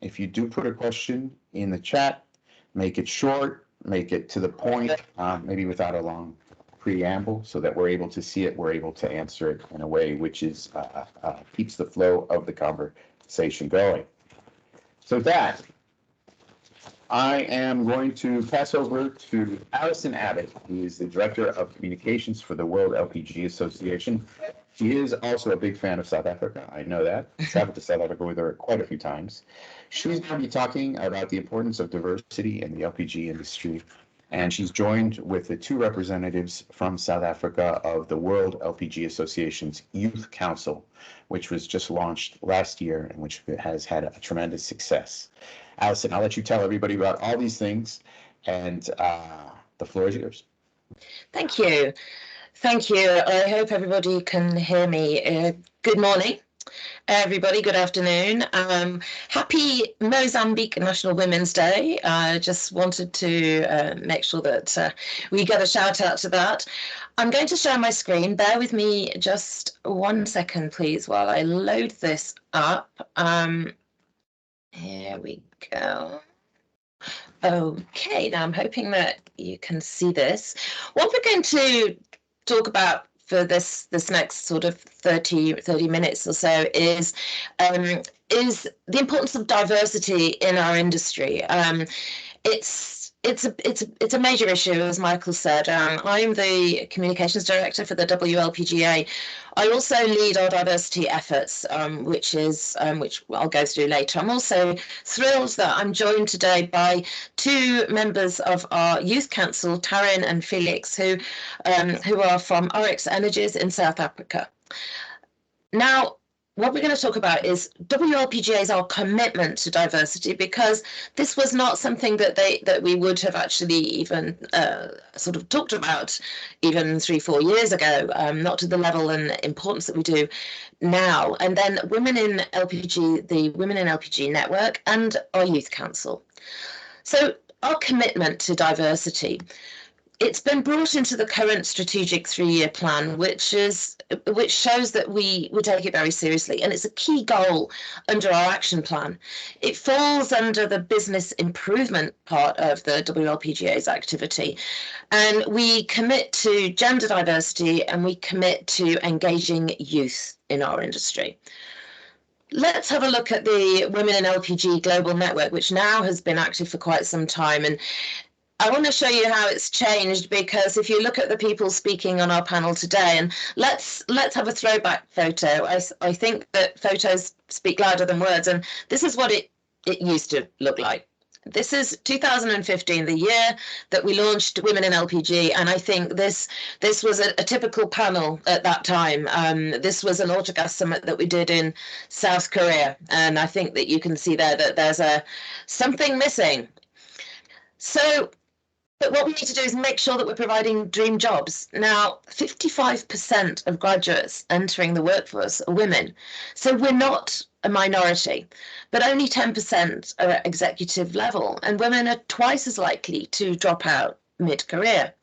If you do put a question in the chat, make it short, make it to the point, maybe without a long preamble, so that we're able to see it, we're able to answer it in a way which is keeps the flow of the conversation going. So that I am going to pass over to Allison Abbott, who is the Director of Communications for the World LPG Association. She is also a big fan of South Africa. I know that. I traveled to South Africa with her quite a few times. She's going to be talking about the importance of diversity in the LPG industry. And she's joined with the two representatives from South Africa of the World LPG Association's Youth Council, which was just launched last year and which has had a tremendous success. Allison, I'll let you tell everybody about all these things, and the floor is yours. Thank you. Thank you. I hope everybody can hear me. Good morning, everybody. Good afternoon. Happy Mozambique National Women's Day. I just wanted to make sure that we get a shout out to that. I'm going to share my screen. Bear with me just 1 second, please, while I load this up. Here we go. Okay, now I'm hoping that you can see this. What we're going to talk about for this next sort of 30 minutes or so is the importance of diversity in our industry. It's a major issue, as Michael said. I'm the communications director for the WLPGA. I also lead our diversity efforts, which I'll go through later. I'm also thrilled that I'm joined today by two members of our youth council, Taryn and Felix, who are from Oryx Energies in South Africa. Now, what we're going to talk about is WLPGA's our commitment to diversity, because this was not something that we would have actually even sort of talked about even 3-4 years ago, not to the level and importance that we do now. And then Women in LPG, the Women in LPG Network, and our Youth Council. So our commitment to diversity, it's been brought into the current strategic 3-year plan, which shows that we take it very seriously, and it's a key goal under our action plan. It falls under the business improvement part of the WLPGA's activity, and we commit to gender diversity and we commit to engaging youth in our industry. Let's have a look at the Women in LPG Global Network, which now has been active for quite some time. And I want to show you how it's changed, because if you look at the people speaking on our panel today, and let's have a throwback photo. I think that photos speak louder than words, and this is what it used to look like. This is 2015, the year that we launched Women in LPG, and I think this was a typical panel at that time. This was an autogas summit that we did in South Korea, and I think that you can see there that there's something missing. But what we need to do is make sure that we're providing dream jobs. Now, 55% of graduates entering the workforce are women. So we're not a minority, but only 10% are at executive level. And women are twice as likely to drop out mid-career.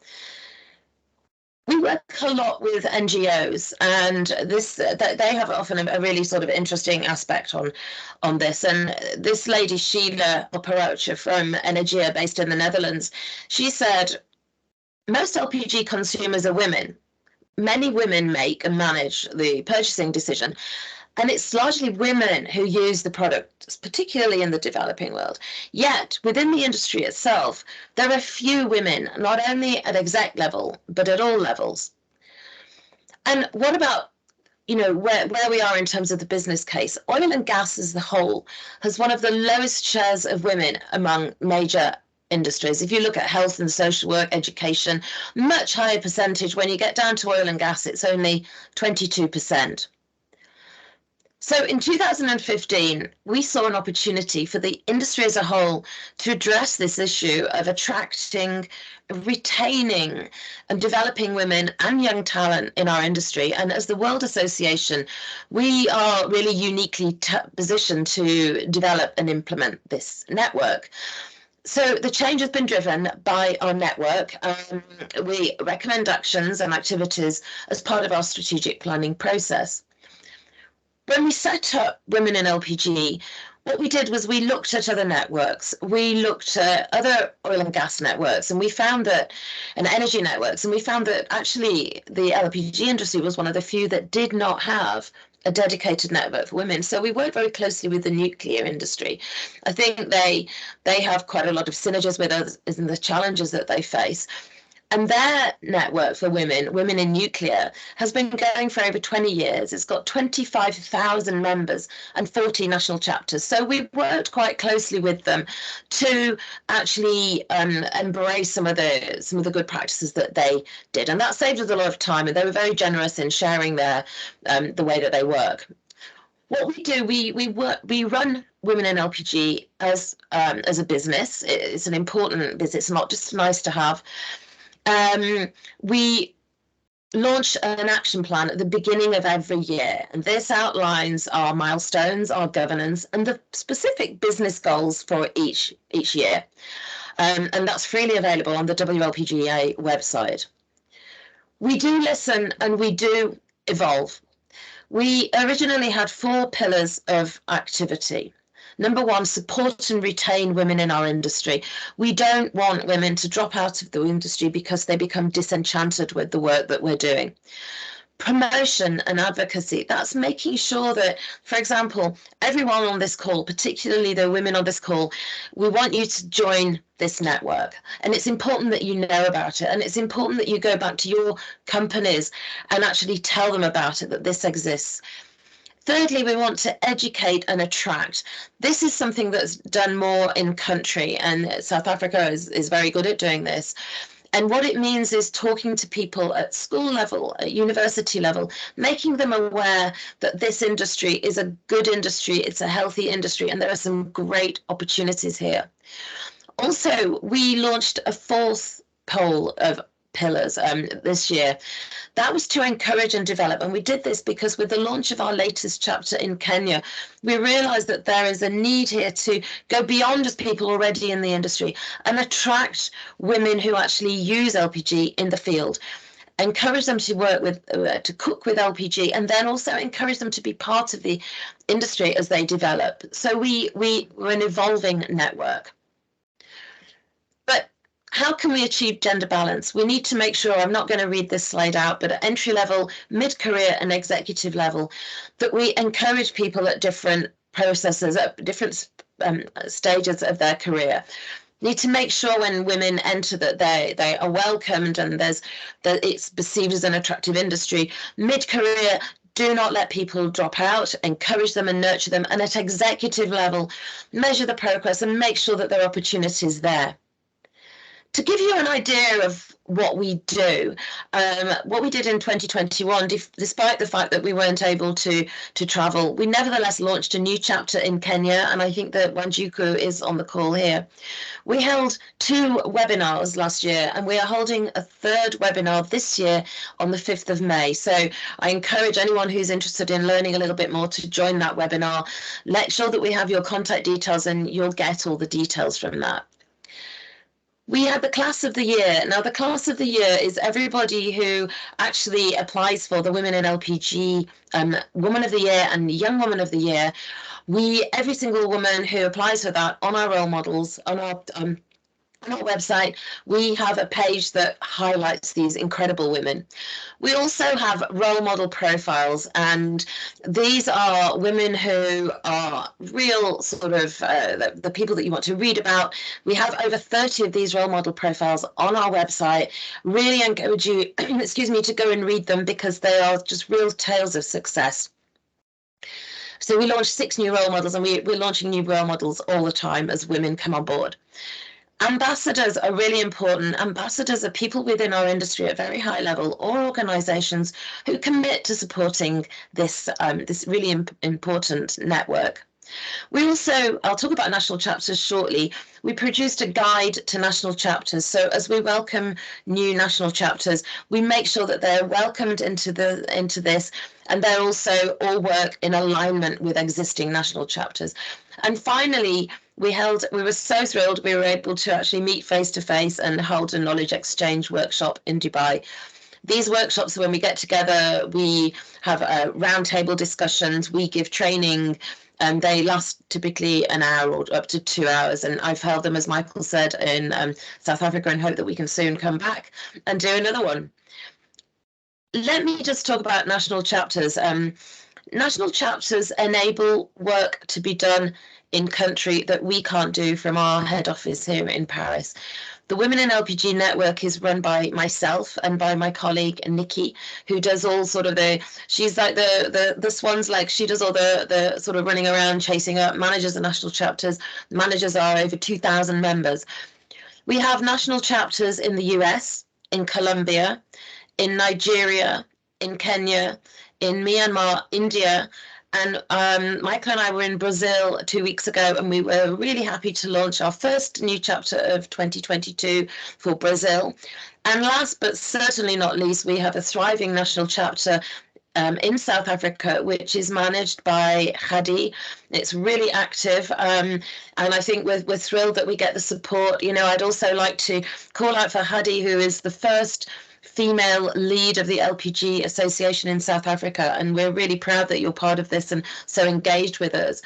We work a lot with NGOs, and they have often a really sort of interesting aspect on this. And this lady, Sheila Operacha from Energia, based in the Netherlands, she said, most LPG consumers are women. Many women make and manage the purchasing decision, and it's largely women who use the products, particularly in the developing world. Yet, within the industry itself, there are few women, not only at exec level, but at all levels. And what about, where we are in terms of the business case? Oil and gas as a whole has one of the lowest shares of women among major industries. If you look at health and social work, education, much higher percentage. When you get down to oil and gas, it's only 22%. So in 2015, we saw an opportunity for the industry as a whole to address this issue of attracting, retaining, and developing women and young talent in our industry. And as the World Association, we are really uniquely positioned to develop and implement this network. So the change has been driven by our network. We recommend actions and activities as part of our strategic planning process. When we set up Women in LPG, what we did was we looked at other networks. We looked at other oil and gas networks, and we found that, and energy networks, and we found that actually the LPG industry was one of the few that did not have a dedicated network for women. So we worked very closely with the nuclear industry. I think they have quite a lot of synergies with us in the challenges that they face. And their network for women, Women in Nuclear, has been going for over 20 years. It's got 25,000 members and 40 national chapters. So we worked quite closely with them to actually embrace some of the good practices that they did, and that saved us a lot of time. And they were very generous in sharing their the way that they work. What we do, we run Women in LPG as a business. It's an important business. It's not just nice to have. We launch an action plan at the beginning of every year, and this outlines our milestones, our governance, and the specific business goals for each year. And that's freely available on the WLPGA website. We do listen and we do evolve. We originally had 4 pillars of activity. Number 1, support and retain women in our industry. We don't want women to drop out of the industry because they become disenchanted with the work that we're doing. Promotion and advocacy, that's making sure that, for example, everyone on this call, particularly the women on this call, we want you to join this network. And it's important that you know about it. And it's important that you go back to your companies and actually tell them about it, that this exists. Thirdly, we want to educate and attract. This is something that's done more in country, and South Africa is very good at doing this. And what it means is talking to people at school level, at university level, making them aware that this industry is a good industry, it's a healthy industry, and there are some great opportunities here. Also, we launched a 4th pole of pillars this year. That was to encourage and develop, and we did this because with the launch of our latest chapter in Kenya, we realized that there is a need here to go beyond just people already in the industry and attract women who actually use LPG in the field, encourage them to work with, to cook with LPG, and then also encourage them to be part of the industry as they develop. So we're an evolving network. But how can we achieve gender balance? We need to make sure, I'm not going to read this slide out, but at entry level, mid-career and executive level, that we encourage people at different processes, at different stages of their career. Need to make sure when women enter that they are welcomed and that it's perceived as an attractive industry. Mid-career, do not let people drop out, encourage them and nurture them. And at executive level, measure the progress and make sure that there are opportunities there. To give you an idea of what we do, what we did in 2021, despite the fact that we weren't able to travel, we nevertheless launched a new chapter in Kenya, and I think that Wanjiku is on the call here. We held 2 webinars last year, and we are holding a 3rd webinar this year on the 5th of May. So I encourage anyone who's interested in learning a little bit more to join that webinar. Make sure that we have your contact details and you'll get all the details from that. We had the class of the year. Now, the class of the year is everybody who actually applies for the Women in LPG Woman of the Year and Young Woman of the Year. Every single woman who applies for that on our role models, on our website, we have a page that highlights these incredible women. We also have role model profiles, and these are women who are real sort of the people that you want to read about. We have over 30 of these role model profiles on our website. Really encourage you, excuse me, to go and read them because they are just real tales of success. So we launched 6 new role models, and we're launching new role models all the time as women come on board. Ambassadors are really important. Ambassadors are people within our industry at very high level or organizations who commit to supporting this really important network. We also, I'll talk about national chapters shortly. We produced a guide to national chapters. So as we welcome new national chapters, we make sure that they're welcomed into this, and they're also all work in alignment with existing national chapters. And finally, we were so thrilled we were able to actually meet face to face and hold a knowledge exchange workshop in Dubai. These workshops, when we get together, we have roundtable discussions, we give training, They last typically an hour or up to 2 hours. And I've held them, as Michael said, in South Africa, and hope that we can soon come back and do another one. Let me just talk about national chapters. National chapters enable work to be done in country that we can't do from our head office here in Paris. The Women in LPG network is run by myself and by my colleague Nikki, who does all sort of she's like the swan's leg. She does all the sort of running around, chasing up, manages the national chapters. Managers are over 2,000 members. We have national chapters in the US, in Colombia, in Nigeria, in Kenya, in Myanmar, India, and Michael and I were in Brazil 2 weeks ago, and we were really happy to launch our first new chapter of 2022 for Brazil. And last but certainly not least, we have a thriving national chapter in South Africa, which is managed by Hadi. It's really active, and I think we're thrilled that we get the support. I'd also like to call out for Hadi, who is the first female lead of the LPG Association in South Africa, and we're really proud that you're part of this and so engaged with us.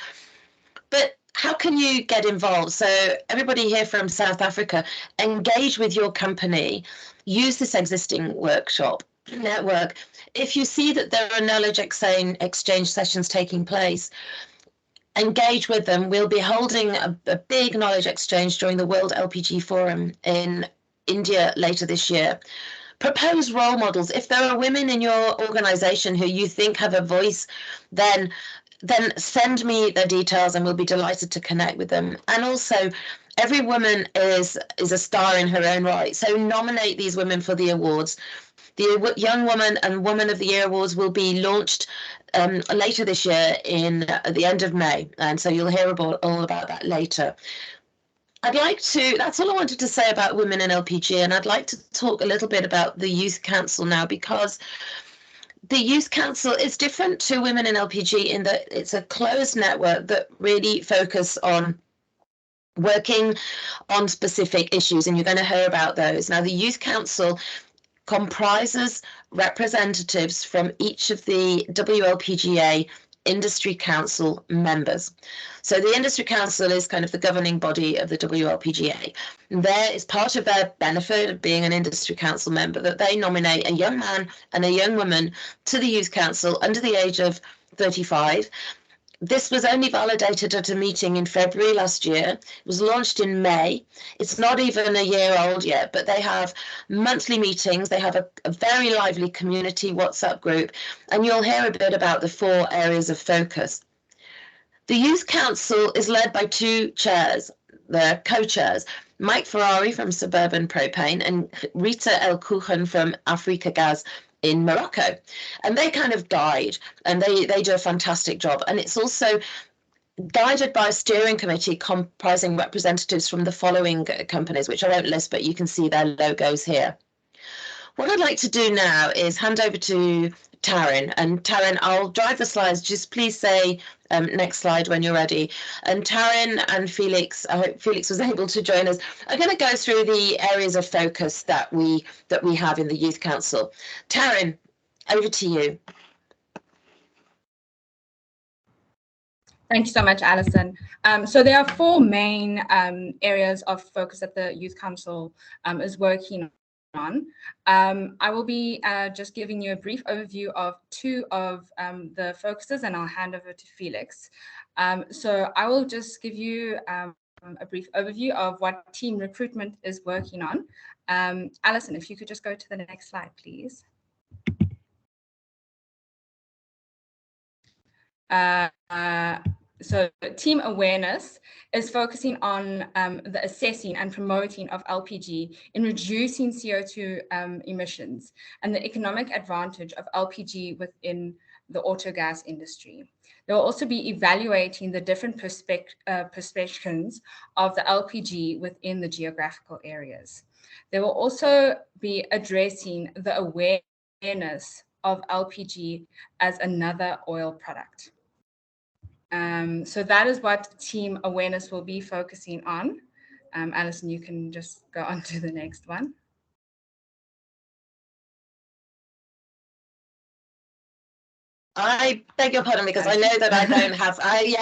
But how can you get involved? So everybody here from South Africa, engage with your company, use this existing workshop network. If you see that there are knowledge exchange sessions taking place, engage with them. We'll be holding a big knowledge exchange during the World LPG Forum in India later this year. Propose role models. If there are women in your organization who you think have a voice, then send me their details and we'll be delighted to connect with them. And also, every woman is a star in her own right. So nominate these women for the awards. The Young Woman and Woman of the Year awards will be launched later this year at the end of May. And so you'll hear all about that later. That's all I wanted to say about women in LPG, and I'd like to talk a little bit about the Youth Council now, because the Youth Council is different to Women in LPG in that it's a closed network that really focus on working on specific issues, and you're going to hear about those. Now, the Youth Council comprises representatives from each of the WLPGA Industry Council members. So the Industry Council is kind of the governing body of the WLPGA. There is part of their benefit of being an Industry Council member that they nominate a young man and a young woman to the Youth Council under the age of 35. This was only validated at a meeting in February last year. It was launched in May. It's not even a year old yet, but they have monthly meetings. They have a very lively community WhatsApp group, and you'll hear a bit about the 4 areas of focus. The Youth Council is led by 2 chairs, the co-chairs, Mike Ferrari from Suburban Propane and Rita El Kuchen from Africa Gas in Morocco. And they kind of guide, and they do a fantastic job. And it's also guided by a steering committee comprising representatives from the following companies, which I won't list, but you can see their logos here. What I'd like to do now is hand over to Taryn. And Taryn, I'll drive the slides. Just please say next slide when you're ready. And Taryn and Felix, I hope Felix was able to join us, are going to go through the areas of focus that we have in the Youth Council. Taryn, over to you. Thank you so much, Alison. So there are 4 main areas of focus that the Youth Council is working on. I will be just giving you a brief overview of 2 of the focuses, and I'll hand over to Felix. So I will just give you a brief overview of what team recruitment is working on. Alison, if you could just go to the next slide, please. So team awareness is focusing on the assessing and promoting of LPG in reducing CO2 emissions and the economic advantage of LPG within the auto gas industry. They will also be evaluating the different perspectives of the LPG within the geographical areas. They will also be addressing the awareness of LPG as another oil product. So that is what team awareness will be focusing on. Alison, you can just go on to the next one. I beg your pardon because I know that I don't have. I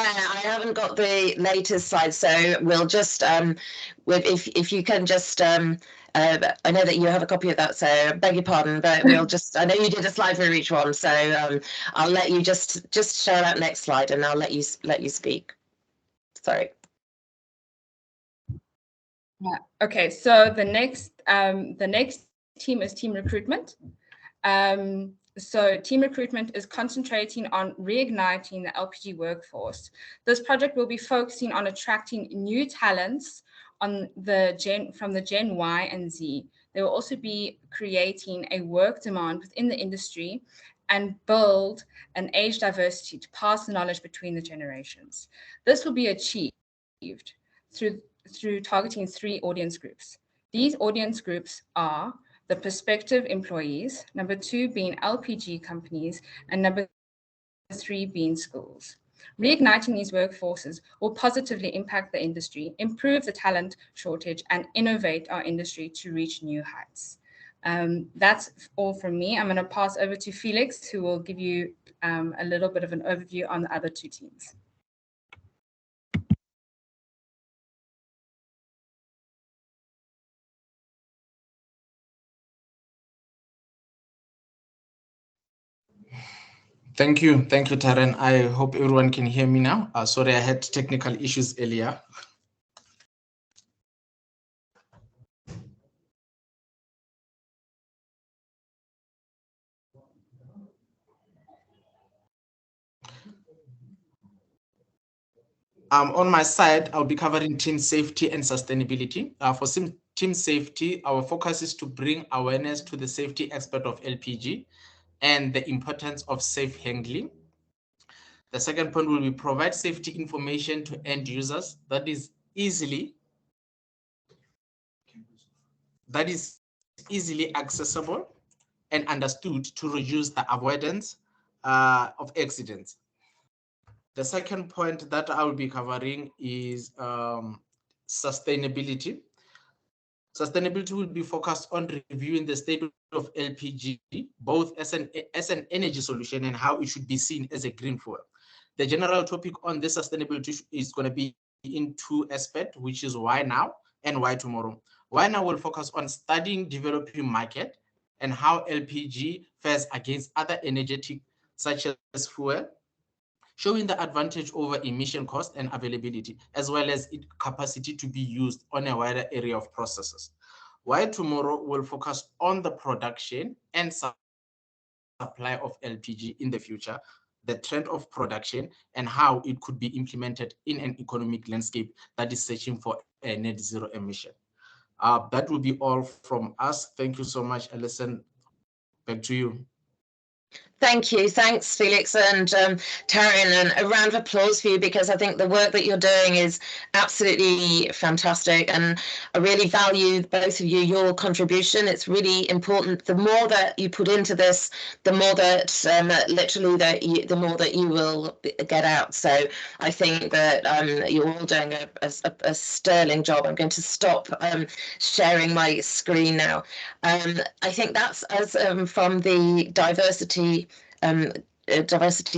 haven't got the latest slide, so we'll just if you can just I know that you have a copy of that, so I beg your pardon, but we'll just. I know you did a slide for each one, so I'll let you just share that next slide, and I'll let you speak. Sorry. Yeah. Okay. So the next team is team recruitment. So team recruitment is concentrating on reigniting the LPG workforce. This project will be focusing on attracting new talents from the Gen Y and Z. They will also be creating a work demand within the industry and build an age diversity to pass the knowledge between the generations. This will be achieved through targeting 3 audience groups. These audience groups are the prospective employees, number 2 being LPG companies, and number 3 being schools. Reigniting these workforces will positively impact the industry, improve the talent shortage, and innovate our industry to reach new heights. That's all from me. I'm going to pass over to Felix, who will give you a little bit of an overview on the other 2 teams. Thank you, Taryn. I hope everyone can hear me now. Sorry, I had technical issues earlier. On my side, I'll be covering team safety and sustainability. For team safety, our focus is to bring awareness to the safety aspect of LPG and the importance of safe handling. The second point will be provide safety information to end users that is easily accessible and understood to reduce the avoidance of accidents. The second point that I will be covering is sustainability. Sustainability will be focused on reviewing the state of LPG, both as an energy solution and how it should be seen as a green fuel. The general topic on this sustainability is going to be in 2 aspects, which is why now and why tomorrow. Why now will focus on studying developing market and how LPG fares against other energetic such as fuel, showing the advantage over emission cost and availability, as well as its capacity to be used on a wider area of processes. While tomorrow will focus on the production and supply of LPG in the future, the trend of production, and how it could be implemented in an economic landscape that is searching for a net zero emission. That will be all from us. Thank you so much, Alison. Back to you. Thank you. Thanks, Felix and Taryn, and a round of applause for you, because I think the work that you're doing is absolutely fantastic, and I really value both of you, your contribution. It's really important. The more that you put into this, the more that the more that you will get out. So I think that you're all doing a sterling job. I'm going to stop sharing my screen now. I think that's as from the diversity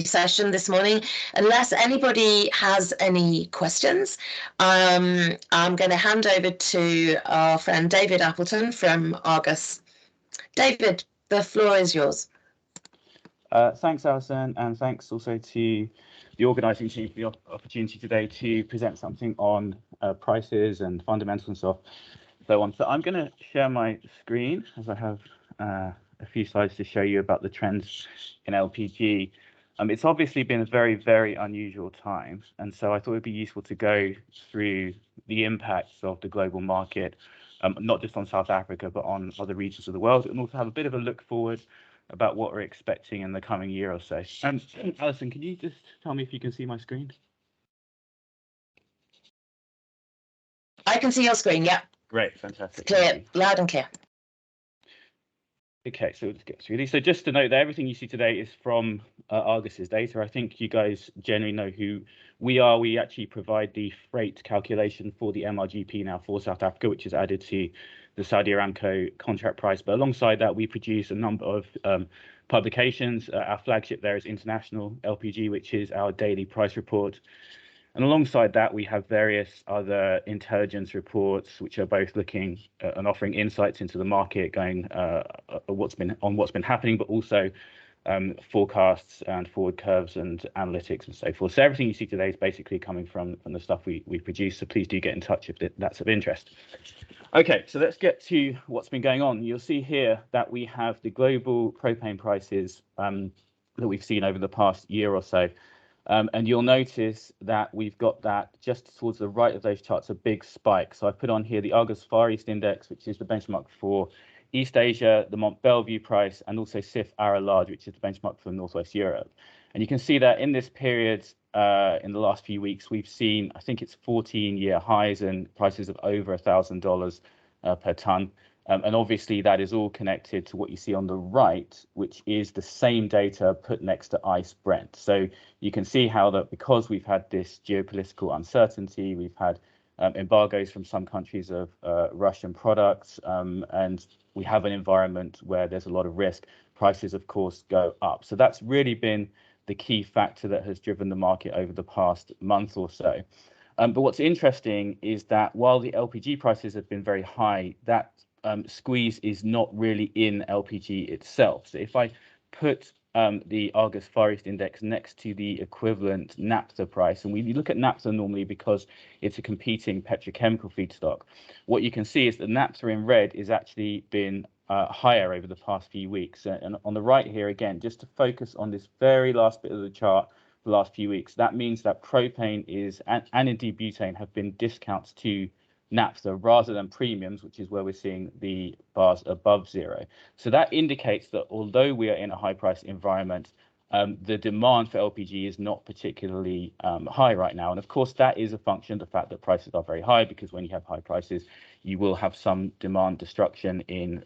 session this morning. Unless anybody has any questions, I'm going to hand over to our friend David Appleton from Argus. David, the floor is yours. Thanks, Alison, and thanks also to the organising team for the opportunity today to present something on prices and fundamentals and so on. So I'm going to share my screen as I have a few slides to show you about the trends in LPG. It's obviously been a very, very unusual time, and so I thought it'd be useful to go through the impacts of the global market, not just on South Africa, but on other regions of the world, and also have a bit of a look forward about what we're expecting in the coming year or so. Alison, can you just tell me if you can see my screen? I can see your screen, yeah. Great, fantastic. Clear, loud and clear. Okay, so let's get through these. So just to note that everything you see today is from Argus's data. I think you guys generally know who we are. We actually provide the freight calculation for the MRGP now for South Africa, which is added to the Saudi Aramco contract price. But alongside that, we produce a number of publications. Our flagship there is International LPG, which is our daily price report. And alongside that, we have various other intelligence reports, which are both looking and offering insights into the market, going what's been happening, but also forecasts and forward curves and analytics and so forth. So everything you see today is basically coming from the stuff we produce. So please do get in touch if that's of interest. Okay, so let's get to what's been going on. You'll see here that we have the global propane prices that we've seen over the past year or so. And you'll notice that we've got that just towards the right of those charts, a big spike. So I put on here the Argus Far East Index, which is the benchmark for East Asia, the Mont Belvieu price, and also CIF ARA Large, which is the benchmark for Northwest Europe. And you can see that in this period, in the last few weeks, we've seen, I think it's 14-year highs and prices of over $1,000 per ton. And obviously that is all connected to what you see on the right, which is the same data put next to ICE Brent. So you can see how that because we've had this geopolitical uncertainty, we've had embargoes from some countries of Russian products, and we have an environment where there's a lot of risk, prices, of course, go up. So that's really been the key factor that has driven the market over the past month or so. But what's interesting is that while the LPG prices have been very high, that squeeze is not really in LPG itself. So if I put the Argus Far East Index next to the equivalent naphtha price, and we look at naphtha normally because it's a competing petrochemical feedstock, what you can see is that naphtha in red is actually been higher over the past few weeks. And on the right here, again, just to focus on this very last bit of the chart, the last few weeks, that means that propane is, and indeed butane, have been discounts to naphtha rather than premiums, which is where we're seeing the bars above zero. So that indicates that although we are in a high price environment, the demand for LPG is not particularly high right now. And of course, that is a function of the fact that prices are very high, because when you have high prices, you will have some demand destruction in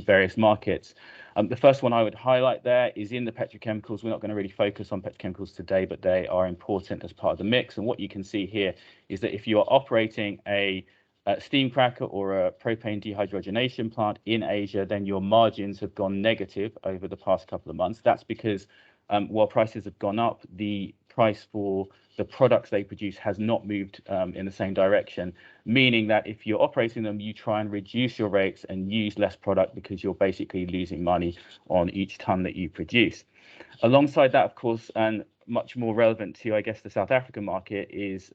various markets. The first one I would highlight there is in the petrochemicals. We're not going to really focus on petrochemicals today, but they are important as part of the mix. And what you can see here is that if you are operating a steam cracker or a propane dehydrogenation plant in Asia, then your margins have gone negative over the past couple of months. That's because while prices have gone up, the price for the products they produce has not moved in the same direction, meaning that if you're operating them, you try and reduce your rates and use less product because you're basically losing money on each ton that you produce. Alongside that, of course, and much more relevant to, I guess, the South African market is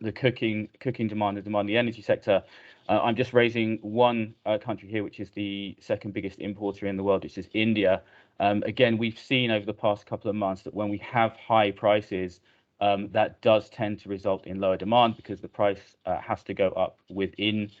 the cooking demand and demand in the energy sector. I'm just raising one country here, which is the second biggest importer in the world, which is India. Again, we've seen over the past couple of months that when we have high prices, that does tend to result in lower demand because the price has to go up within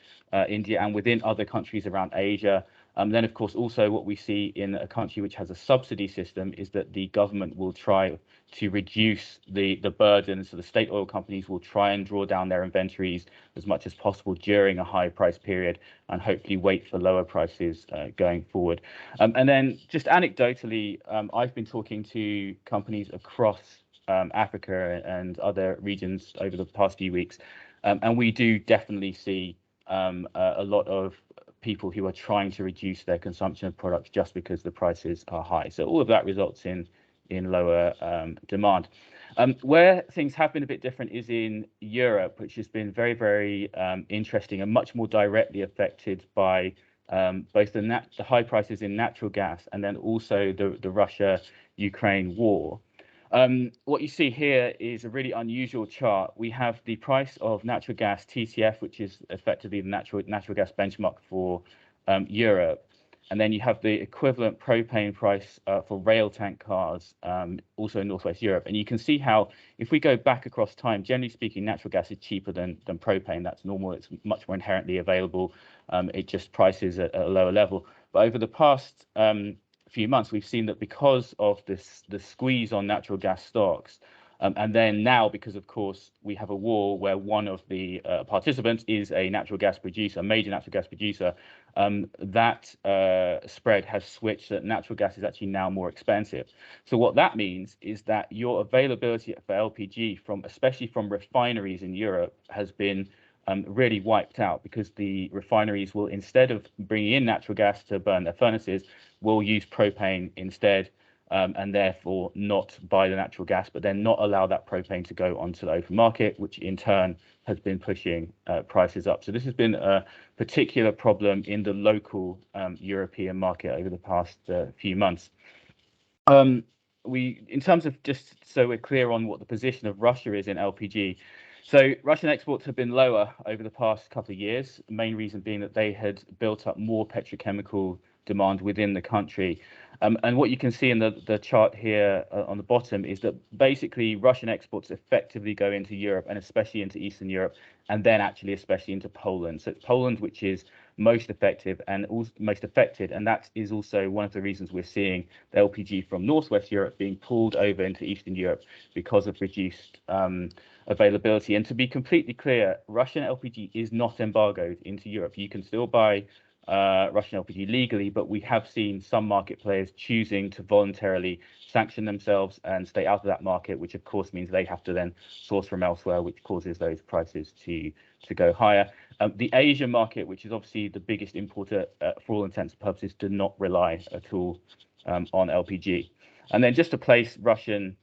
India and within other countries around Asia. Then, of course, also what we see in a country which has a subsidy system is that the government will try to reduce the burden. So the state oil companies will try and draw down their inventories as much as possible during a high price period and hopefully wait for lower prices going forward. And then just anecdotally, I've been talking to companies across Africa and other regions over the past few weeks, and we do definitely see a lot of people who are trying to reduce their consumption of products just because the prices are high. So all of that results in lower demand. Where things have been a bit different is in Europe, which has been very, very interesting and much more directly affected by both the high prices in natural gas and then also the Russia-Ukraine war. What you see here is a really unusual chart. We have the price of natural gas TTF, which is effectively the natural gas benchmark for Europe. And then you have the equivalent propane price for rail tank cars, also in Northwest Europe. And you can see how, if we go back across time, generally speaking, natural gas is cheaper than propane. That's normal. It's much more inherently available. It just prices at a lower level. But over the past few months, we've seen that because of the squeeze on natural gas stocks, And then now, because of course we have a war where one of the participants is a natural gas producer, a major natural gas producer, that spread has switched that natural gas is actually now more expensive. So what that means is that your availability for LPG especially from refineries in Europe has been really wiped out, because the refineries will, instead of bringing in natural gas to burn their furnaces, will use propane instead. And therefore not buy the natural gas, but then not allow that propane to go onto the open market, which in turn has been pushing prices up. So this has been a particular problem in the local European market over the past few months. In terms of, just so we're clear on what the position of Russia is in LPG, so Russian exports have been lower over the past couple of years, the main reason being that they had built up more petrochemical demand within the country. And what you can see in the chart here on the bottom is that basically Russian exports effectively go into Europe, and especially into Eastern Europe, and then actually especially into Poland. So it's Poland which is most effective and also most affected, and that is also one of the reasons we're seeing the LPG from Northwest Europe being pulled over into Eastern Europe because of reduced availability. And to be completely clear, Russian LPG is not embargoed into Europe. You can still buy Russian LPG legally, but we have seen some market players choosing to voluntarily sanction themselves and stay out of that market, which of course means they have to then source from elsewhere, which causes those prices to go higher. The Asian market, which is obviously the biggest importer for all intents and purposes, did not rely at all on LPG. And then just to place Russian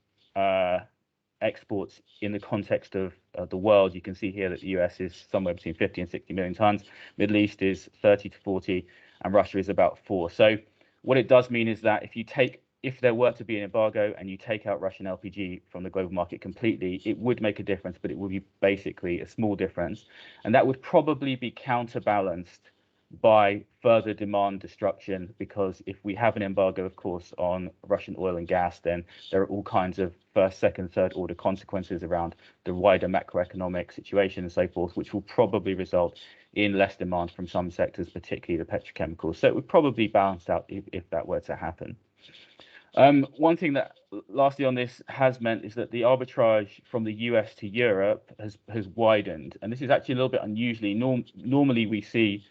exports in the context of the world, you can see here that the US is somewhere between 50 and 60 million tons, Middle East is 30 to 40, and Russia is about 4. So what it does mean is that if there were to be an embargo and you take out Russian LPG from the global market completely, it would make a difference, but it would be basically a small difference. And that would probably be counterbalanced by further demand destruction, because if we have an embargo, of course, on Russian oil and gas, then there are all kinds of first, second, third order consequences around the wider macroeconomic situation and so forth, which will probably result in less demand from some sectors, particularly the petrochemicals. So it would probably balance out if that were to happen. One thing that, lastly on this, has meant is that the arbitrage from the US to Europe has widened, and this is actually a little bit unusually. Normally we see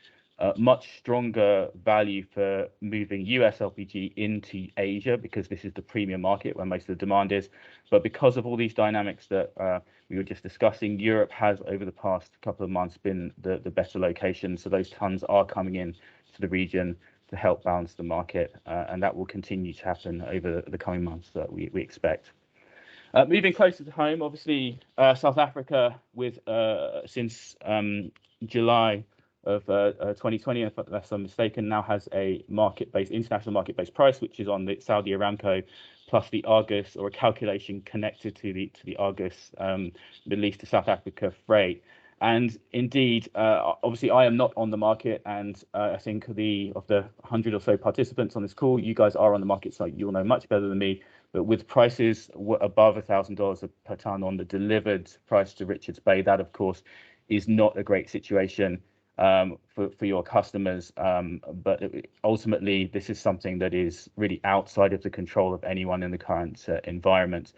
much stronger value for moving US LPG into Asia, because this is the premium market where most of the demand is. But because of all these dynamics that we were just discussing, Europe has over the past couple of months been the better location. So those tons are coming in to the region to help balance the market, and that will continue to happen over the coming months that we expect. Moving closer to home, obviously South Africa, with since July of 2020, unless I'm mistaken, now has a international market-based price, which is on the Saudi Aramco plus the Argus, or a calculation connected to the Argus Middle East to South Africa freight. And indeed, obviously, I am not on the market, and I think of the 100 or so participants on this call, you guys are on the market, so you'll know much better than me. But with prices above $1,000 per ton on the delivered price to Richards Bay, that of course is not a great situation for your customers. But ultimately, this is something that is really outside of the control of anyone in the current environment.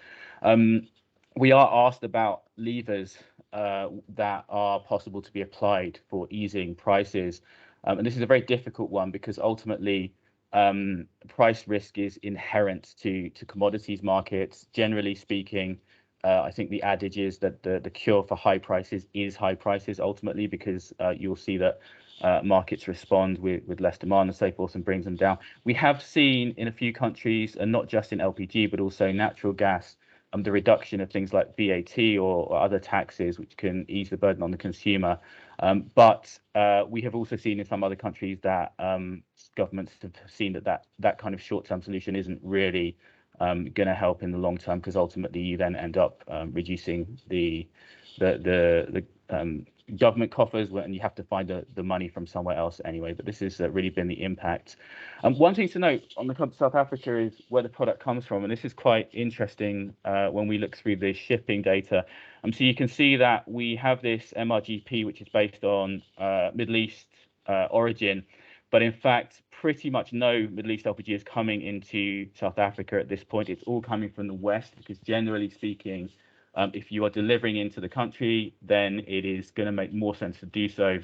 We are asked about levers that are possible to be applied for easing prices. And this is a very difficult one, because ultimately price risk is inherent to commodities markets. Generally speaking, I think the adage is that the cure for high prices is high prices ultimately, because you'll see that markets respond with less demand and so forth and brings them down. We have seen in a few countries, and not just in LPG, but also natural gas, the reduction of things like VAT or other taxes, which can ease the burden on the consumer. But we have also seen in some other countries that governments have seen that kind of short-term solution isn't really going to help in the long term, because ultimately you then end up reducing the government coffers, and you have to find the money from somewhere else anyway. But this has really been the impact. One thing to note on the South Africa is where the product comes from, and this is quite interesting when we look through the shipping data. So you can see that we have this MRGP, which is based on Middle East origin, But in fact, pretty much no Middle East LPG is coming into South Africa at this point. It's all coming from the West, because generally speaking, if you are delivering into the country, then it is going to make more sense to do so.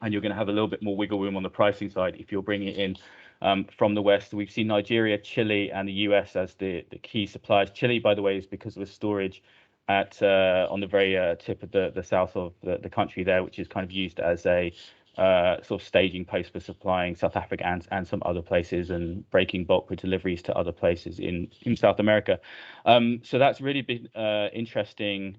And you're going to have a little bit more wiggle room on the pricing side if you're bringing it in from the West. We've seen Nigeria, Chile, and the US as the key suppliers. Chile, by the way, is because of the storage at on the very tip of the south of the country there, which is kind of used as a sort of staging post for supplying South Africa and some other places, and breaking bulk with deliveries to other places in South America. So that's really been interesting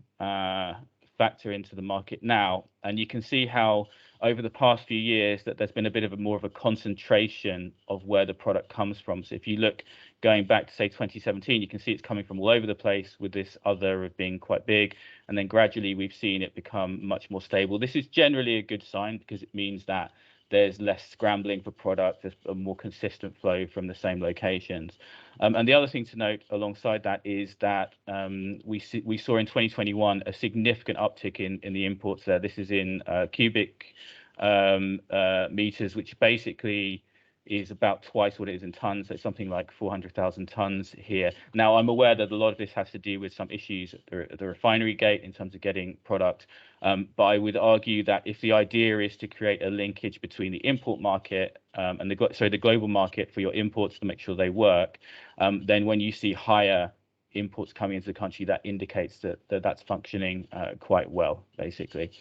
factor into the market now. And you can see how over the past few years that there's been a bit of more of a concentration of where the product comes from. So if you look going back to say 2017, you can see it's coming from all over the place, with this other of being quite big. And then gradually we've seen it become much more stable. This is generally a good sign, because it means that there's less scrambling for product, there's a more consistent flow from the same locations. And the other thing to note alongside that is that we saw in 2021 a significant uptick in the imports there. This is in cubic meters, which basically is about twice what it is in tons. So something like 400,000 tons here. Now, I'm aware that a lot of this has to do with some issues at the refinery gate in terms of getting product. But I would argue that if the idea is to create a linkage between the import market and the global market for your imports to make sure they work, then when you see higher imports coming into the country, that indicates that that's functioning quite well, basically.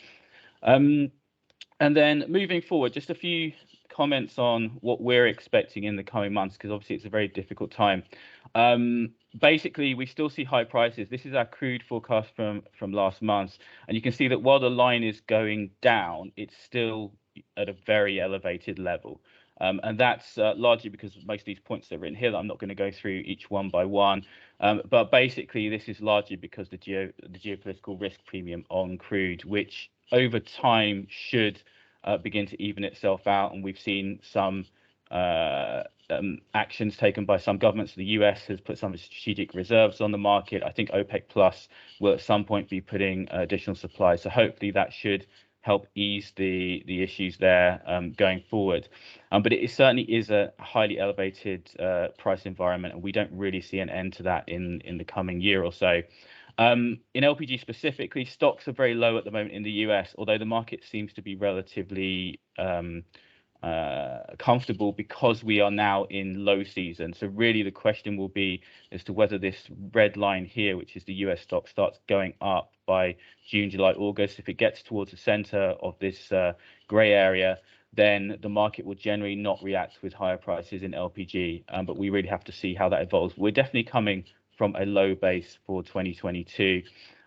And then moving forward, just a few comments on what we're expecting in the coming months, because obviously it's a very difficult time. Basically, we still see high prices. This is our crude forecast from last month, and you can see that while the line is going down, it's still at a very elevated level. And that's largely because most of these points that are written here that I'm not going to go through each one by one. But basically, this is largely because the geopolitical risk premium on crude, which over time should begin to even itself out. And we've seen some actions taken by some governments. The US has put some strategic reserves on the market. I think OPEC Plus will at some point be putting additional supply. So hopefully that should help ease the issues there going forward. But it certainly is a highly elevated price environment, and we don't really see an end to that in the coming year or so. In LPG specifically, stocks are very low at the moment in the US, although the market seems to be relatively comfortable because we are now in low season. So really the question will be as to whether this red line here, which is the US stock, starts going up by June, July, August. If it gets towards the center of this gray area, then the market will generally not react with higher prices in LPG. But we really have to see how that evolves. We're definitely coming from a low base for 2022.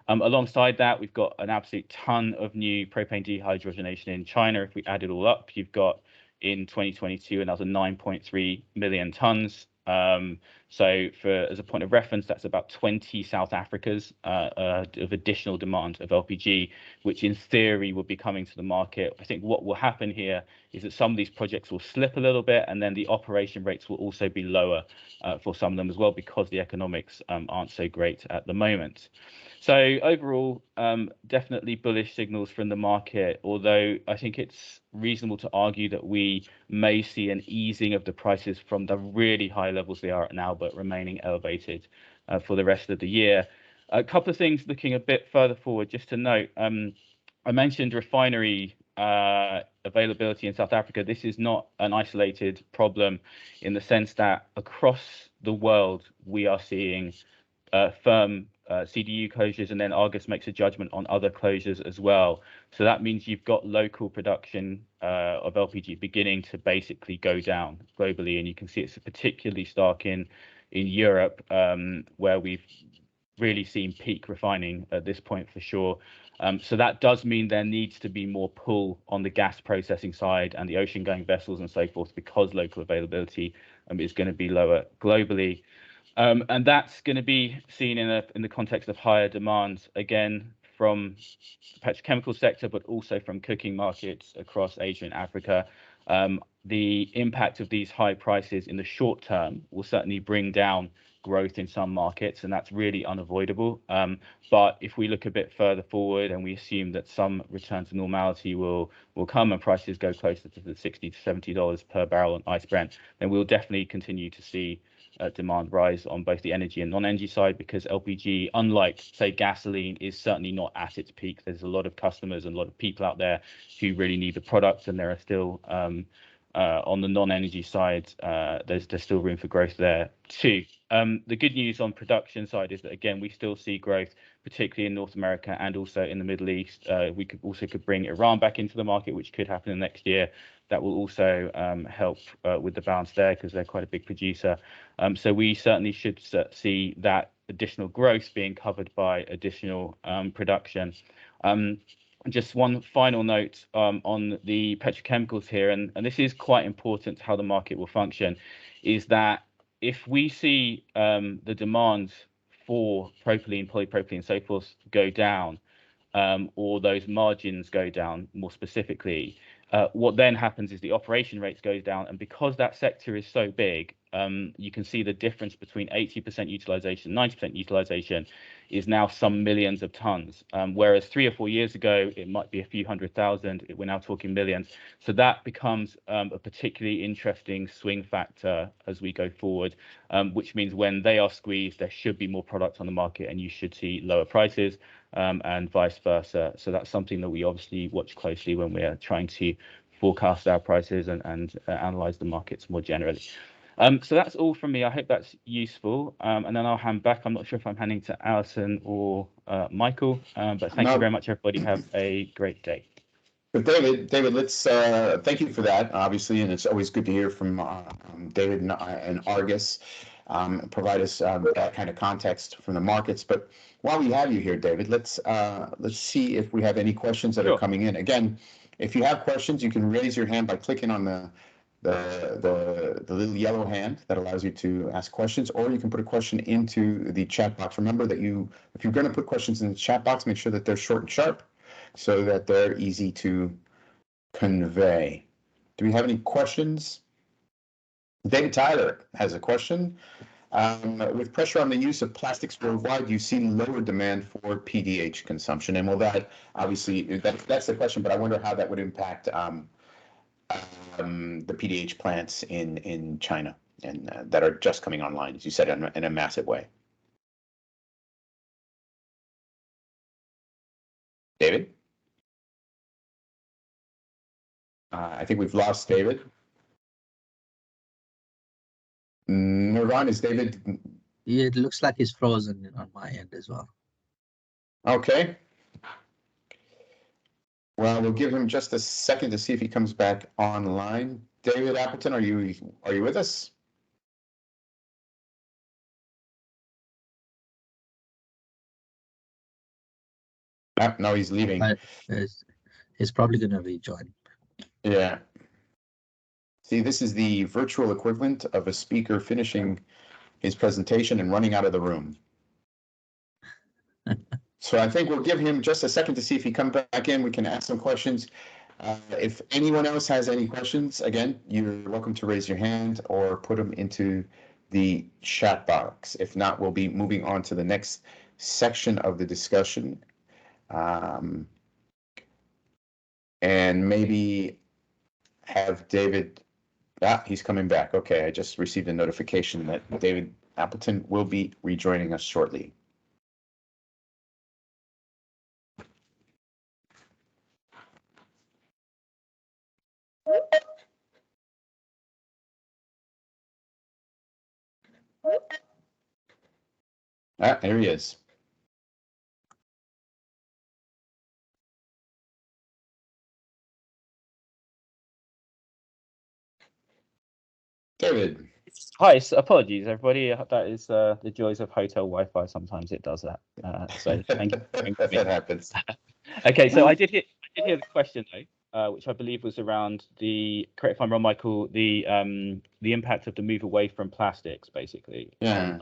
Alongside that, we've got an absolute ton of new propane dehydrogenation in China. If we add it all up, you've got in 2022 another 9.3 million tons. So as a point of reference, that's about 20 South Africas of additional demand of LPG, which in theory will be coming to the market. I think what will happen here is that some of these projects will slip a little bit, and then the operation rates will also be lower for some of them as well, because the economics aren't so great at the moment. So overall, definitely bullish signals from the market, although I think it's reasonable to argue that we may see an easing of the prices from the really high levels they are at now, but remaining elevated for the rest of the year. A couple of things looking a bit further forward, just to note, I mentioned refinery availability in South Africa. This is not an isolated problem in the sense that across the world, we are seeing firm CDU closures, and then Argus makes a judgment on other closures as well. So that means you've got local production of LPG beginning to basically go down globally, and you can see it's particularly stark in Europe, where we've really seen peak refining at this point for sure. So that does mean there needs to be more pull on the gas processing side and the ocean going vessels and so forth, because local availability is going to be lower globally. And that's going to be seen in the context of higher demand, again, from the petrochemical sector, but also from cooking markets across Asia and Africa. The impact of these high prices in the short term will certainly bring down growth in some markets, and that's really unavoidable. But if we look a bit further forward and we assume that some return to normality will come and prices go closer to the $60 to $70 per barrel on ICE Brent, then we'll definitely continue to see demand rise on both the energy and non-energy side, because LPG, unlike say gasoline, is certainly not at its peak. There's a lot of customers and a lot of people out there who really need the product, and there are still on the non-energy side, there's still room for growth there too. The good news on production side is that, again, we still see growth, particularly in North America and also in the Middle East. We could bring Iran back into the market, which could happen in the next year. That will also help with the balance there, because they're quite a big producer. So we certainly should see that additional growth being covered by additional production. Just one final note on the petrochemicals here, and this is quite important to how the market will function, is that if we see the demand for propylene, polypropylene, and so forth go down, or those margins go down more specifically, what then happens is the operation rates goes down, and because that sector is so big, you can see the difference between 80% utilization, 90% utilization is now some millions of tons, whereas 3 or 4 years ago it might be a few 100,000. We're now talking millions. So that becomes a particularly interesting swing factor as we go forward, which means when they are squeezed, there should be more product on the market, and you should see lower prices, and vice versa. So that's something that we obviously watch closely when we're trying to forecast our prices and analyze the markets more generally. So that's all from me. I hope that's useful. And then I'll hand back. I'm not sure if I'm handing to Alison or Michael, but thank you very much, everybody. Have a great day. But David, let's thank you for that, obviously, and it's always good to hear from David and Argus, provide us that kind of context from the markets. But while we have you here, David, let's see if we have any questions that are coming in. Again, if you have questions, you can raise your hand by clicking on the little yellow hand that allows you to ask questions, or you can put a question into the chat box. Remember that if you're going to put questions in the chat box, make sure that they're short and sharp, so that they're easy to convey. Do we have any questions? David Tyler has a question. With pressure on the use of plastics worldwide, you see lower demand for PDH consumption. And well, that obviously, that's the question, but I wonder how that would impact the PDH plants in China and that are just coming online, as you said, in a massive way. David? I think we've lost David. Nirvan, is David? Yeah, it looks like he's frozen on my end as well. Okay. Well, we'll give him just a second to see if he comes back online. David Appleton, are you with us? No, he's leaving. He's probably going to rejoin. Yeah. See, this is the virtual equivalent of a speaker finishing his presentation and running out of the room. So I think we'll give him just a second to see if he comes back in. We can ask some questions. If anyone else has any questions, again, you're welcome to raise your hand or put them into the chat box. If not, we'll be moving on to the next section of the discussion. And maybe have David, he's coming back. Okay, I just received a notification that David Appleton will be rejoining us shortly. There he is. David. Hi, so apologies, everybody. That is the joys of hotel Wi-Fi. Sometimes it does that. So thank you. That happens. Okay, so I did hear the question though, which I believe was around correct if I'm wrong, Michael, the impact of the move away from plastics, basically. Yeah.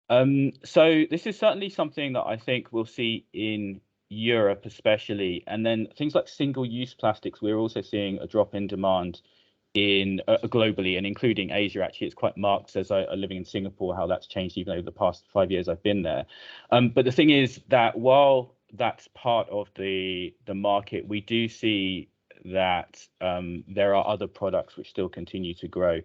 So this is certainly something that I think we'll see in Europe, especially, and then things like single-use plastics. We're also seeing a drop in demand in globally and including Asia. Actually, it's quite marked as I living in Singapore, how that's changed even over the past 5 years I've been there. But the thing is that while that's part of the market, we do see that there are other products which still continue to grow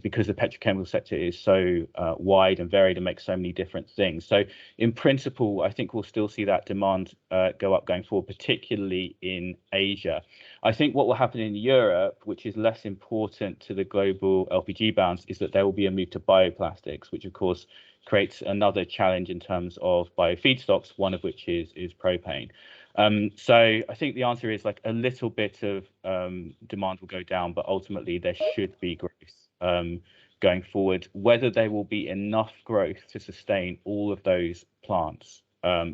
because the petrochemical sector is so wide and varied and makes so many different things. So in principle, I think we'll still see that demand go up going forward, particularly in Asia. I think what will happen in Europe, which is less important to the global LPG balance, is that there will be a move to bioplastics, which of course creates another challenge in terms of biofeedstocks, one of which is propane. So I think the answer is like a little bit of demand will go down, but ultimately there should be growth going forward. Whether there will be enough growth to sustain all of those plants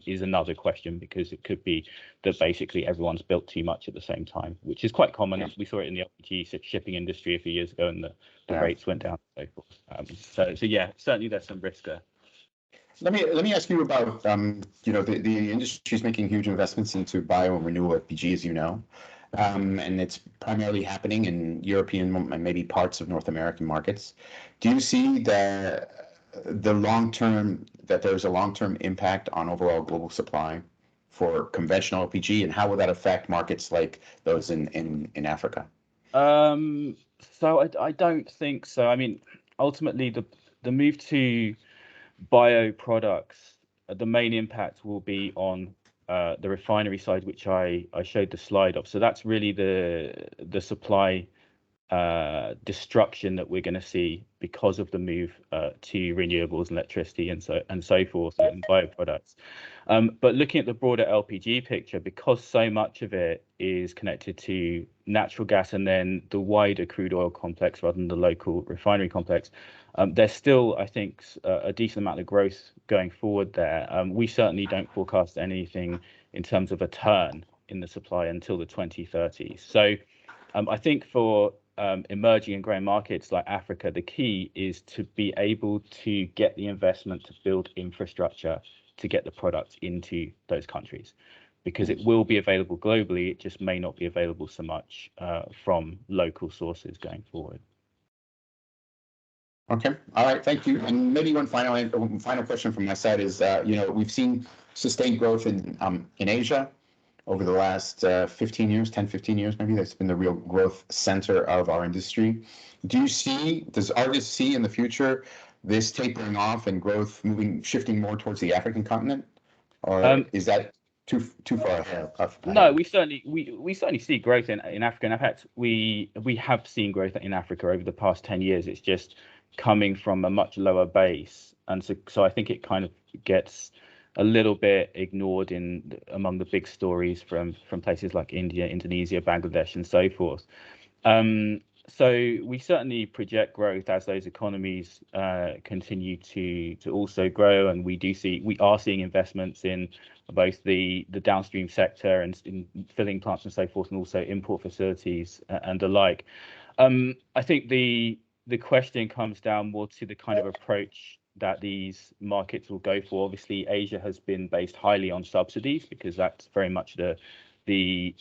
is another question, because it could be that basically everyone's built too much at the same time, which is quite common. We saw it in the LPG shipping industry a few years ago, and the rates went down and so forth. So yeah, certainly there's some risk there. Let me ask you about the industry is making huge investments into bio and renewable LPG, as you know, and it's primarily happening in European and maybe parts of North American markets. Do you see the long-term, that there's a long-term impact on overall global supply for conventional LPG, and how will that affect markets like those in Africa? So I don't think so. I mean, ultimately the move to bio products, the main impact will be on the refinery side, which I showed the slide of. So that's really the supply destruction that we're going to see because of the move to renewables and electricity and so forth, and bioproducts. But looking at the broader LPG picture, because so much of it is connected to natural gas and then the wider crude oil complex rather than the local refinery complex, there's still, I think, a decent amount of growth going forward there. We certainly don't forecast anything in terms of a turn in the supply until the 2030s. So I think for emerging and growing markets like Africa, the key is to be able to get the investment to build infrastructure to get the product into those countries, because it will be available globally. It just may not be available so much from local sources going forward. Okay. All right. Thank you. And maybe one final question from my side is, we've seen sustained growth in Asia over the last 15 years, 10, 15 years, maybe. That's been the real growth center of our industry. Does Argus see in the future this tapering off and growth shifting more towards the African continent? Or is that too far ahead? No, we certainly see growth in Africa. And in fact, we have seen growth in Africa over the past 10 years. It's just coming from a much lower base. And so I think it kind of gets a little bit ignored among the big stories from places like India, Indonesia, Bangladesh, and so forth. So we certainly project growth as those economies continue to also grow, and we are seeing investments in both the downstream sector and in filling plants and so forth, and also import facilities and the like. I think the question comes down more to the kind of approach that these markets will go for. Obviously, Asia has been based highly on subsidies because that's very much the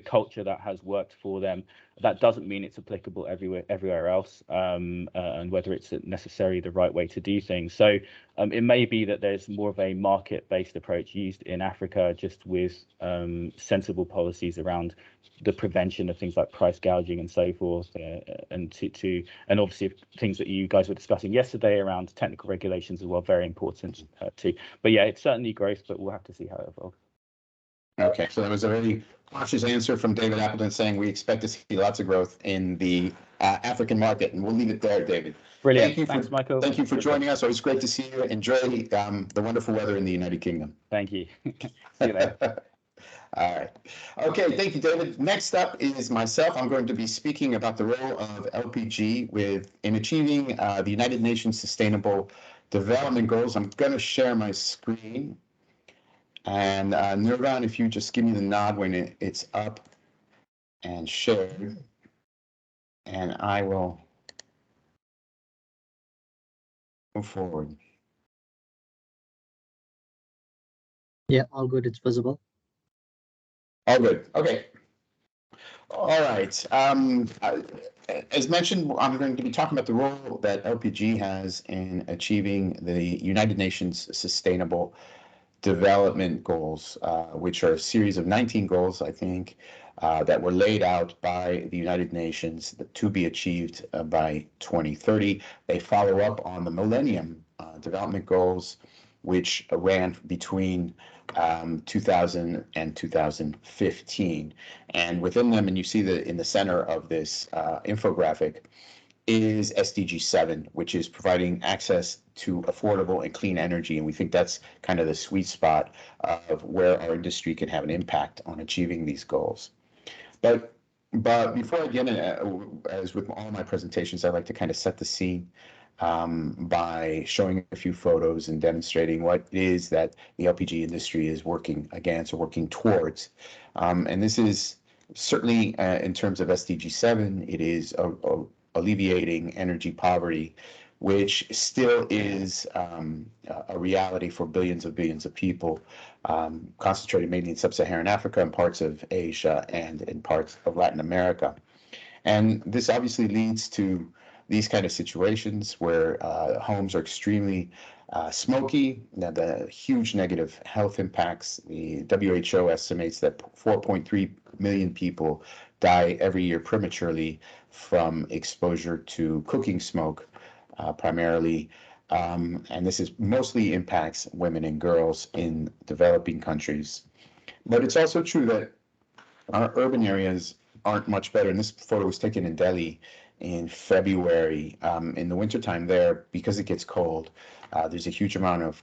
culture that has worked for them. That doesn't mean it's applicable everywhere else, and whether it's necessarily the right way to do things. So it may be that there's more of a market-based approach used in Africa, just with sensible policies around the prevention of things like price gouging and so forth, and obviously things that you guys were discussing yesterday around technical regulations as well, very important too. But yeah, it's certainly growth, but we'll have to see how it evolves. Okay, so that was a very cautious answer from David Appleton, saying we expect to see lots of growth in the African market, and we'll leave it there, David. Brilliant. Thanks, Michael. Thank you for joining us. Always great to see you. Enjoy the wonderful weather in the United Kingdom. Thank you. See you later. All right. Okay, thank you, David. Next up is myself. I'm going to be speaking about the role of LPG in achieving the United Nations Sustainable Development Goals. I'm going to share my screen. And Nirvan, if you just give me the nod when it's up and shared, and I will move forward. Yeah, all good. It's visible. All good. Okay. All right. As mentioned, I'm going to be talking about the role that LPG has in achieving the United Nations Sustainable Development Goals, which are a series of 19 goals, I think, that were laid out by the United Nations to be achieved by 2030. They follow up on the Millennium Development Goals, which ran between 2000 and 2015. And within them, and you see that in the center of this infographic, is SDG 7, which is providing access to affordable and clean energy. And we think that's kind of the sweet spot of where our industry can have an impact on achieving these goals. But before I get in, as with all my presentations, I like to kind of set the scene by showing a few photos and demonstrating what it is that the LPG industry is working against or working towards. And this is certainly in terms of SDG 7, it is alleviating energy poverty, which still is a reality for billions of people, concentrated mainly in sub-Saharan Africa and parts of Asia and in parts of Latin America. And this obviously leads to these kind of situations where homes are extremely smoky, the huge negative health impacts. The WHO estimates that 4.3 million people die every year prematurely from exposure to cooking smoke, primarily. And this is mostly impacts women and girls in developing countries. But it's also true that our urban areas aren't much better. And this photo was taken in Delhi in February. In the wintertime there, because it gets cold, there's a huge amount of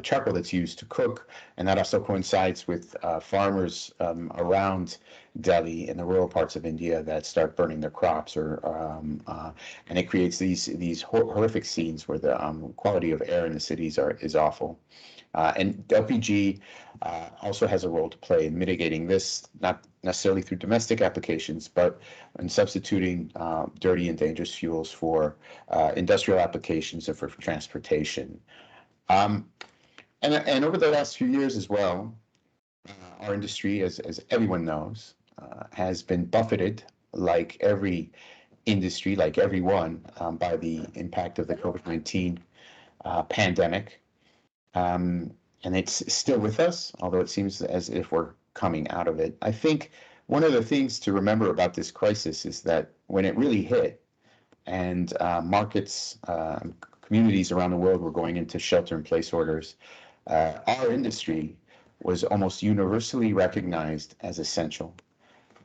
charcoal that's used to cook, and that also coincides with farmers around Delhi in the rural parts of India that start burning their crops, and it creates these horrific scenes where the quality of air in the cities is awful. And LPG also has a role to play in mitigating this, not necessarily through domestic applications, but in substituting dirty and dangerous fuels for industrial applications and for transportation. And over the last few years as well, our industry, as everyone knows, has been buffeted, like every industry, like everyone, by the impact of the COVID-19 pandemic. And it's still with us, although it seems as if we're coming out of it. I think one of the things to remember about this crisis is that when it really hit and markets, communities around the world were going into shelter-in-place orders, our industry was almost universally recognized as essential.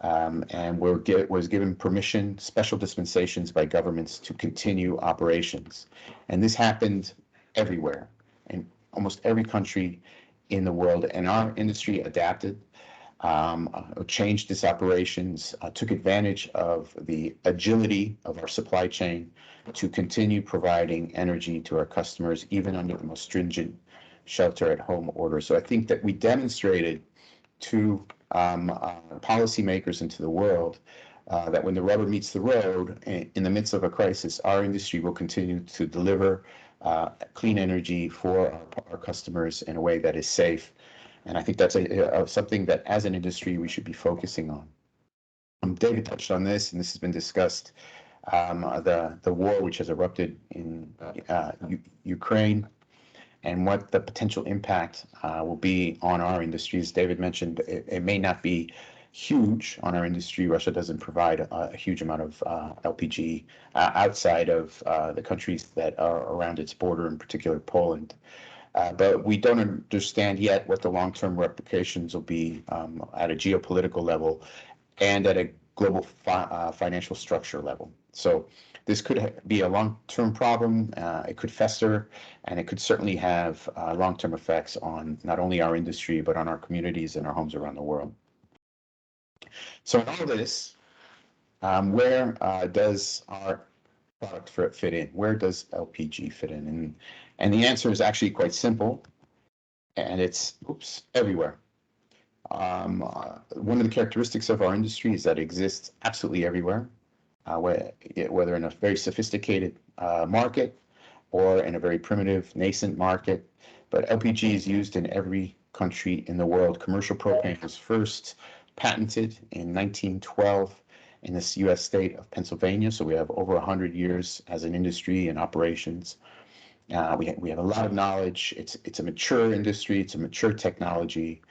And was given permission, special dispensations by governments to continue operations. And this happened everywhere, in almost every country in the world. And our industry adapted, changed its operations, took advantage of the agility of our supply chain to continue providing energy to our customers, even under the most stringent shelter-at-home orders. So I think that we demonstrated to policymakers and to the world that when the rubber meets the road, in the midst of a crisis, our industry will continue to deliver clean energy for our customers in a way that is safe. And I think that's something that as an industry we should be focusing on. David touched on this, and this has been discussed, the war which has erupted in Ukraine, and what the potential impact will be on our industry. As David mentioned, it may not be huge on our industry. Russia doesn't provide a huge amount of LPG outside of the countries that are around its border, in particular Poland. But we don't understand yet what the long-term repercussions will be at a geopolitical level and at a global financial structure level. So this could be a long-term problem. It could fester, and it could certainly have long-term effects on not only our industry, but on our communities and our homes around the world. So in all this, where does our product fit in? Where does LPG fit in? And the answer is actually quite simple, and it's everywhere. One of the characteristics of our industry is that it exists absolutely everywhere, whether in a very sophisticated market or in a very primitive nascent market. But LPG is used in every country in the world. Commercial propane was first patented in 1912 in this U.S. state of Pennsylvania. So we have over 100 years as an industry and operations. We have a lot of knowledge. It's a mature industry. It's a mature technology.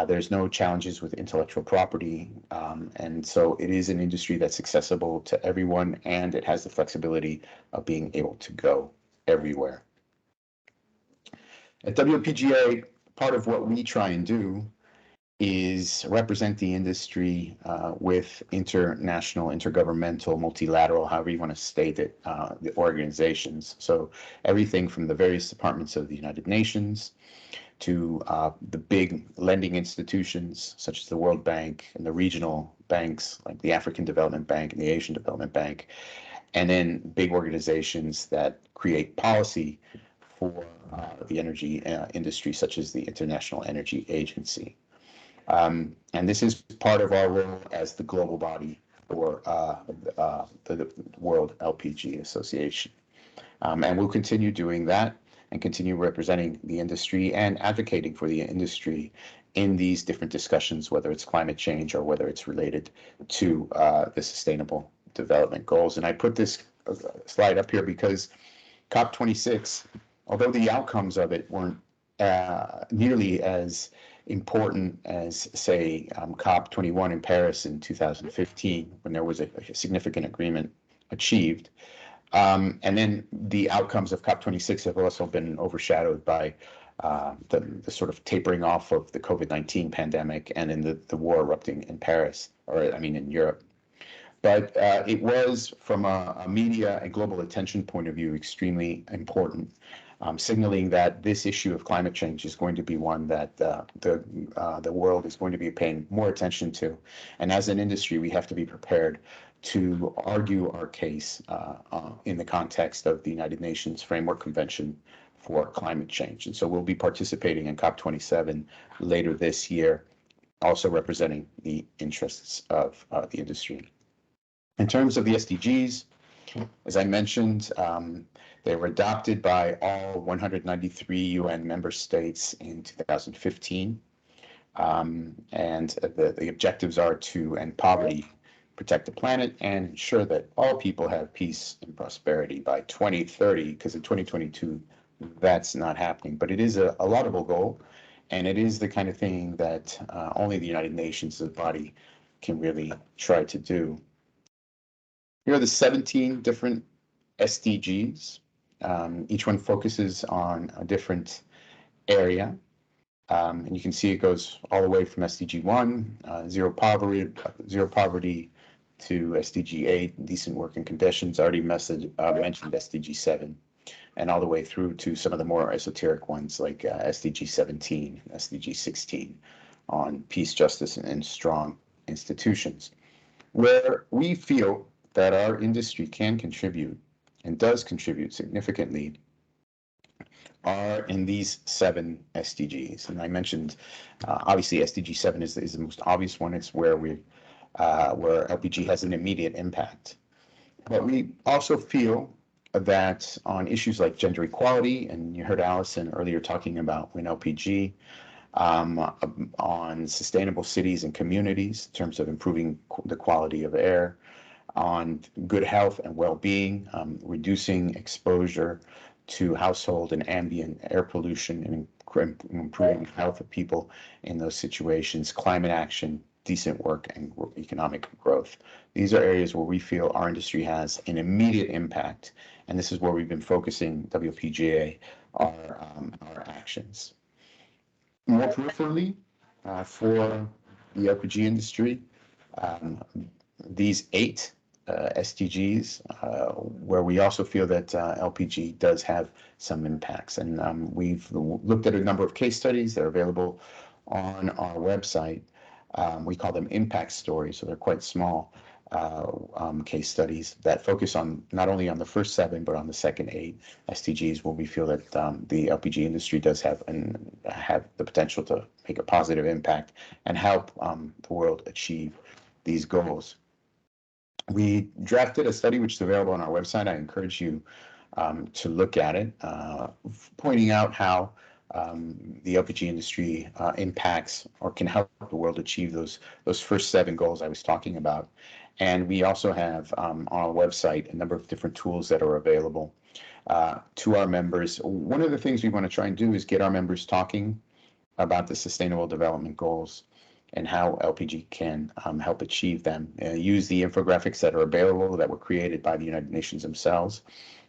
There's no challenges with intellectual property. And so it is an industry that's accessible to everyone, and it has the flexibility of being able to go everywhere. At WPGA, part of what we try and do is represent the industry with international, intergovernmental, multilateral, however you want to state it, the organizations. So everything from the various departments of the United Nations to the big lending institutions such as the World Bank and the regional banks like the African Development Bank and the Asian Development Bank, and then big organizations that create policy for the energy industry such as the International Energy Agency. And this is part of our role as the global body for the World LPG Association. And we'll continue doing that and continue representing the industry and advocating for the industry in these different discussions, whether it's climate change or whether it's related to the sustainable development goals. And I put this slide up here because COP26, although the outcomes of it weren't nearly as important as, say, COP21 in Paris in 2015, when there was a significant agreement achieved. And then the outcomes of COP26 have also been overshadowed by the sort of tapering off of the COVID-19 pandemic and in the war erupting in Paris, or I mean in Europe. But it was, from a media and global attention point of view, extremely important, signaling that this issue of climate change is going to be one that the world is going to be paying more attention to. And as an industry, we have to be prepared to argue our case in the context of the United Nations Framework Convention for Climate Change. And so we'll be participating in COP27 later this year, also representing the interests of the industry. In terms of the SDGs, as I mentioned, they were adopted by all 193 UN member states in 2015. And the objectives are to end poverty, protect the planet, and ensure that all people have peace and prosperity by 2030, because in 2022, that's not happening. But it is a laudable goal, and it is the kind of thing that only the United Nations as a body can really try to do. Here are the 17 different SDGs. Each one focuses on a different area. And you can see it goes all the way from SDG 1, zero poverty, to SDG 8, decent working conditions. I already mentioned SDG 7, and all the way through to some of the more esoteric ones like SDG 17, SDG 16 on peace, justice, and strong institutions, where we feel that our industry can contribute and does contribute significantly are in these 7 SDGs. And I mentioned, obviously, SDG 7 is the most obvious one. It's where LPG has an immediate impact. But we also feel that on issues like gender equality, and you heard Allison earlier talking about Win LPG, on sustainable cities and communities in terms of improving the quality of air, on good health and well-being, reducing exposure to household and ambient air pollution, and improving health of people in those situations, climate action, decent work, and economic growth. These are areas where we feel our industry has an immediate impact, and this is where we've been focusing WPGA our actions. More peripherally, for the LPG industry, these 8 SDGs, where we also feel that LPG does have some impacts. And we've looked at a number of case studies that are available on our website. We call them impact stories, so they're quite small case studies that focus on not only on the first 7, but on the second 8 SDGs, where we feel that the LPG industry does have the potential to make a positive impact and help the world achieve these goals. We drafted a study which is available on our website. I encourage you to look at it, pointing out how the LPG industry impacts or can help the world achieve those first 7 goals I was talking about. And we also have on our website a number of different tools that are available to our members. One of the things we want to try and do is get our members talking about the Sustainable Development Goals and how LPG can help achieve them. Use the infographics that are available that were created by the United Nations themselves,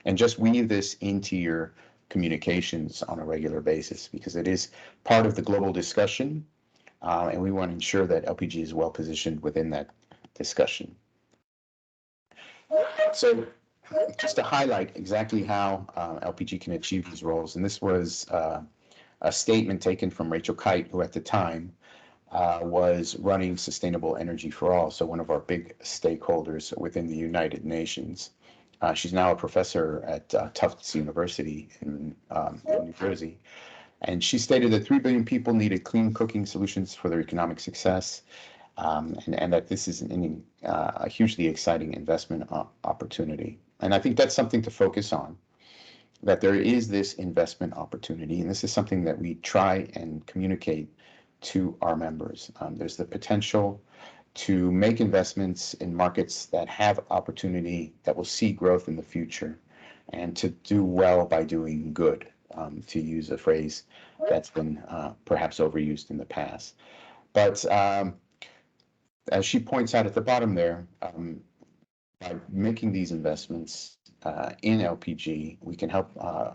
and just weave this into your communications on a regular basis, because it is part of the global discussion, and we want to ensure that LPG is well positioned within that discussion. So just to highlight exactly how LPG can achieve these roles, and this was a statement taken from Rachel Kite, who at the time was running Sustainable Energy for All, so one of our big stakeholders within the United Nations. She's now a professor at Tufts University in New Jersey. And she stated that 3 billion people needed clean cooking solutions for their economic success, and that this is a hugely exciting investment opportunity. And I think that's something to focus on, that there is this investment opportunity, and this is something that we try and communicate to our members. There's the potential to make investments in markets that have opportunity, that will see growth in the future, and to do well by doing good, to use a phrase that's been perhaps overused in the past. But as she points out at the bottom there, by making these investments in LPG, we can help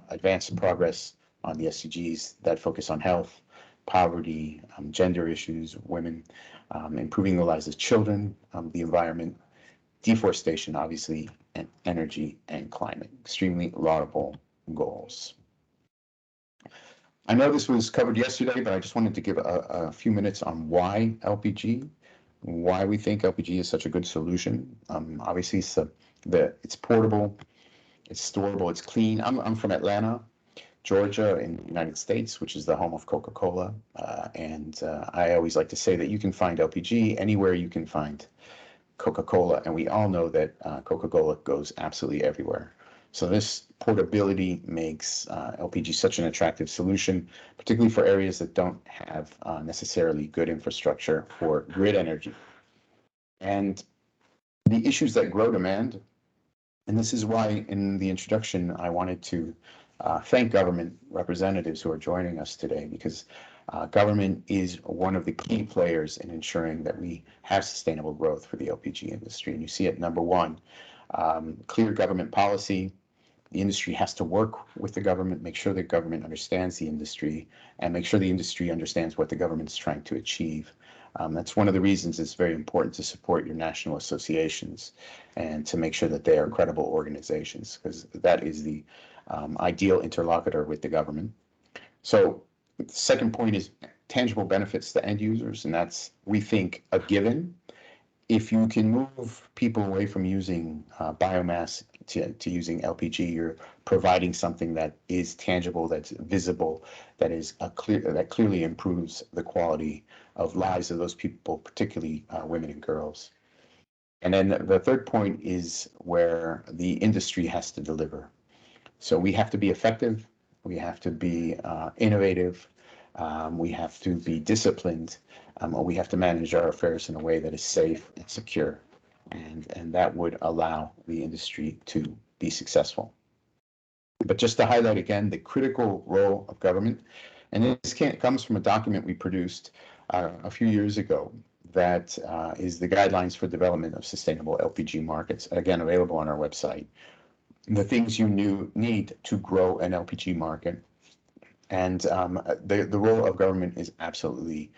advance progress on the SDGs that focus on health, poverty, gender issues, women, improving the lives of children, the environment, deforestation, obviously, and energy and climate. Extremely laudable goals. I know this was covered yesterday, but I just wanted to give a few minutes on why LPG, why we think LPG is such a good solution. Obviously, it's portable, it's storable, it's clean. I'm from Atlanta, Georgia, in the United States, which is the home of Coca-Cola. And I always like to say that you can find LPG anywhere you can find Coca-Cola. And we all know that Coca-Cola goes absolutely everywhere. So this portability makes LPG such an attractive solution, particularly for areas that don't have necessarily good infrastructure for grid energy. And the issues that grow demand, and this is why in the introduction I wanted to thank government representatives who are joining us today, because government is one of the key players in ensuring that we have sustainable growth for the LPG industry. And you see it, number one, clear government policy. The industry has to work with the government, make sure the government understands the industry, and make sure the industry understands what the government's trying to achieve. That's one of the reasons it's very important to support your national associations and to make sure that they are credible organizations, because that is the ideal interlocutor with the government. So the second point is tangible benefits to end users, and that's, we think, a given. If you can move people away from using biomass to using LPG, you're providing something that is tangible, that's visible, that is that clearly improves the quality of lives of those people, particularly women and girls. And then the third point is where the industry has to deliver. So we have to be effective, we have to be innovative, we have to be disciplined, or we have to manage our affairs in a way that is safe and secure. And that would allow the industry to be successful. But just to highlight again the critical role of government, and this comes from a document we produced a few years ago that is the guidelines for development of sustainable LPG markets, again available on our website. The things you need to grow an LPG market, and the role of government is absolutely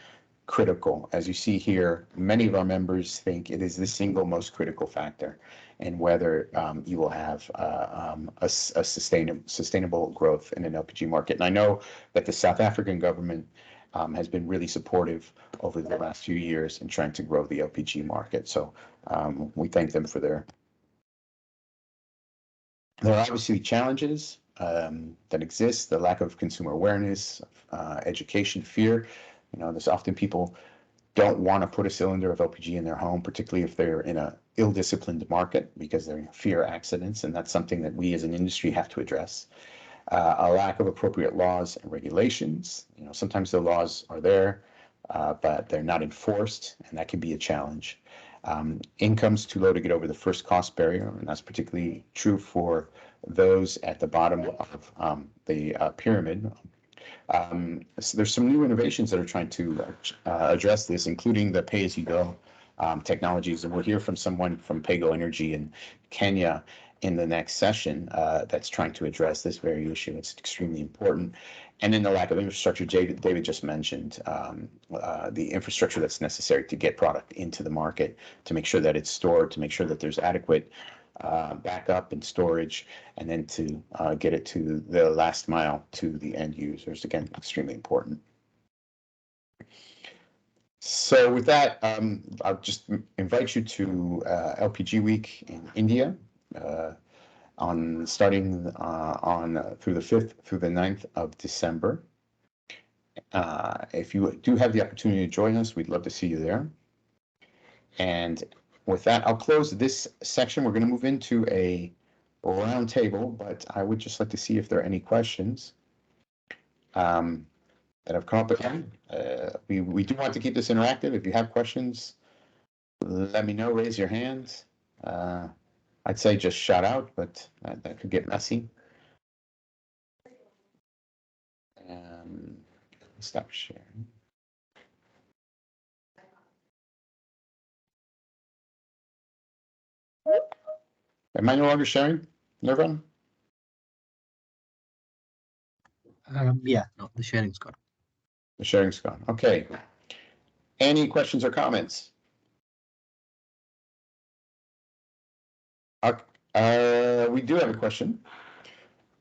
critical. As you see here, many of our members think it is the single most critical factor in whether you will have a sustainable growth in an LPG market. And I know that the South African government has been really supportive over the last few years in trying to grow the LPG market. So we thank them for their. There are obviously challenges that exist, the lack of consumer awareness, education, fear. You know, there's often people don't want to put a cylinder of LPG in their home, particularly if they're in a ill-disciplined market, because they fear accidents, and that's something that we as an industry have to address. A lack of appropriate laws and regulations. You know, sometimes the laws are there, but they're not enforced, and that can be a challenge. Income's too low to get over the first cost barrier, and that's particularly true for those at the bottom of the pyramid. So there's some new innovations that are trying to address this, including the pay-as-you-go technologies, and we'll hear from someone from Paygo Energy in Kenya in the next session that's trying to address this very issue. It's extremely important. And then the lack of infrastructure, David just mentioned, the infrastructure that's necessary to get product into the market, to make sure that it's stored, to make sure that there's adequate backup and storage, and then to get it to the last mile to the end users. Again, extremely important. So with that, I'll just invite you to LPG Week in India, starting through the 5th through the 9th of December. If you do have the opportunity to join us, we'd love to see you there. And with that, I'll close this section. We're going to move into a round table, but I would just like to see if there are any questions that have come up again. We do want to keep this interactive. If you have questions, let me know, raise your hands. I'd say just shout out, but that could get messy. Stop sharing. Am I no longer sharing, Nirvan? Yeah, no, the sharing's gone. The sharing's gone. Okay. Any questions or comments? We do have a question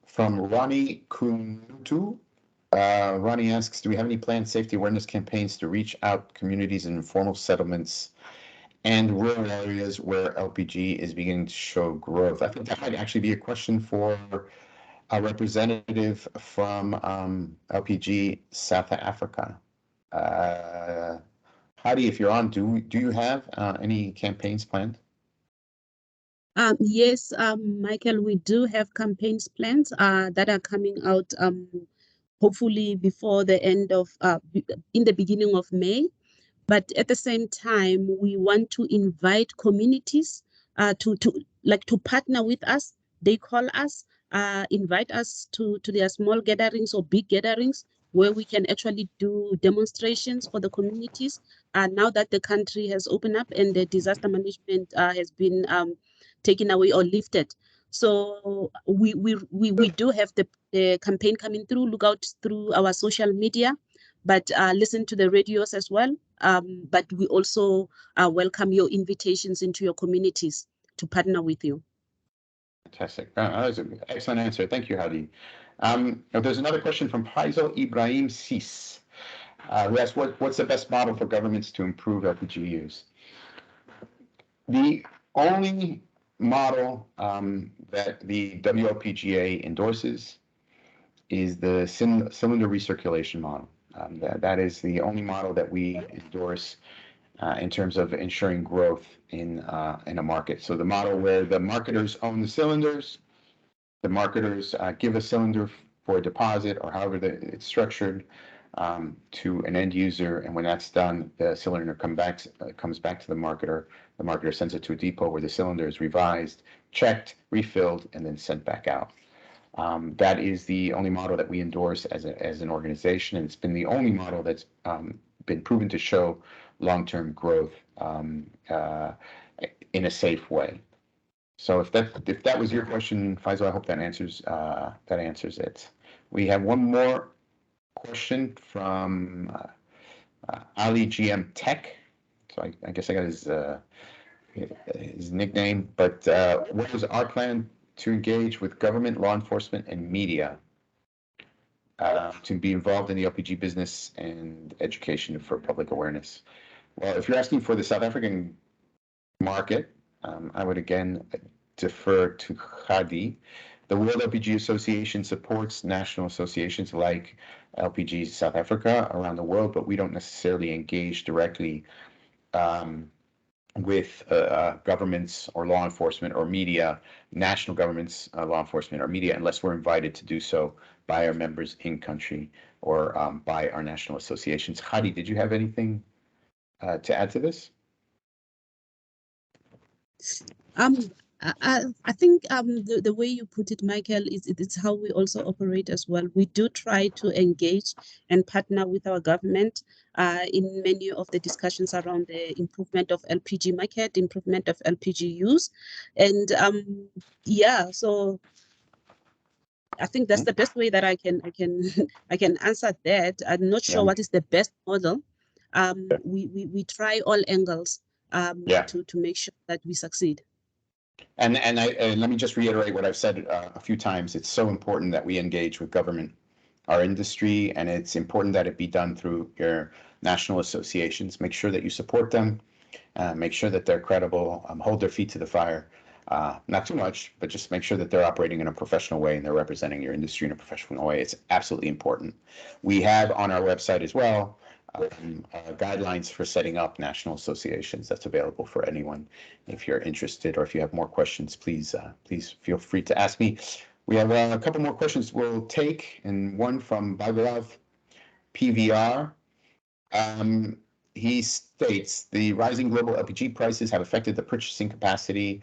from Ronnie Kunutu. Ronnie asks, do we have any planned safety awareness campaigns to reach out communities in informal settlements and rural areas where LPG is beginning to show growth? I think that might actually be a question for a representative from LPG South Africa. Heidi, if you're on, do you have any campaigns planned? Yes, Michael, we do have campaigns planned that are coming out hopefully before the end of in the beginning of May. But at the same time, we want to invite communities to partner with us. They call us, invite us to their small gatherings or big gatherings where we can actually do demonstrations for the communities. Now that the country has opened up and the disaster management has been taken away or lifted. So we do have the campaign coming through. Look out through our social media, but listen to the radios as well. But we also welcome your invitations into your communities to partner with you. Fantastic. That was an excellent answer. Thank you, Hadi. There's another question from Faisal Ibrahim Sis, who asks, what's the best model for governments to improve LPG use? The only model that the WLPGA endorses is the cylinder recirculation model. That is the only model that we endorse in terms of ensuring growth in a market. So the model where the marketers own the cylinders, the marketers give a cylinder for a deposit or however it's structured to an end user, and when that's done, the cylinder comes back to the marketer. The marketer sends it to a depot where the cylinder is revised, checked, refilled, and then sent back out. That is the only model that we endorse as an organization, and it's been the only model that's been proven to show long-term growth in a safe way. So if that was your question, Faisal, I hope that answers it. We have one more question from Ali GM Tech. So I guess I got his nickname, but what is our plan to engage with government, law enforcement, and media to be involved in the LPG business and education for public awareness? Well, if you're asking for the South African market, I would again defer to Hadi. The World LPG Association supports national associations like LPG South Africa around the world, but we don't necessarily engage directly with governments or law enforcement or media, national governments, law enforcement or media, unless we're invited to do so by our members in country or by our national associations. Heidi, did you have anything to add to this? I think the way you put it, Michael, is it's how we also operate as well. We do try to engage and partner with our government in many of the discussions around the improvement of LPG market, improvement of LPG use, and yeah. So I think that's the best way that I can I can answer that. I'm not sure Yeah. what is the best model. We try all angles Yeah. to make sure that we succeed. And let me just reiterate what I've said a few times. It's so important that we engage with government, our industry, and it's important that it be done through your national associations. Make sure that you support them, make sure that they're credible, hold their feet to the fire. Not too much, but just make sure that they're operating in a professional way and they're representing your industry in a professional way. It's absolutely important. We have on our website as well guidelines for setting up national associations. That's available for anyone. If you're interested or if you have more questions, please feel free to ask me. We have a couple more questions we'll take, and one from Bhagarav PVR. He states the rising global LPG prices have affected the purchasing capacity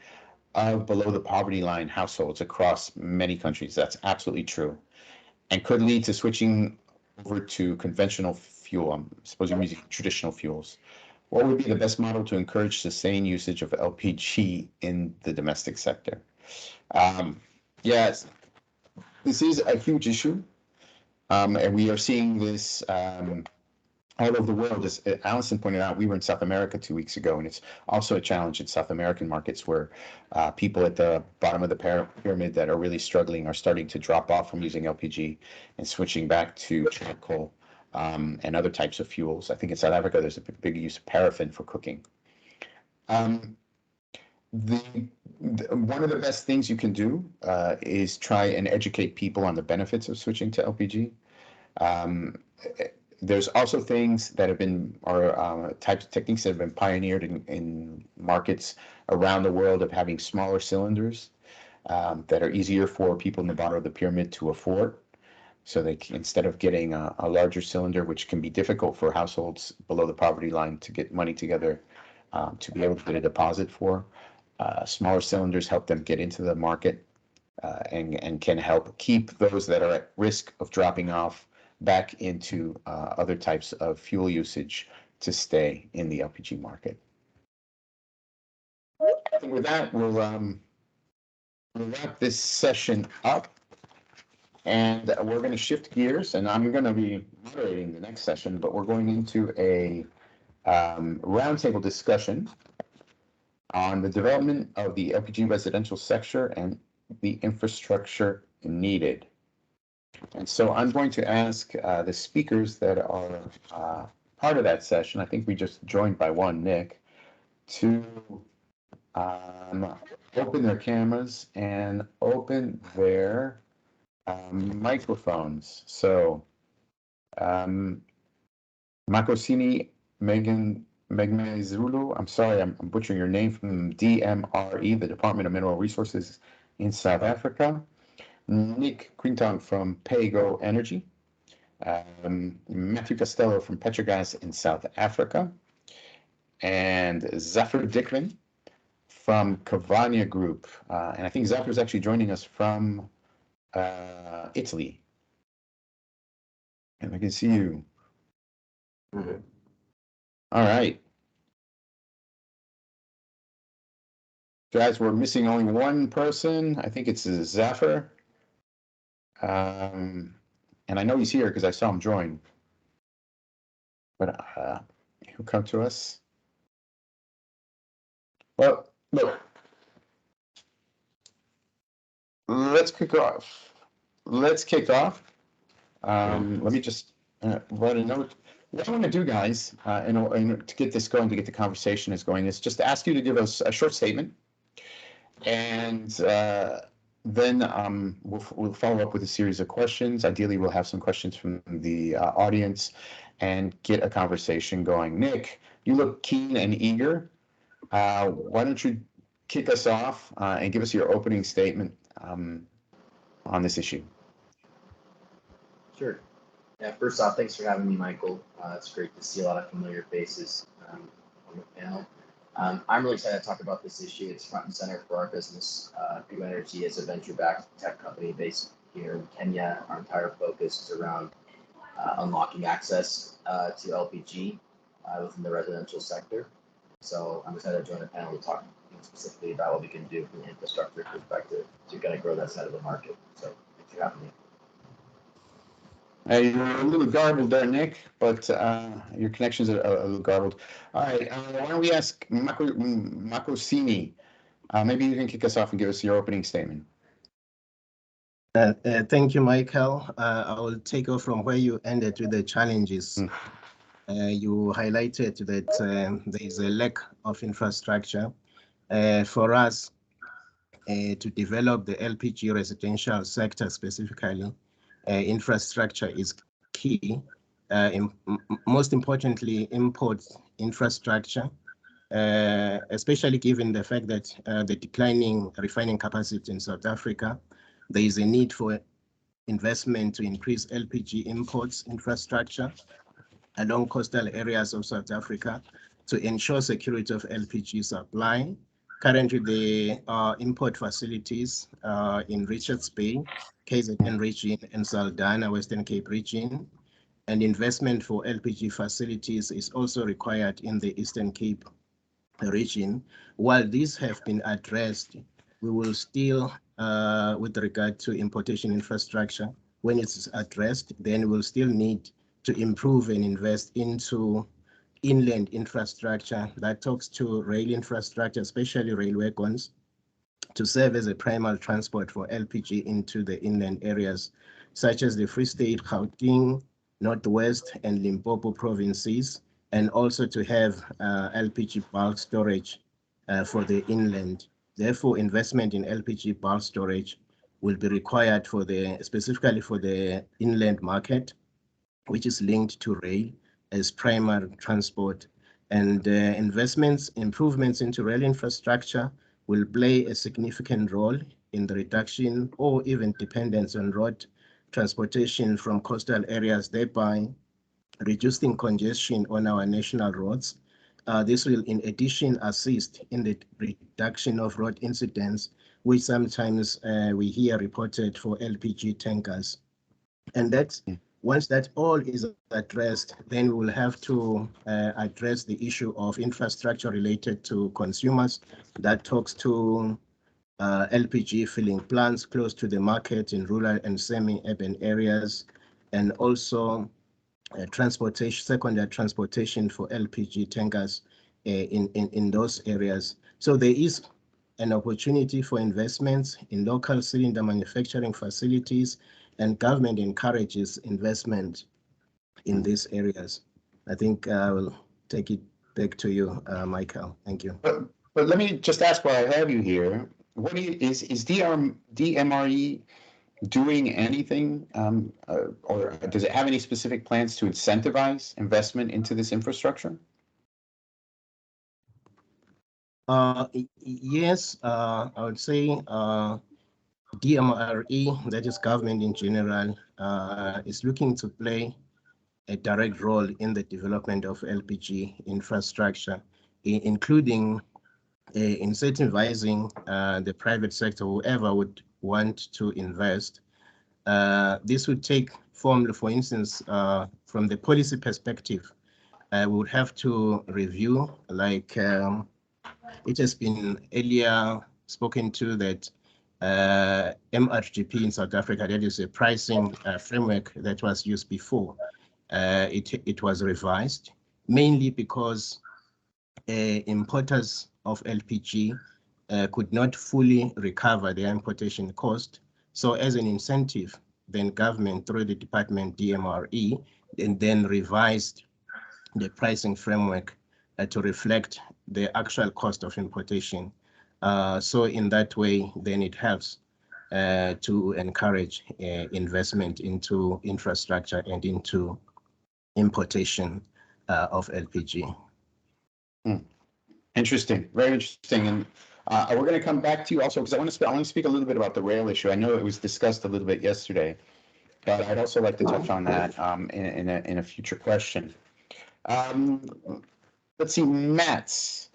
of below the poverty line households across many countries. That's absolutely true, and could lead to switching over to conventional fuel. I'm supposed you're using traditional fuels. What would be the best model to encourage sustained usage of LPG in the domestic sector? Yes, this is a huge issue, and we are seeing this all over the world. As Allison pointed out, we were in South America 2 weeks ago, and it's also a challenge in South American markets where people at the bottom of the pyramid that are really struggling are starting to drop off from using LPG and switching back to charcoal and other types of fuels. I think in South Africa, there's a big use of paraffin for cooking. One of the best things you can do is try and educate people on the benefits of switching to LPG. There's also things that have been, or types of techniques that have been pioneered in markets around the world of having smaller cylinders that are easier for people in the bottom of the pyramid to afford. So they can, instead of getting a larger cylinder, which can be difficult for households below the poverty line to get money together to be able to get a deposit for, smaller cylinders help them get into the market and can help keep those that are at risk of dropping off back into other types of fuel usage to stay in the LPG market. And with that, we'll wrap this session up, and we're going to shift gears, and I'm going to be moderating the next session, but we're going into a roundtable discussion on the development of the LPG residential sector and the infrastructure needed. And so I'm going to ask the speakers that are part of that session, I think we just joined by one, Nick, to open their cameras and open their microphones. So Makosini Megmezulu, I'm sorry, I'm butchering your name, from DMRE, the Department of Mineral Resources in South Africa. Nick Quintong from Pago Energy, Matthew Costello from Petrogas in South Africa, and Zafar Dickman from Cavagna Group. And I think Zafar is actually joining us from Italy. And I can see you. All right. Guys, we're missing only one person. I think it's Zafar. And I know he's here because I saw him join. But he'll come to us. Well, look. Let's kick off. Let me just write a note. What I want to do, guys, to get this going, to get the conversation going, is just to ask you to give us a short statement. And then we'll follow up with a series of questions. Ideally, we'll have some questions from the audience and get a conversation going. Nick, you look keen and eager. Why don't you kick us off and give us your opening statement on this issue? Sure. Yeah, first off, thanks for having me, Michael. It's great to see a lot of familiar faces on the panel. I'm really excited to talk about this issue. It's front and center for our business. Blue Energy is a venture-backed tech company based here in Kenya. Our entire focus is around unlocking access to LPG within the residential sector. So I'm excited to join the panel to talk specifically about what we can do from an infrastructure perspective to kind of grow that side of the market. So thanks for having me. You're a little garbled there, Nick, but your connections are a little garbled. All right, why don't we ask Makosini? Maybe you can kick us off and give us your opening statement. Thank you, Michael. I will take off from where you ended with the challenges. You highlighted that there is a lack of infrastructure. For us to develop the LPG residential sector specifically, infrastructure is key. Most importantly, import infrastructure, especially given the fact that the declining refining capacity in South Africa, there is a need for investment to increase LPG imports infrastructure along coastal areas of South Africa to ensure security of LPG supply. Currently, the import facilities in Richards Bay, KZN region, and Saldanha, Western Cape region, and investment for LPG facilities is also required in the Eastern Cape region. While these have been addressed, we will still, with regard to importation infrastructure, when it's addressed, then we'll still need to improve and invest into inland infrastructure that talks to rail infrastructure, especially rail wagons, to serve as a primary transport for LPG into the inland areas, such as the Free State, Gauteng, Northwest, and Limpopo provinces, and also to have LPG bulk storage for the inland. Therefore, investment in LPG bulk storage will be required for specifically for the inland market, which is linked to rail as primary transport. And improvements into rail infrastructure will play a significant role in the reduction or even dependence on road transportation from coastal areas, thereby reducing congestion on our national roads. This will, in addition, assist in the reduction of road incidents, which sometimes we hear reported for LPG tankers. And that's once that all is addressed, then we will have to address the issue of infrastructure related to consumers. That talks to LPG filling plants close to the market in rural and semi-urban areas, and also transportation, secondary transportation for LPG tankers in those areas. So there is an opportunity for investments in local cylinder manufacturing facilities, and government encourages investment in these areas. I think I will take it back to you, Michael. Thank you. But let me just ask while I have you here, what is DMRE doing anything, or does it have any specific plans to incentivize investment into this infrastructure? Yes, I would say DMRE, that is government in general, is looking to play a direct role in the development of LPG infrastructure, including incentivizing the private sector, whoever would want to invest. This would take form, for instance, from the policy perspective, we would have to review, like it has been earlier spoken to, that MRGP in South Africa, that is a pricing framework that was used before. It was revised, mainly because importers of LPG could not fully recover their importation cost. So as an incentive, then government through the department DMRE and then revised the pricing framework to reflect the actual cost of importation. So in that way, then it helps to encourage investment into infrastructure and into importation of LPG. And Interesting, very interesting. And we're going to come back to you also because I want to speak a little bit about the rail issue. I know it was discussed a little bit yesterday, but I'd also like to touch on that in a future question. Let's see, Matt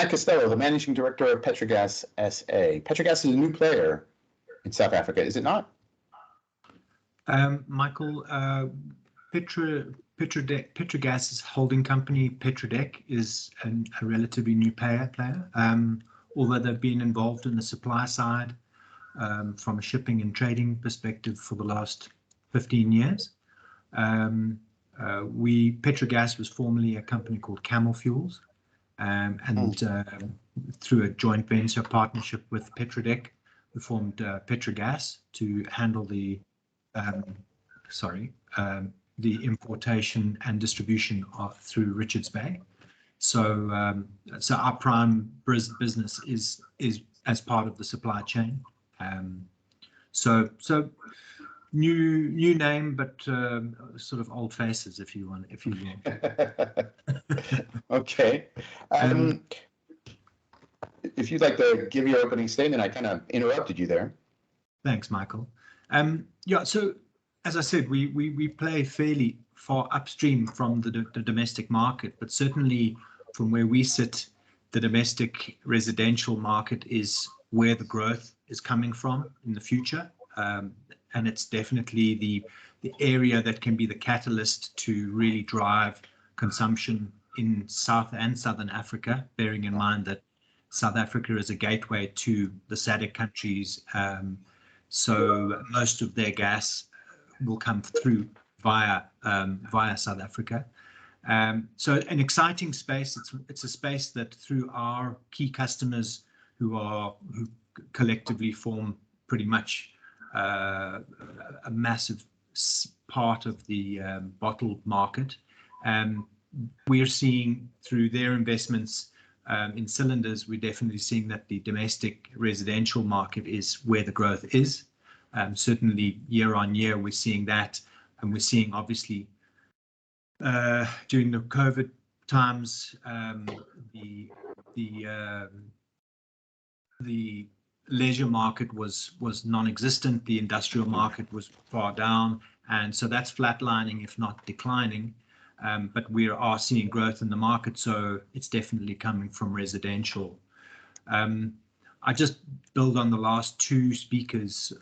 Costello, the managing director of Petrogas SA. Petrogas is a new player in South Africa, is it not? Michael, Petrogas's holding company, Petrodec, is a relatively new player. Although they've been involved in the supply side from a shipping and trading perspective for the last 15 years. Petrogas was formerly a company called Camel Fuels, and through a joint venture partnership with Petrodec, we formed Petrogas to handle the importation and distribution through Richards Bay. So our prime business is as part of the supply chain. So new name, but sort of old faces, if you want. Okay. If you'd like to give your opening statement, I kind of interrupted you there. Thanks, Michael. Yeah, so as I said, we play fairly far upstream from the domestic market, but certainly from where we sit, the domestic residential market is where the growth is coming from in the future. And it's definitely the area that can be the catalyst to really drive consumption in South and Southern Africa, bearing in mind that South Africa is a gateway to the SADC countries. So most of their gas will come through via South Africa. So an exciting space. It's a space that through our key customers who collectively form pretty much a massive part of the bottled market. We're seeing through their investments in cylinders, we're definitely seeing that the domestic residential market is where the growth is. Certainly year on year, we're seeing that, and we're seeing obviously during the COVID times, the leisure market was non-existent. The industrial market was far down, and so that's flatlining, if not declining. But we are seeing growth in the market, so it's definitely coming from residential. I just build on the last two speakers'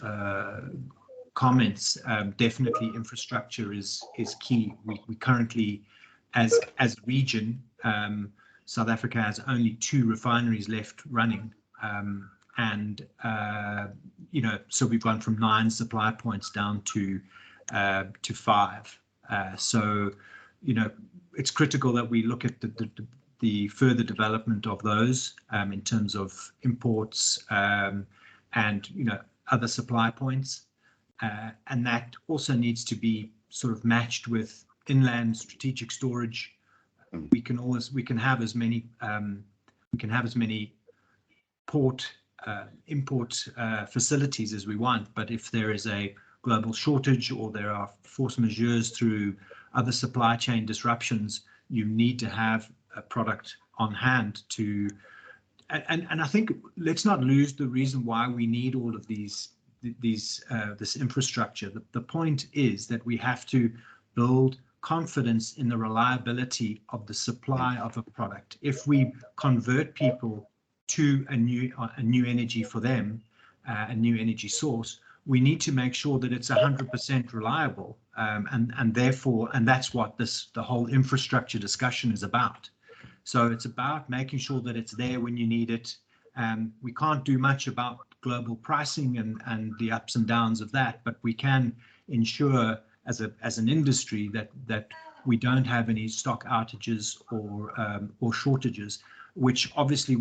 comments. Definitely, infrastructure is key. We currently, as a region, South Africa has only 2 refineries left running, and so we've gone from 9 supply points down to 5. So it's critical that we look at the further development of those in terms of imports and other supply points, and that also needs to be sort of matched with inland strategic storage. We can have as many port import facilities as we want, but if there is a global shortage or there are force majeures through other supply chain disruptions, you need to have a product on hand to, and I think let's not lose the reason why we need all of this infrastructure. The point is that we have to build confidence in the reliability of the supply of a product. If we convert people to a new energy for them, a new energy source, we need to make sure that it's 100% reliable, and that's what the whole infrastructure discussion is about. So it's about making sure that it's there when you need it. We can't do much about global pricing and the ups and downs of that, but we can ensure as an industry that we don't have any stock outages or shortages, which obviously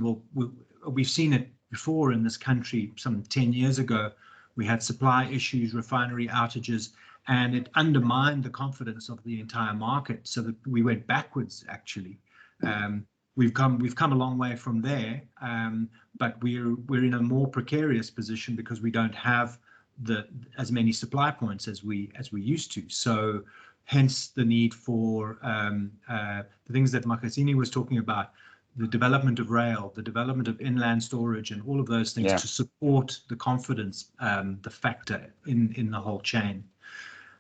we've seen it before in this country. Some 10 years ago, we had supply issues, refinery outages, and it undermined the confidence of the entire market, so that we went backwards actually. We've come a long way from there, but we're in a more precarious position because we don't have as many supply points as we used to. So hence the need for the things that Makasini was talking about, the development of rail, the development of inland storage, and all of those things to support the confidence, the factor in the whole chain.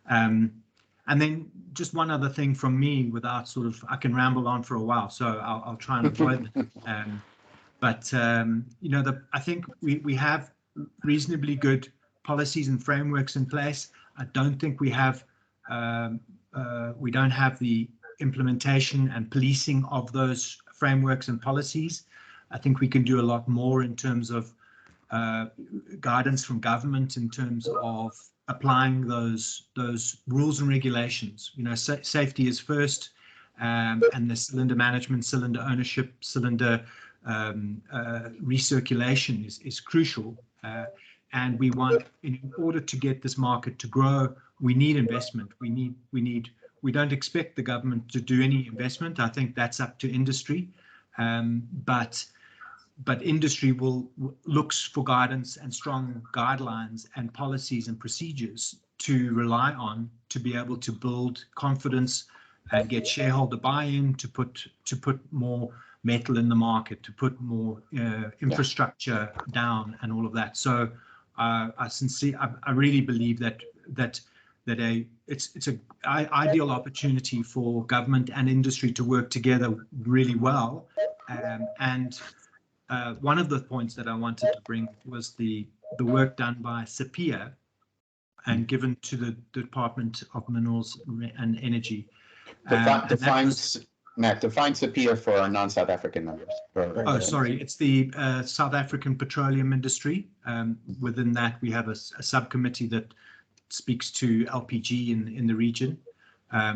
And then just one other thing from me, without sort of, I can ramble on for a while, so I'll try and avoid it. You know, I think we have reasonably good policies and frameworks in place. I don't think we don't have the implementation and policing of those frameworks and policies. I think we can do a lot more in terms of guidance from government in terms of applying those rules and regulations. You know, safety is first, and the cylinder management, cylinder ownership, cylinder recirculation is crucial. And we want, in order to get this market to grow, we need investment. We don't expect the government to do any investment. I think that's up to industry, but industry looks for guidance and strong guidelines and policies and procedures to rely on to be able to build confidence and get shareholder buy-in, to put more metal in the market, to put more infrastructure down, and all of that. So I really believe that it's an ideal opportunity for government and industry to work together really well. One of the points that I wanted to bring was the work done by SAPIA and given to the Department of Minerals and Energy. Define SAPIA for our non-South African members. Oh, sorry, it's the South African Petroleum Industry. Within that, we have a subcommittee that speaks to LPG in the region,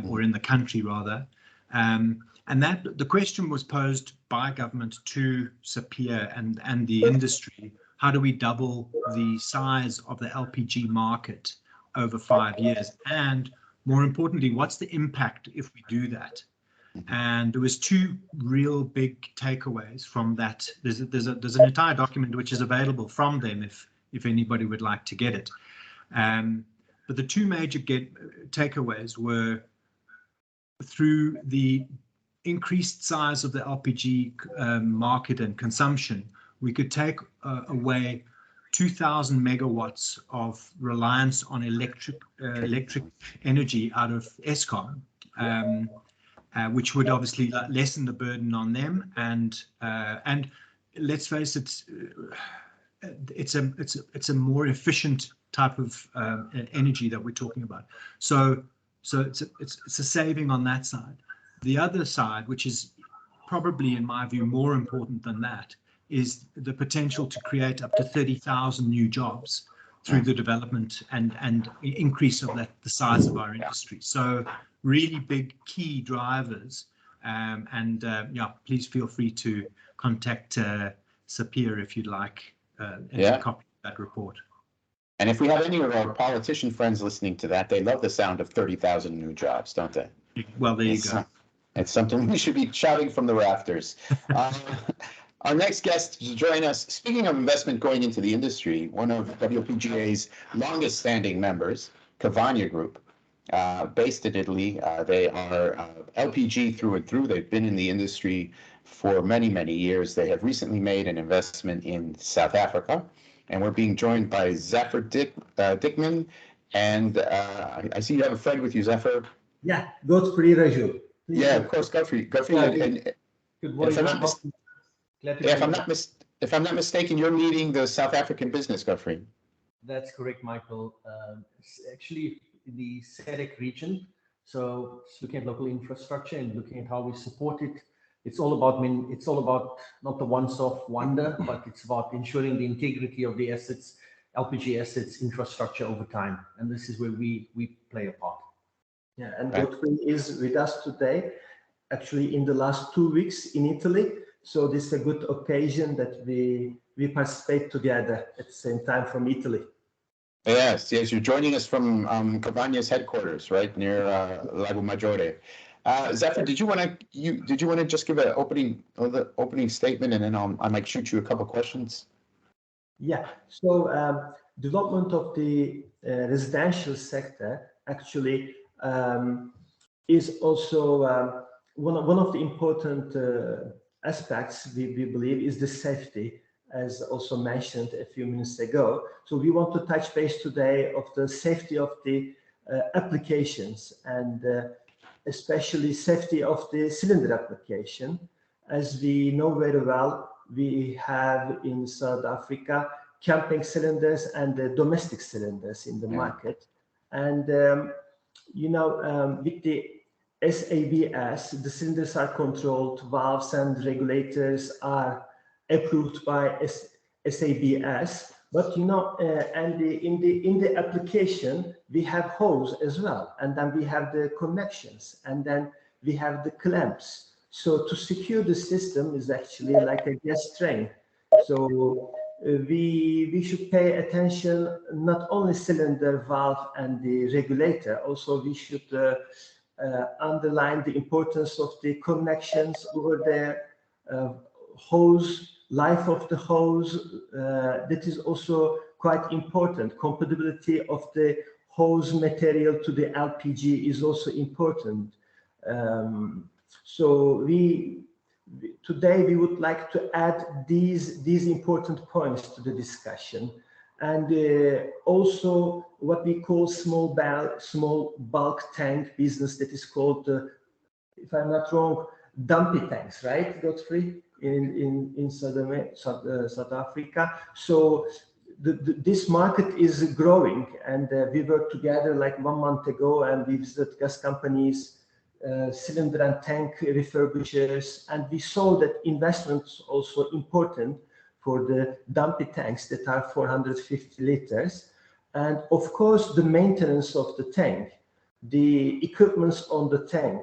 or in the country rather. And that the question was posed by government to SAPIA and the industry: how do we double the size of the LPG market over 5 years? And more importantly, what's the impact if we do that? And there was two real big takeaways from that. There's an entire document which is available from them if anybody would like to get it. But the two major takeaways were, through the increased size of the LPG market and consumption, we could take away 2,000 megawatts of reliance on electric energy out of Eskom, which would obviously lessen the burden on them. And let's face it, it's a more efficient type of energy that we're talking about. So it's a saving on that side. The other side, which is probably, in my view, more important than that, is the potential to create up to 30,000 new jobs through the development and increase of the size of our industry. So really big key drivers. Please feel free to contact SAPIA if you'd like a copy of that report. And if we have any of our politician friends listening to that, they love the sound of 30,000 new jobs, don't they? Well, there you go. It's something we should be shouting from the rafters. Our next guest to join us, speaking of investment going into the industry, one of WPGA's longest standing members, Cavagna Group, based in Italy. They are LPG through and through. They've been in the industry for many, many years. They have recently made an investment in South Africa, and we're being joined by Zephyr Dickman. And I see you have a friend with you, Zephyr. Yeah, Godfrey Raju. Yeah, of course, Godfrey. Good morning. If I'm not mistaken, you're leading the South African business, Godfrey. That's correct, Michael. It's actually in the SADC region. So it's looking at local infrastructure and looking at how we support it. It's all about not the once-off wonder, but it's about ensuring the integrity of the assets, LPG assets, infrastructure over time. And this is where we play a part. Yeah, and Godfrey is with us today, actually in the last 2 weeks in Italy. So this is a good occasion that we participate together at the same time from Italy. Yes, you're joining us from Cavagna's headquarters, right near Lago Maggiore. Zephyr, did you want to just give an opening statement, and then I might shoot you a couple questions? Yeah. So development of the residential sector actually is also one of the important aspects we believe is the safety, as also mentioned a few minutes ago. So we want to touch base today of the safety of the applications, and especially safety of the cylinder application. As we know very well, we have in South Africa camping cylinders and the domestic cylinders in the market. And, with the SABS, the cylinders are controlled, valves and regulators are approved by SABS. But and in the application we have hose as well, and then we have the connections, and then we have the clamps. So to secure the system is actually like a gas train. So we should pay attention not only cylinder, valve, and the regulator. Also, we should underline the importance of the connections over the hose. Life of the hose, that is also quite important. Compatibility of the hose material to the LPG is also important. So today we would like to add these important points to the discussion, and also what we call small bulk tank business, that is called, if I'm not wrong, dumpy tanks, right, Godfrey? In South Africa. So this market is growing, and we worked together like 1 month ago, and we visited gas companies, cylinder and tank refurbishers, and we saw that investments also important for the dumpy tanks that are 450 liters. And of course, the maintenance of the tank, the equipments on the tank,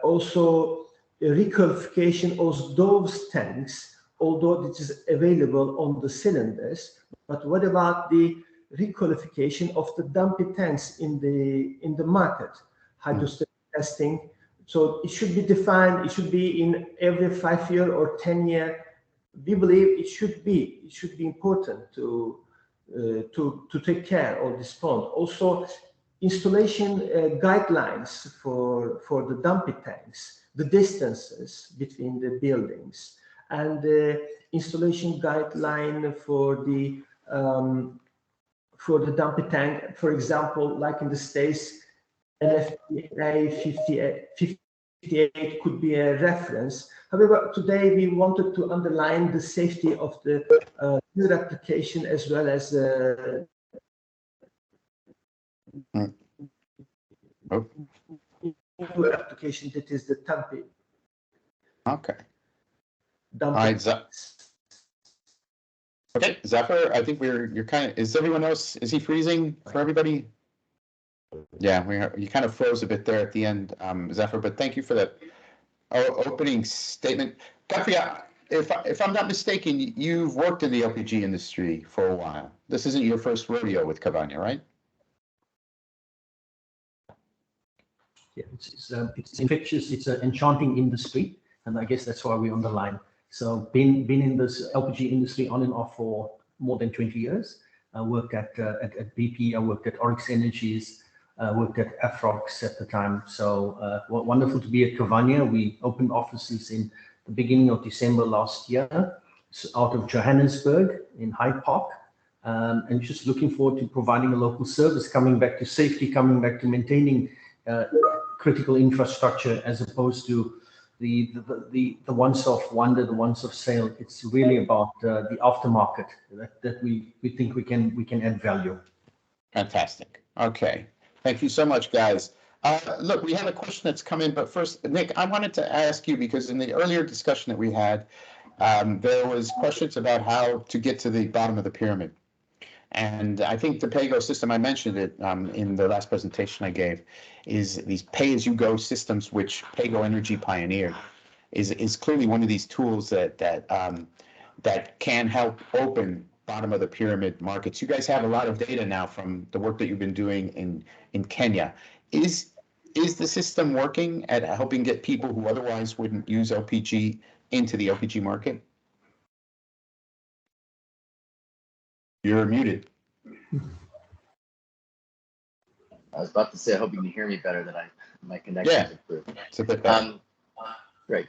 also requalification of those tanks, although it is available on the cylinders. But what about the requalification of the dumpy tanks in the market? Hydrostatic testing. So it should be defined. It should be in every 5-year or 10-year. We believe it should be important to take care of this point. Also, installation guidelines for the dumpy tanks, the distances between the buildings, and the installation guideline for the dumpy tank. For example, like in the States, NFPA 58 could be a reference. However, today we wanted to underline the safety of the application as well as application, that is the dumpy. Okay. All right, okay, Zephyr, I think you're kind of, is everyone else, is he freezing for everybody? Yeah, you kind of froze a bit there at the end, Zephyr, but thank you for that opening statement. Godfrey, if I'm not mistaken, you've worked in the LPG industry for a while. This isn't your first rodeo with Cabana, right? Yeah, it's infectious. It's an enchanting industry, and I guess that's why we're on the line. So been in this LPG industry on and off for more than 20 years. I worked at BP. I worked at Oryx Energies. Worked at Afrox at the time. So wonderful to be at Cavania. We opened offices in the beginning of December last year, out of Johannesburg in Hyde Park, and just looking forward to providing a local service, coming back to safety, coming back to maintaining critical infrastructure, as opposed to the once-off wonder, the once-off sale. It's really about the aftermarket that we think we can add value. Fantastic. Okay. Thank you so much, guys. Look, we have a question that's come in, but first, Nick, I wanted to ask you, because in the earlier discussion that we had, there was questions about how to get to the bottom of the pyramid. And I think the PAYGO system, I mentioned it in the last presentation I gave, is these pay-as-you-go systems, which PAYGO Energy pioneered, is clearly one of these tools that can help open bottom of the pyramid markets. You guys have a lot of data now from the work that you've been doing in Kenya. Is the system working at helping get people who otherwise wouldn't use LPG into the LPG market? You're muted. I was about to say, I hope you can hear me better than my connection is improved. It's a bit better. Great.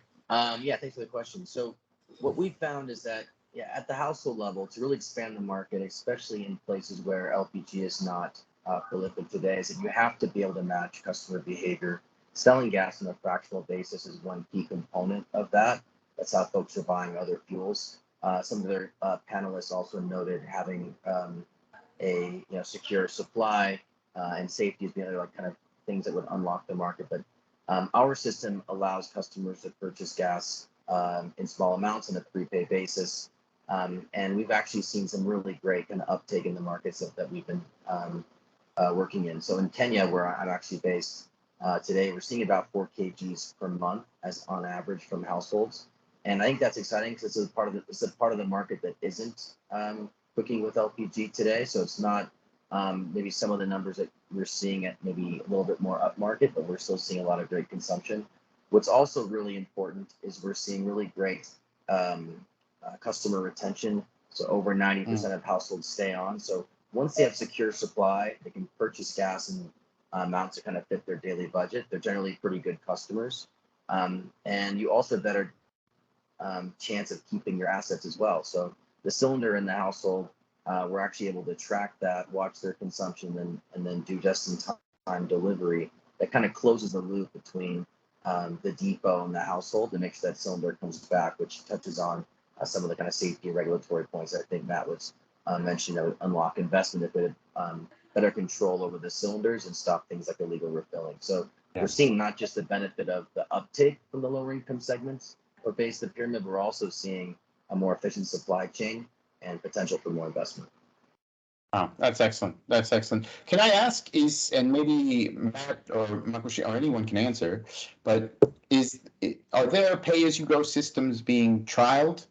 Yeah, thanks for the question. So what we found is that, yeah, at the household level, to really expand the market, especially in places where LPG is not prolific today, is that you have to be able to match customer behavior. Selling gas on a fractional basis is one key component of that. That's how folks are buying other fuels. Some of their panelists also noted having a secure supply and safety as being other kind of things that would unlock the market. But our system allows customers to purchase gas in small amounts on a prepaid basis. And we've actually seen some really great kind of uptake in the markets that we've been working in. So in Kenya, where I'm actually based today, we're seeing about 4 kgs per month as on average from households. And I think that's exciting because it's a part of the market that isn't cooking with LPG today. So it's not maybe some of the numbers that we're seeing at maybe a little bit more upmarket, but we're still seeing a lot of great consumption. What's also really important is we're seeing really great customer retention. So over 90% of households stay on. So once they have secure supply, they can purchase gas in amounts that kind of fit their daily budget. They're generally pretty good customers. And you also have better chance of keeping your assets as well. So the cylinder in the household, we're actually able to track that, watch their consumption, and then do just-in-time delivery. That kind of closes the loop between the depot and the household to make sure that cylinder comes back, which touches on some of the kind of safety and regulatory points that I think Matt was mentioning that would unlock investment if it had better control over the cylinders and stop things like illegal refilling. So we're seeing not just the benefit of the uptake from the lower income segments or base of the pyramid, we're also seeing a more efficient supply chain and potential for more investment. Oh, that's excellent. That's excellent. Can I ask and maybe Matt or Makushi or anyone can answer, but are there pay-as-you-go systems being trialed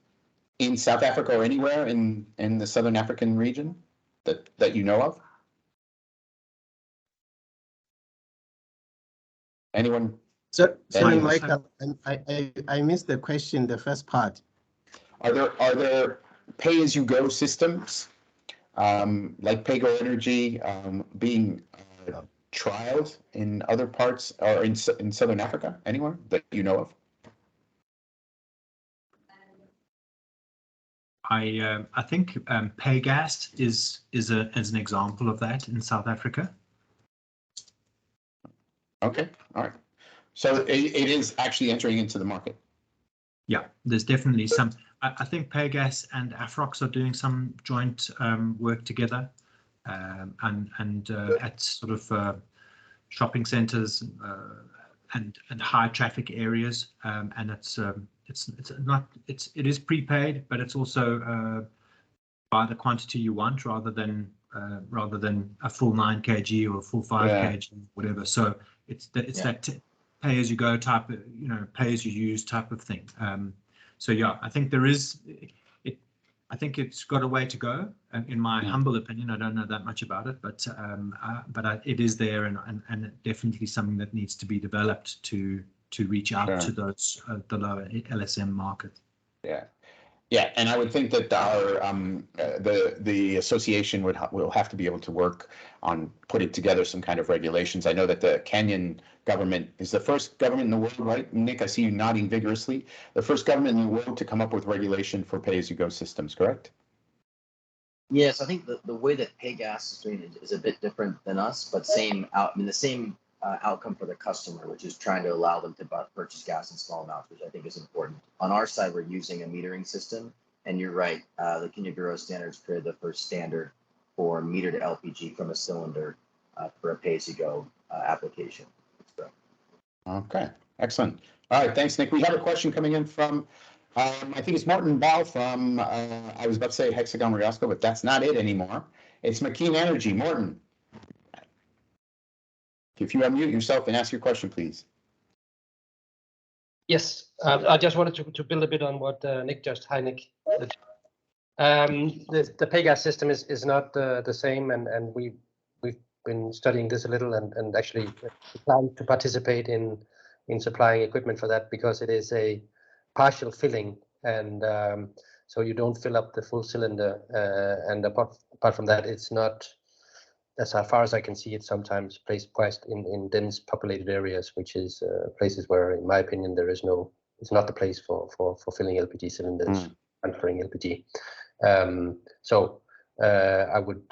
in South Africa or anywhere in the Southern African region that you know of? Anyone? Sorry, Michael, I missed the question, the first part. Are there pay-as-you-go systems like Paygo Energy being trialed in other parts or in Southern Africa, anywhere that you know of? I think PayGas is an example of that in South Africa. Okay, all right. So it is actually entering into the market. Yeah, there's definitely some. I think PayGas and Afrox are doing some joint work together, and at sort of shopping centres and high traffic areas, and it is prepaid, but it's also by the quantity you want rather than a full 9 kg or a full 5 kg, whatever. So it's that pay as you go type, pay as you use type of thing. So yeah, I think there is. I think it's got a way to go. In my humble opinion, I don't know that much about it, but it is there, and definitely something that needs to be developed to reach out to those the lower LSM market. Yeah, and I would think that our the association will have to be able to work on putting together some kind of regulations. I know that the Kenyan government is the first government in the world, right? Nick, I see you nodding vigorously. The first government in the world to come up with regulation for pay-as-you-go systems, correct? Yes, I think the way that PayGas is doing it is a bit different than us, but the same outcome for the customer, which is trying to allow them to purchase gas in small amounts, which I think is important. On our side, we're using a metering system, and you're right, the Kenya Bureau of Standards created the first standard for metered LPG from a cylinder for a pay-as-you-go application. Okay, excellent. All right, thanks, Nick. We have a question coming in from, I think it's Martin Ball from, I was about to say Hexagon Riasco, but that's not it anymore. It's McKean Energy. Morton, if you unmute yourself and ask your question, please. Yes, I just wanted to build a bit on what Nick just. Hi, Nick. The PayGas system is not the same, and we've been studying this a little, and actually plan to participate in supplying equipment for that, because it is a partial filling, and so you don't fill up the full cylinder, and apart from that, it's not, as far as I can see, it's sometimes priced in dense populated areas, which is places where, in my opinion, there is no not the place for filling LPG cylinders, transferring LPG. So I would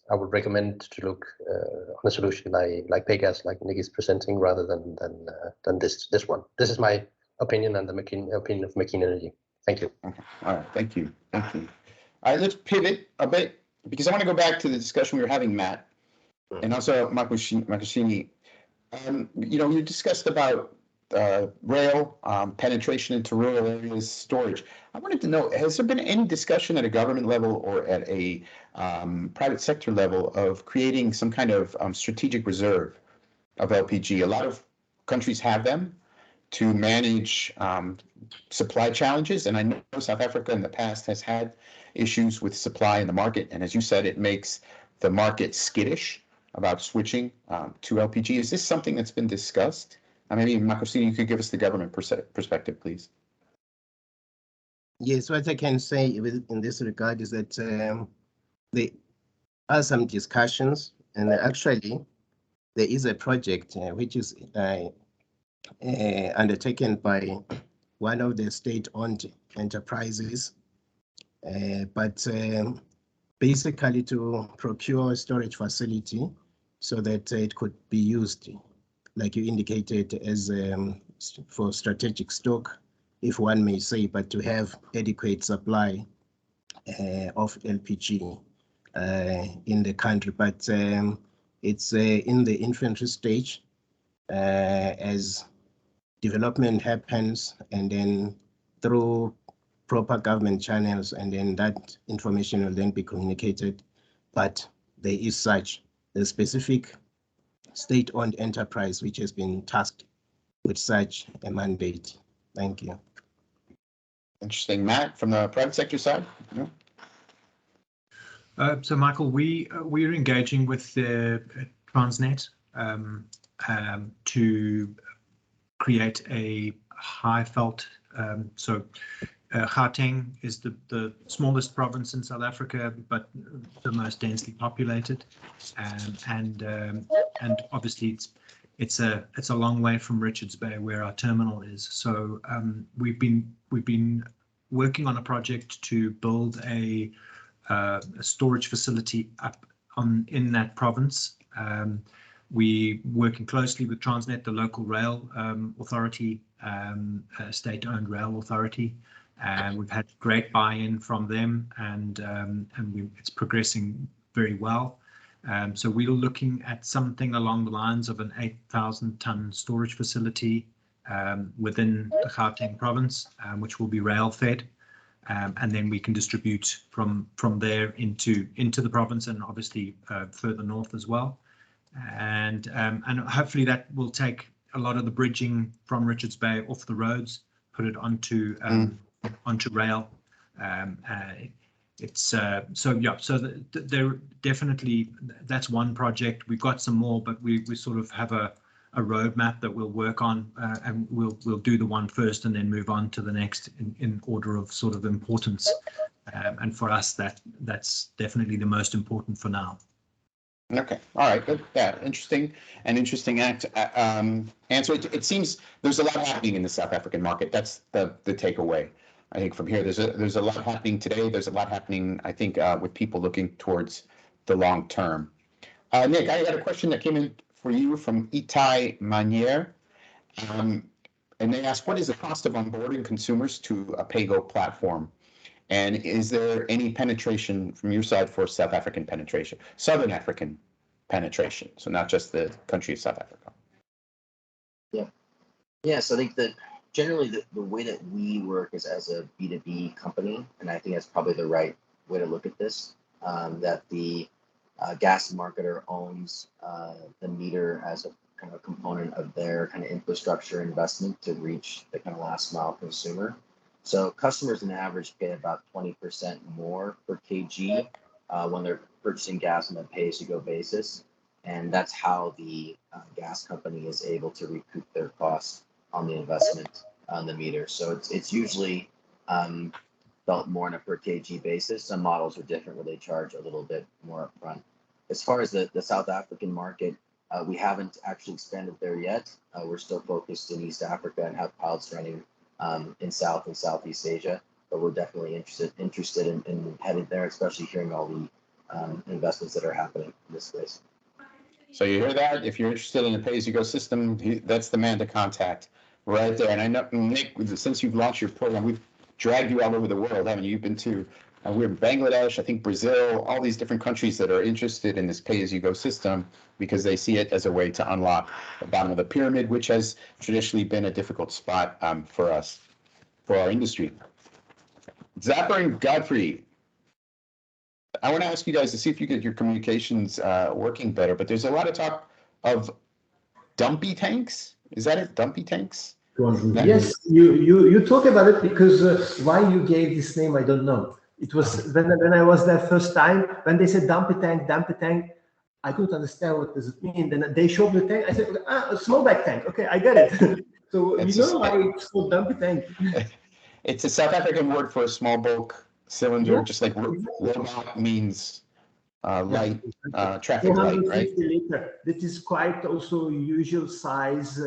recommend to look on a solution like pay gas, like Nick is presenting, rather than this one. This is my opinion and the opinion of McKean Energy. Thank you. Okay. All right, thank you. All right, let's pivot a bit, because I want to go back to the discussion we were having, Matt, and also Makashini. You discussed about rail penetration into rural areas, storage. I wanted to know, has there been any discussion at a government level or at a private sector level of creating some kind of strategic reserve of LPG? A lot of countries have them to manage supply challenges, and I know South Africa in the past has had issues with supply in the market, and as you said, it makes the market skittish about switching to LPG. Is this something that's been discussed? Maybe Makosini, you could give us the government perspective, please. Yes, what I can say in this regard is that there are some discussions, and actually there is a project which is undertaken by one of the state-owned enterprises, but basically to procure a storage facility so that it could be used, like you indicated, as for strategic stock, if one may say, but to have adequate supply of LPG in the country. But it's in the infancy stage as development happens, and then through proper government channels, and then that information will then be communicated. But there is such a specific state-owned enterprise which has been tasked with such a mandate. Thank you. Interesting. Matt, from the private sector side? So Michael, we're engaging with the Transnet to create a high felt, Gauteng is the smallest province in South Africa, but the most densely populated, and obviously it's a long way from Richards Bay, where our terminal is. So we've been working on a project to build a storage facility up in that province. We working closely with Transnet, the local rail authority, state-owned rail authority. We've had great buy-in from them, and it's progressing very well. So we're looking at something along the lines of an 8,000-ton storage facility within the Gauteng province, which will be rail fed, and then we can distribute from there into the province, and obviously further north as well. And hopefully that will take a lot of the bridging from Richards Bay off the roads, put it onto rail. It's so there definitely, that's one project. We've got some more, but we sort of have a roadmap that we'll work on, and we'll do the one first and then move on to the next in order of sort of importance. And for us, that's definitely the most important for now. Okay. All right. Good. Yeah. Interesting answer. It seems there's a lot happening in the South African market. That's the takeaway. I think from here, there's a lot happening today. There's a lot happening, I think, with people looking towards the long term. Nick, I had a question that came in for you from Itai Manier. And they ask, what is the cost of onboarding consumers to a PayGo platform? And is there any penetration from your side for South African penetration, Southern African penetration? So not just the country of South Africa. Yeah. So I think that generally the way that we work is as a B2B company, and I think that's probably the right way to look at this, that the gas marketer owns the meter as a kind of component of their kind of infrastructure investment to reach the kind of last mile consumer. So customers on average pay about 20% more per kg when they're purchasing gas on a pay-as-you-go basis. And that's how the gas company is able to recoup their costs on the investment on the meter. So it's usually felt more on a per kg basis. Some models are different where they charge a little bit more upfront. As far as the South African market, we haven't actually expanded there yet. We're still focused in East Africa and have pilots running in South and Southeast Asia. But we're definitely interested in headed there, especially hearing all the investments that are happening in this space. So you hear that? If you're interested in a pay-as-you-go system, that's the man to contact right there. And I know, Nick, since you've launched your program, we've dragged you all over the world, haven't you? You've been to, we're in Bangladesh, I think Brazil, all these different countries that are interested in this pay-as-you-go system because they see it as a way to unlock the bottom of the pyramid, which has traditionally been a difficult spot for us, for our industry. Zapper and Godfrey, I want to ask you guys to see if you get your communications working better, but there's a lot of talk of dumpy tanks. Is that it? Dumpy tanks? Yes, you talk about it because why you gave this name, I don't know. It was when I was there first time, when they said dumpy tank, I couldn't understand what does it mean. Then they showed me the tank. I said, a small back tank. Okay, I get it. So you know why it's called dumpy tank. It's a South African word for a small bulk cylinder, just like robot means light, traffic light, right? Liter. That is quite also usual size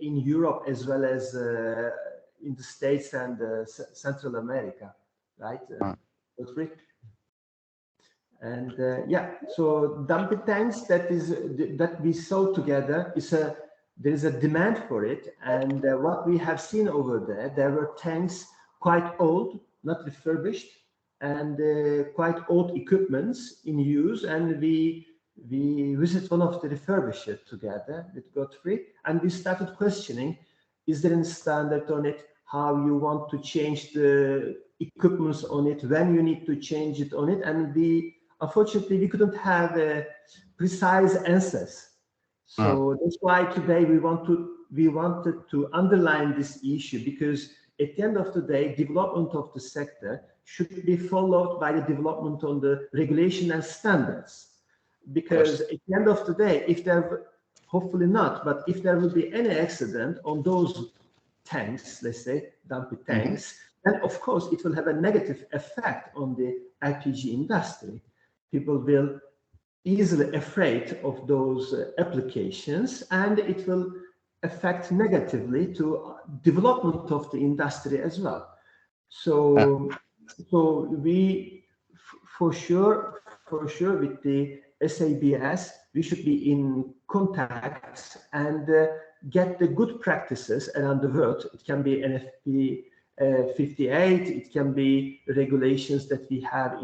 in Europe as well as in the States and Central America, right? And yeah, so dumpy tanks that we saw together there is a demand for it, and what we have seen over there were tanks quite old, not refurbished, and quite old equipments in use, and we visited one of the refurbishers together with Godfrey, and we started questioning, is there a standard on it, how you want to change the equipments on it, when you need to change it on it, and unfortunately we couldn't have precise answers. So that's why today we wanted to underline this issue, because at the end of the day, development of the sector should be followed by the development on the regulation and standards. Because at the end of the day, if there, hopefully not, but if there will be any accident on those tanks, let's say dumpy tanks, then of course it will have a negative effect on the LPG industry. People will easily afraid of those applications, and it will affect negatively to development of the industry as well. So we for sure with the SABS we should be in contact and get the good practices around the world. It can be NFP 58, it can be regulations that we have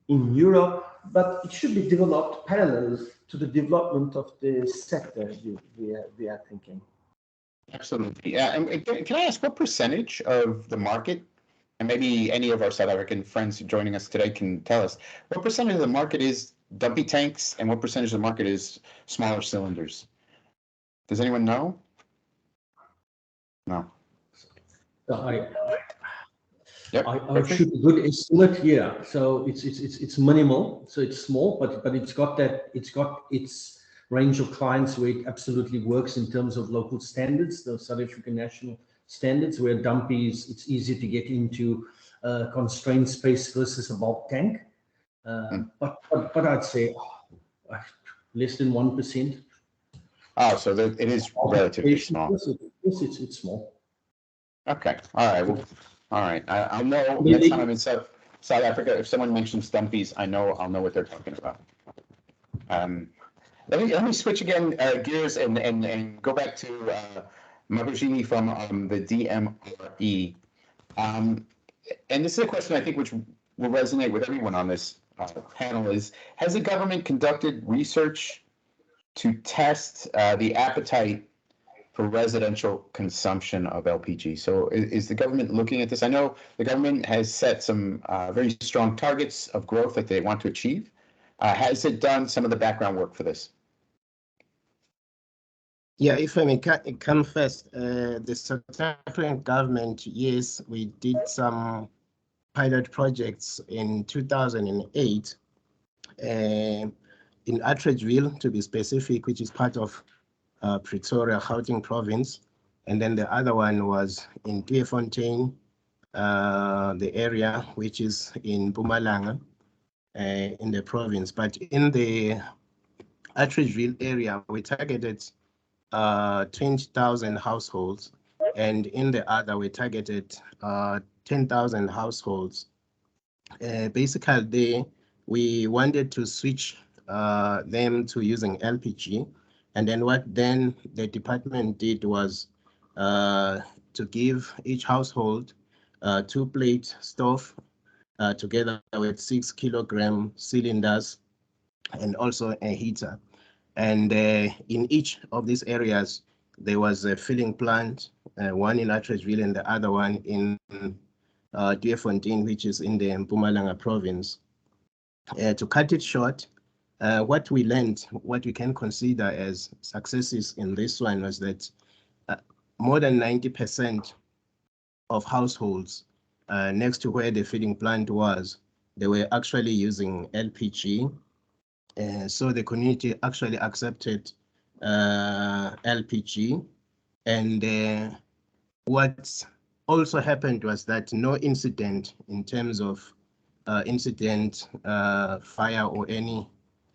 in Europe, but it should be developed parallel to the development of the sector we are thinking. Absolutely. Yeah. And can I ask what percentage of the market, and maybe any of our South African friends joining us today can tell us, what percentage of the market is dumpy tanks and what percentage of the market is smaller cylinders? Does anyone know? No. I should a good estimate here. So it's minimal, so it's small, but it's got its range of clients where it absolutely works in terms of local standards, the South African national standards, where dumpies it's easy to get into constrained space versus a bulk tank. But I'd say less than 1%. Oh, so it is relatively small. Yes, it's small. Okay. All right. Well, all right. I'll know next time I'm in South Africa. If someone mentions dumpies, I'll know what they're talking about. Let me switch again gears and go back to Mabujini from the DMRE. And this is a question I think which will resonate with everyone on this panel is, has the government conducted research to test the appetite for residential consumption of LPG? So is the government looking at this? I know the government has set some very strong targets of growth that they want to achieve. Has it done some of the background work for this? Yeah, if I may come first, the South African government, yes, we did some pilot projects in 2008 in Atteridgeville, to be specific, which is part of Pretoria, Gauteng province. And then the other one was in Tweefontein, the area which is in Mpumalanga, in the province. But in the Atteridgeville area, we targeted 20,000 households and in the other we targeted 10,000 households. Basically, we wanted to switch them to using LPG, and then what then the department did was to give each household 2-plate stove together with 6-kilogram cylinders and also a heater. And in each of these areas, there was a filling plant, one in Atteridgeville and the other one in Deerfontein, which is in the Mpumalanga province. To cut it short, what we learned, what we can consider as successes in this one was that more than 90% of households next to where the feeding plant was, they were actually using LPG. So the community actually accepted LPG. And what also happened was that no incident in terms of fire or any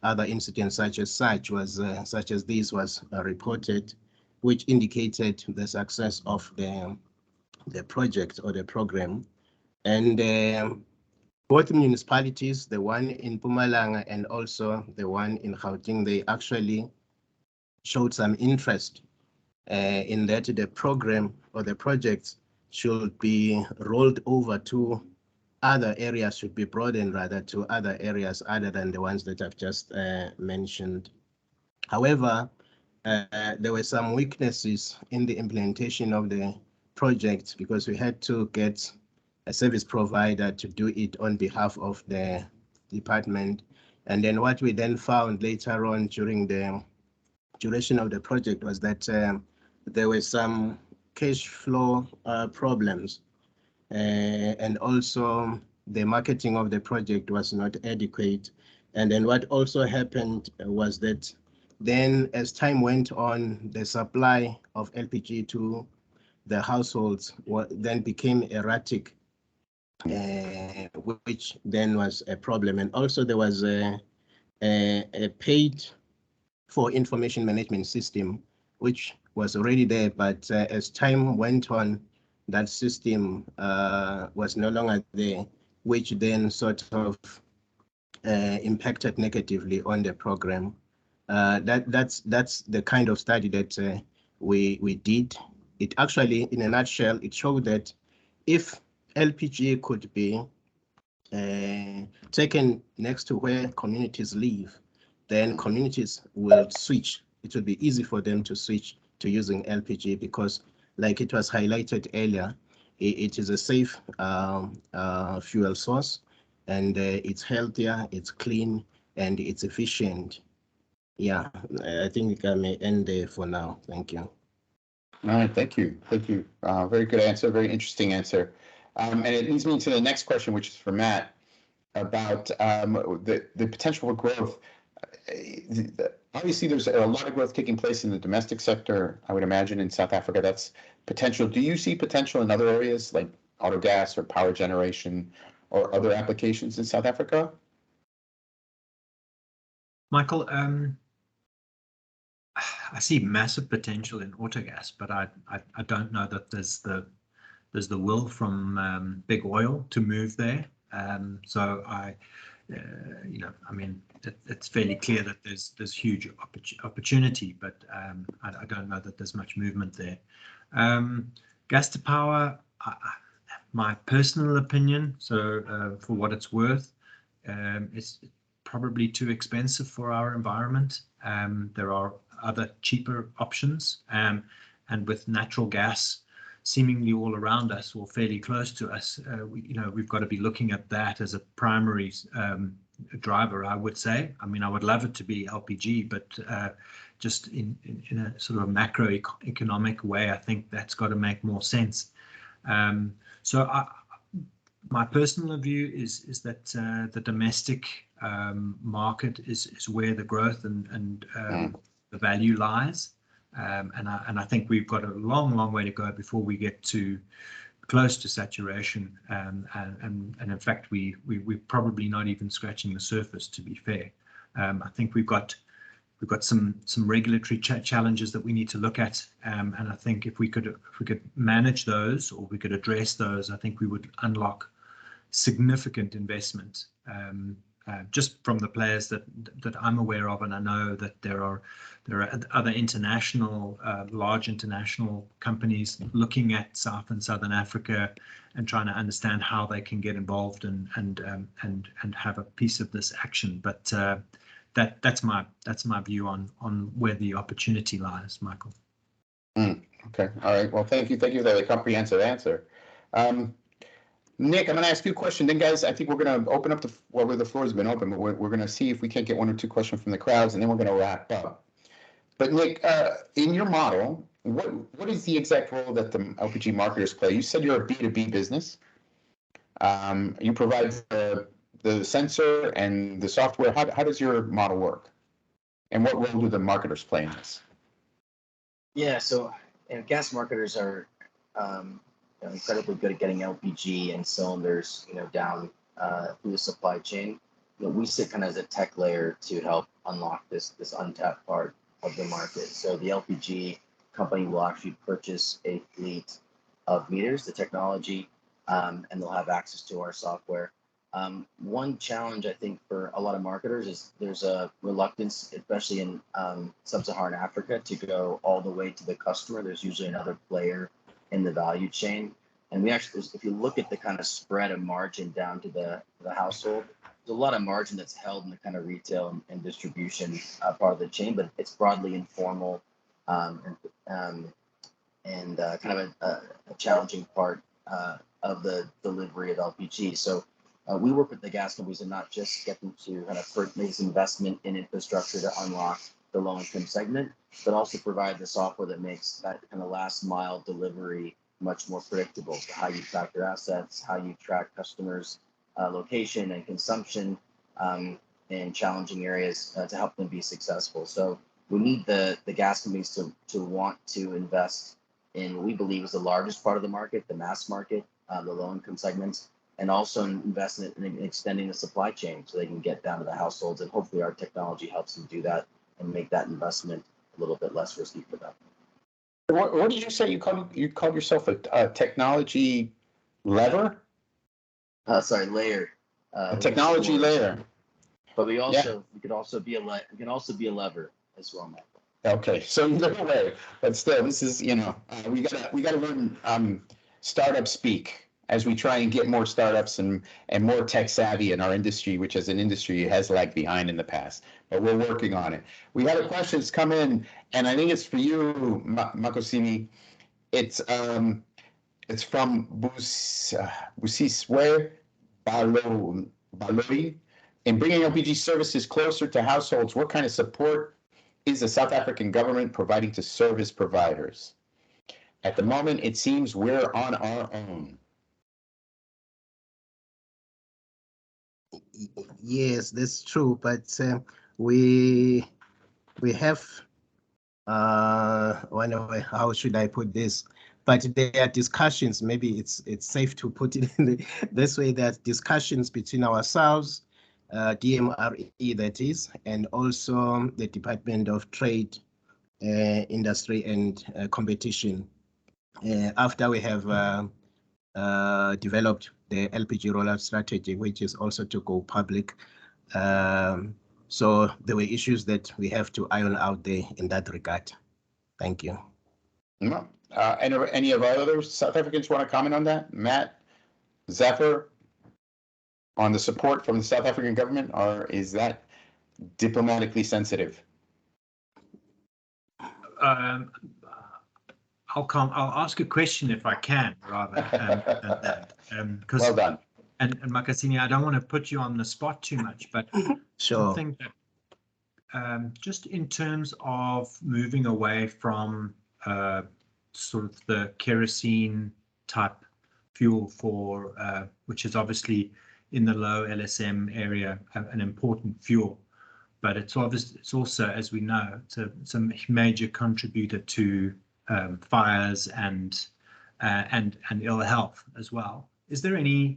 other incident such as this was reported, which indicated the success of the project or the program. And both municipalities, the one in Mpumalanga and also the one in Gauteng, they actually showed some interest in that the program or the project should be rolled over to other areas, should be broadened rather to other areas other than the ones that I've just mentioned. However, there were some weaknesses in the implementation of the project because we had to get a service provider to do it on behalf of the department. And then what we then found later on during the duration of the project was that there were some cash flow problems, and also the marketing of the project was not adequate. And then what also happened was that then as time went on, the supply of LPG to the households then became erratic, which then was a problem. And also there was a paid for information management system, which was already there, but as time went on, that system was no longer there, which then sort of impacted negatively on the program. That's the kind of study that we did. It actually, in a nutshell, it showed that if LPG could be taken next to where communities live, then communities will switch. It will be easy for them to switch to using LPG because, like it was highlighted earlier, it is a safe fuel source, and it's healthier, it's clean, and it's efficient. Yeah, I think I may end there for now. Thank you. All right, thank you. Thank you. Very good answer, very interesting answer. And it leads me to the next question, which is for Matt, about the potential for growth. Obviously, there's a lot of growth taking place in the domestic sector. I would imagine in South Africa, that's potential. Do you see potential in other areas like auto gas or power generation or other applications in South Africa? Michael, I see massive potential in autogas, but I don't know that there's the will from big oil to move there. So I mean, it's fairly clear that there's huge opportunity, but I don't know that there's much movement there. Gas to power, my personal opinion, so for what it's worth, it's probably too expensive for our environment. There are other cheaper options, and with natural gas seemingly all around us or fairly close to us, we've got to be looking at that as a primary driver, I would say. I mean, I would love it to be LPG, but just in a sort of a macroeconomic way, I think that's got to make more sense. So my personal view is that the domestic market is where the growth and the value lies. And I think we've got a long way to go before we get to close to saturation. And in fact, we're probably not even scratching the surface, to be fair. I think we've got we've got some regulatory challenges that we need to look at, and I think if we could manage those, or we could address those, I think we would unlock significant investment, just from the players that I'm aware of, and I know that there are other international, large international companies looking at South and Southern Africa and trying to understand how they can get involved and have a piece of this action. But that's my view on where the opportunity lies, Michael. Okay, all right. Well, thank you for the comprehensive answer. Nick, I'm going to ask you a question. Then, guys, I think we're going to open up the floor has been open, but we're going to see if we can't get one or two questions from the crowds, and then we're going to wrap up. But Nick, in your model, what is the exact role that the LPG marketers play? You said you're a B2B business. You provide the sensor and the software. How does your model work? And what role do the marketers play in this? Yeah, so gas marketers are incredibly good at getting LPG and cylinders, down through the supply chain. We sit kind of as a tech layer to help unlock this untapped part of the market. So the LPG company will actually purchase a fleet of meters, the technology, and they'll have access to our software. One challenge, I think, for a lot of marketers is there's a reluctance, especially in sub-Saharan Africa, to go all the way to the customer. There's usually another player in the value chain. And we actually, if you look at the kind of spread of margin down to the household, there's a lot of margin that's held in the kind of retail and distribution part of the chain, but it's broadly informal and kind of a challenging part of the delivery of LPG. So we work with the gas companies and not just get them to kind of make this investment in infrastructure to unlock the low-income segment, but also provide the software that makes that kind of last mile delivery much more predictable. So how you track your assets, how you track customers' location and consumption in challenging areas to help them be successful. So we need the gas companies to want to invest in what we believe is the largest part of the market, the mass market, the low-income segments, and also invest in extending the supply chain so they can get down to the households. And hopefully our technology helps them do that and make that investment a little bit less risky for them. What did you say? You called yourself a technology lever? Sorry, layer. A technology layer. But we could also be a lever as well, Michael. Okay, so either way, but still, this is we gotta learn startup speak as we try and get more startups and more tech savvy in our industry, which as an industry has lagged behind in the past, but we're working on it. We had a question that's come in, and I think it's for you, Makosini. It's from Busiswe Baloi. In bringing LPG services closer to households, what kind of support is the South African government providing to service providers? At the moment, it seems we're on our own. Yes, that's true. But we have how should I put this? But there are discussions. Maybe it's safe to put it in this way. There's discussions between ourselves, DMRE that is, and also the Department of Trade, Industry and Competition. After we have developed the LPG rollout strategy, which is also to go public. So there were issues that we have to iron out there in that regard. Thank you. No. Any of our other South Africans want to comment on that? Matt, Zephyr, on the support from the South African government, or is that diplomatically sensitive? I'll ask a question if I can, rather than that. Well done. And Makasini, I don't want to put you on the spot too much, but sure. I think that just in terms of moving away from sort of the kerosene type fuel for which is obviously in the low LSM area an important fuel, but it's also, as we know, it's a major contributor to fires and ill health as well. Is there any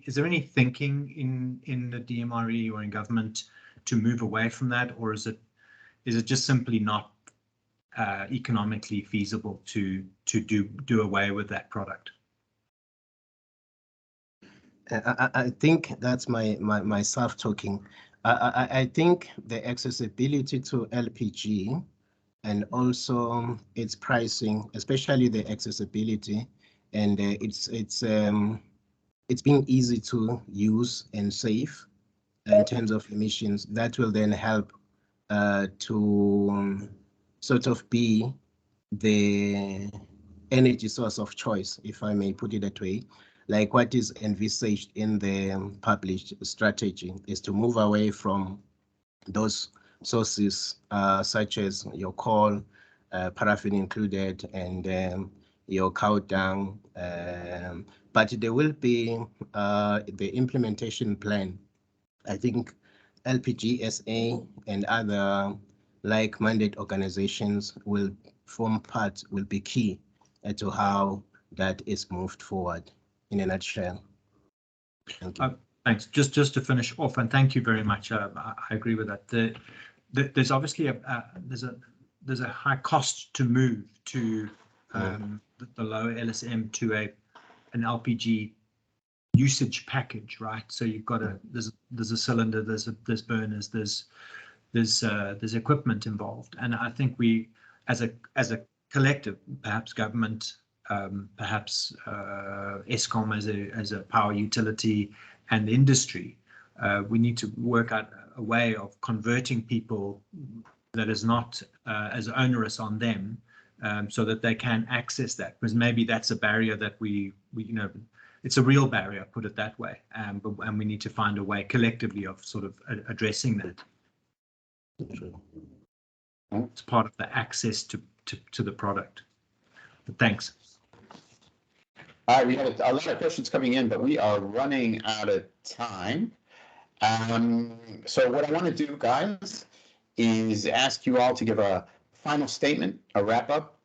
thinking in the DMRE or in government to move away from that, or is it is it just simply not economically feasible to do away with that product? I think that's myself talking. I think the accessibility to LPG and also its pricing, especially the accessibility, and it's being easy to use and safe in terms of emissions. That will then help to sort of be the energy source of choice, if I may put it that way. Like what is envisaged in the published strategy is to move away from those sources such as your coal, paraffin included, and your cow dung. But there will be the implementation plan. I think LPGSA and other like-minded organizations will be key to how that is moved forward in a nutshell. Thank you. Thanks. Just to finish off, and thank you very much. I agree with that. There's obviously there's a high cost to move to the lower LSM to an LPG usage package, right? So you've got there's a cylinder, there's burners, there's equipment involved, and I think we as a collective, perhaps government, perhaps Eskom as a power utility and industry, we need to work out a way of converting people that is not as onerous on them, so that they can access that, because maybe that's a barrier that we it's a real barrier, and we need to find a way collectively of sort of addressing that. It's part of the access to the product. But thanks. All right, we have a lot of questions coming in, but we are running out of time. So what I want to do, guys, is ask you all to give a final statement, a wrap up,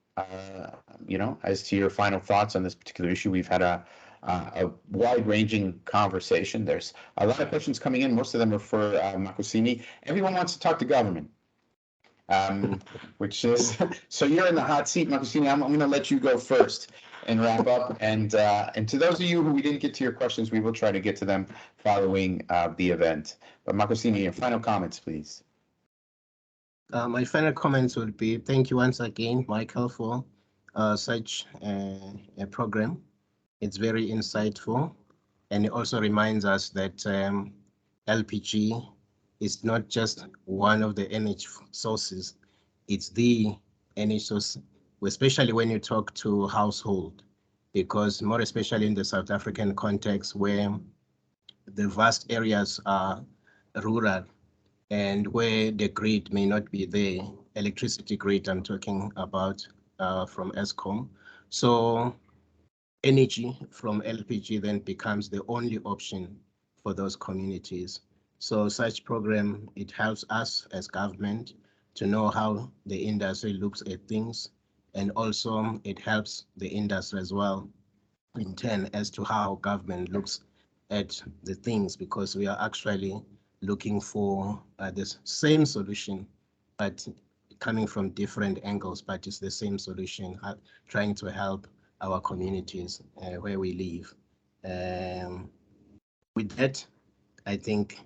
as to your final thoughts on this particular issue. We've had a wide-ranging conversation. There's a lot of questions coming in. Most of them are for Makosini. Everyone wants to talk to government, which is so you're in the hot seat, Makosini. I'm going to let you go first and wrap up. And to those of you who we didn't get to your questions, we will try to get to them following the event. But Makosini, your final comments, please. My final comments would be thank you once again, Michael, for such a program. It's very insightful, and it also reminds us that LPG is not just one of the energy sources, it's the energy source, especially when you talk to household, because more especially in the South African context where the vast areas are rural and where the grid may not be there, electricity grid I'm talking about from Eskom. So energy from LPG then becomes the only option for those communities. So such program, it helps us as government to know how the industry looks at things, and also it helps the industry as well in turn as to how government looks at the things, because we are actually looking for the same solution, but coming from different angles, but it's the same solution, trying to help our communities where we live. With that, I think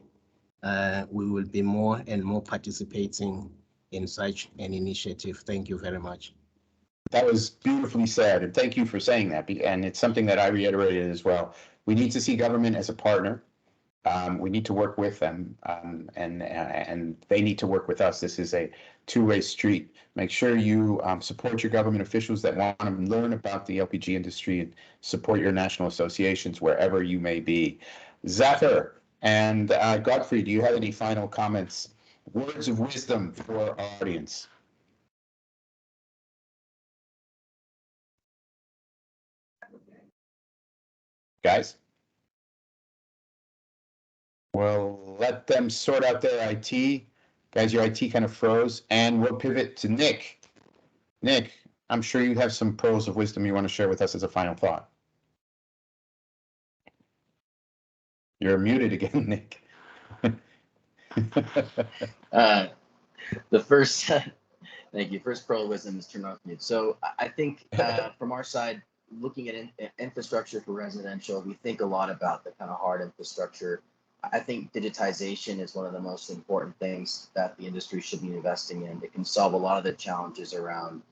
we will be more and more participating in such an initiative. Thank you very much. That was beautifully said, and thank you for saying that. And it's something that I reiterated as well. We need to see government as a partner. We need to work with them, and they need to work with us. This is a two-way street. Make sure you support your government officials that want to learn about the LPG industry, and support your national associations wherever you may be. Zafar and Godfrey, do you have any final comments, words of wisdom for our audience? Guys? Well, let them sort out their IT. Guys, your IT kind of froze, and we'll pivot to Nick. Nick, I'm sure you have some pearls of wisdom you want to share with us as a final thought. You're muted again, Nick. The first, thank you. First pearl of wisdom is turn off mute. So I think from our side, looking at infrastructure for residential, we think a lot about the kind of hard infrastructure. I think digitization is one of the most important things that the industry should be investing in. It can solve a lot of the challenges around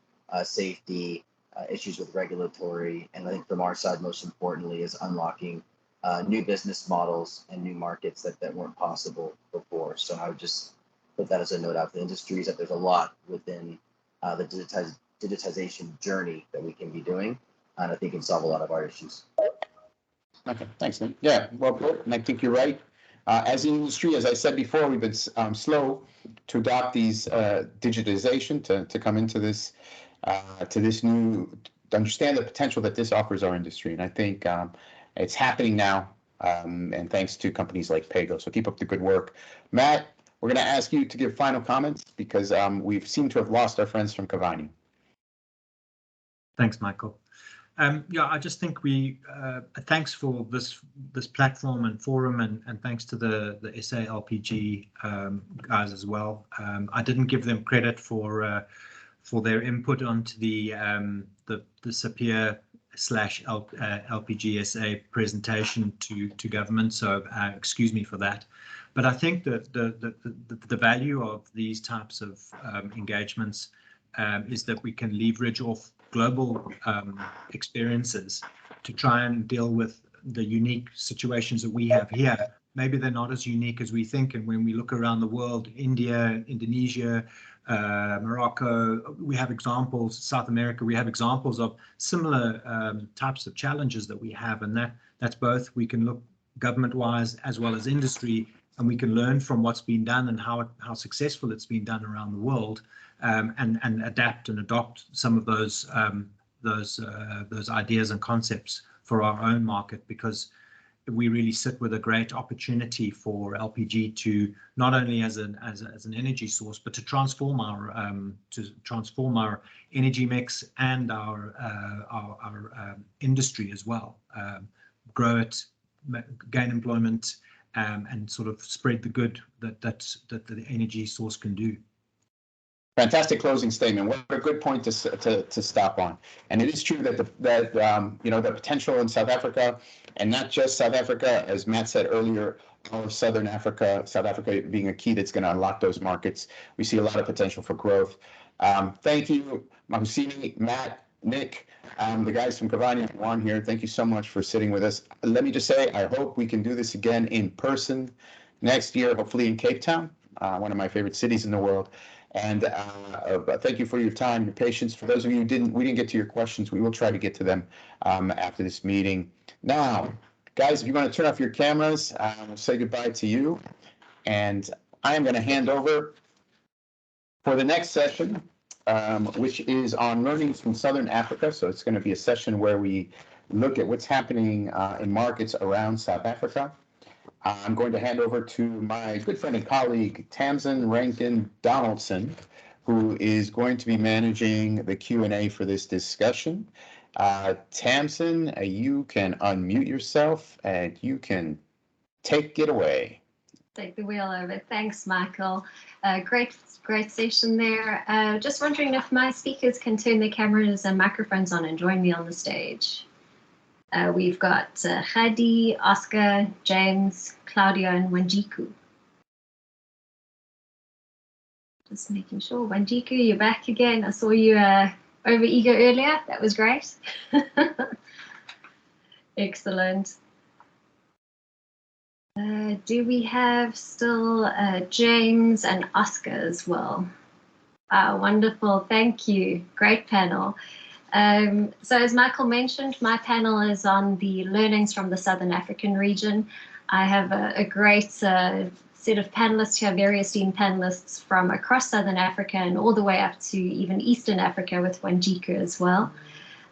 safety, issues with regulatory, and I think from our side, most importantly, is unlocking new business models and new markets that weren't possible before. So I would just put that as a note out to the industries that there's a lot within the digitization journey that we can be doing, and I think can solve a lot of our issues. Okay, thanks, Nick. Yeah, well put, and I think you're right. As an industry, as I said before, we've been slow to adopt these digitization to come into this to understand the potential that this offers our industry, and I think it's happening now, and thanks to companies like Pago. So keep up the good work, Matt. We're going to ask you to give final comments because we've seemed to have lost our friends from Cavani. Thanks, Michael. Yeah, I just think thanks for this platform and forum, and thanks to the SA LPG guys as well. I didn't give them credit for their input onto the SAPIR /LPG SA presentation to government, so excuse me for that. But I think that the value of these types of engagements is that we can leverage off global experiences to try and deal with the unique situations that we have here. Maybe they're not as unique as we think, and when we look around the world, India, Indonesia, Morocco, we have examples, South America, we have examples of similar types of challenges that we have, and that's both, we can look government-wise as well as industry, and we can learn from what's been done and how successful it's been done around the world, and adapt and adopt some of those ideas and concepts for our own market, because we really sit with a great opportunity for LPG to not only as an energy source, but to transform our energy mix and our industry as well, grow it, gain employment, and sort of spread the good that the energy source can do. Fantastic closing statement. What a good point to stop on. And it is true that the potential in South Africa, and not just South Africa, as Matt said earlier, or South Africa being a key that's going to unlock those markets. We see a lot of potential for growth. Thank you, Mahusini, Matt, Nick, the guys from Cavani and Juan here. Thank you so much for sitting with us. Let me just say, I hope we can do this again in person next year, hopefully in Cape Town, one of my favorite cities in the world. And thank you for your time, your patience. For those of you who we didn't get to your questions, we will try to get to them after this meeting. Now, guys, if you want to turn off your cameras, we'll say goodbye to you. And I am going to hand over for the next session, which is on learnings from Southern Africa. So it's going to be a session where we look at what's happening in markets around South Africa. I'm going to hand over to my good friend and colleague, Tamsin Rankin Donaldson, who is going to be managing the Q&A for this discussion. Tamsin, you can unmute yourself and you can take it away. Take the wheel over. Thanks, Michael. Great session there. Just wondering if my speakers can turn their cameras and microphones on and join me on the stage. We've got Khadi, Oscar, James, Claudio, and Wanjiku. Just making sure. Wanjiku, you're back again. I saw you over eager earlier. That was great. Excellent. Do we have still James and Oscar as well? Wonderful. Thank you. Great panel. So as Michael mentioned, my panel is on the learnings from the Southern African region. I have a great set of panelists here, very esteemed panelists from across Southern Africa and all the way up to even Eastern Africa with Wanjiku as well.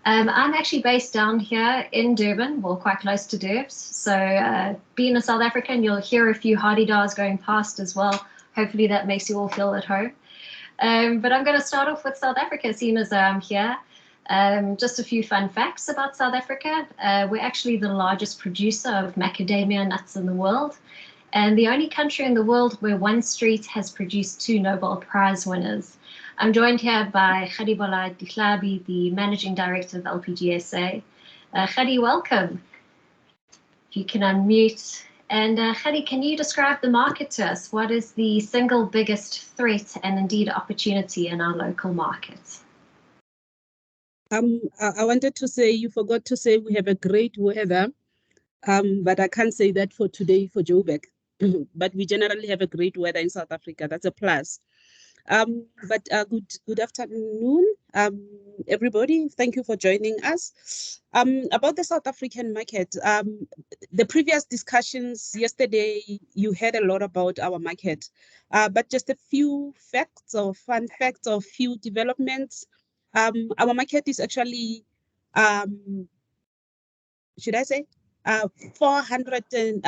I'm actually based down here in Durban, well, quite close to Durbs. So being a South African, you'll hear a few Hardy-Dars going past as well. Hopefully that makes you all feel at home. But I'm going to start off with South Africa, seeing as I'm here. Just a few fun facts about South Africa. We're actually the largest producer of macadamia nuts in the world. and the only country in the world where one street has produced 2 Nobel Prize winners. I'm joined here by Khadibola Dihlabi, the Managing Director of LPG SA. Khadi, welcome. If you can unmute. And Khadi, can you describe the market to us? What is the single biggest threat and indeed opportunity in our local markets? I wanted to say, you forgot to say we have a great weather, but I can't say that for today for Joburg. But we generally have a great weather in South Africa. That's a plus. But good afternoon, everybody. Thank you for joining us. About the South African market, the previous discussions yesterday, you heard a lot about our market, but just a few facts or fun facts or few developments. Our market is actually, should I say, 400 and,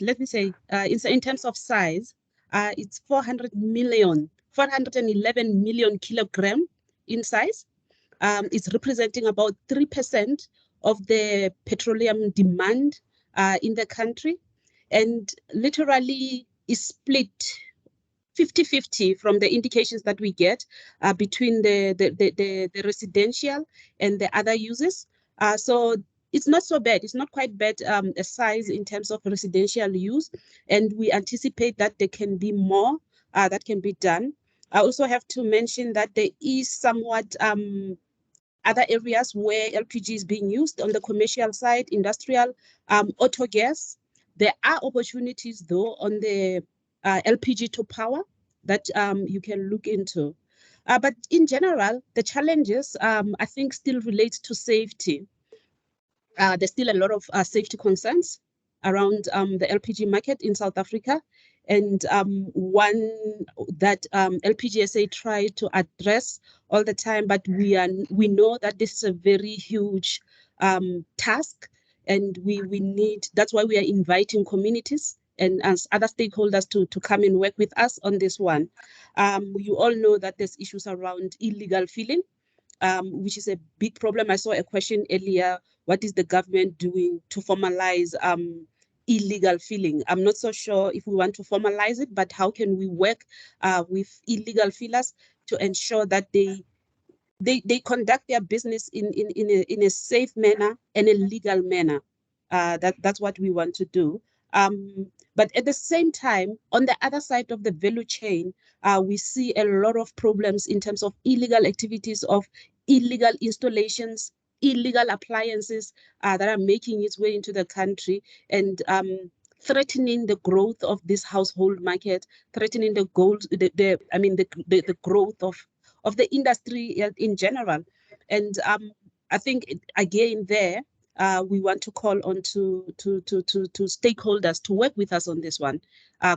let me say, in terms of size, it's 411 million kilogram in size. It's representing about 3% of the petroleum demand in the country, and literally is split 50-50 from the indications that we get between the residential and the other uses. So it's not so bad. It's not quite bad a size in terms of residential use, and we anticipate that there can be more that can be done. I also have to mention that there is somewhat other areas where LPG is being used on the commercial side, industrial, auto gas. There are opportunities though on the LPG to power that you can look into. But in general, the challenges I think still relate to safety. There's still a lot of safety concerns around the LPG market in South Africa. And one that LPGSA try to address all the time, but we know that this is a very huge task, and we need, that's why we are inviting communities and as other stakeholders to come and work with us on this one. You all know that there's issues around illegal filling, which is a big problem. I saw a question earlier, what is the government doing to formalize illegal filling? I'm not so sure if we want to formalize it, but how can we work with illegal fillers to ensure that they conduct their business in a safe manner and a legal manner? That's what we want to do. But at the same time, on the other side of the value chain, we see a lot of problems in terms of illegal activities of illegal installations, illegal appliances that are making its way into the country and threatening the growth of this household market, threatening the growth of the industry in general. And I think again there, we want to call on to stakeholders to work with us on this one,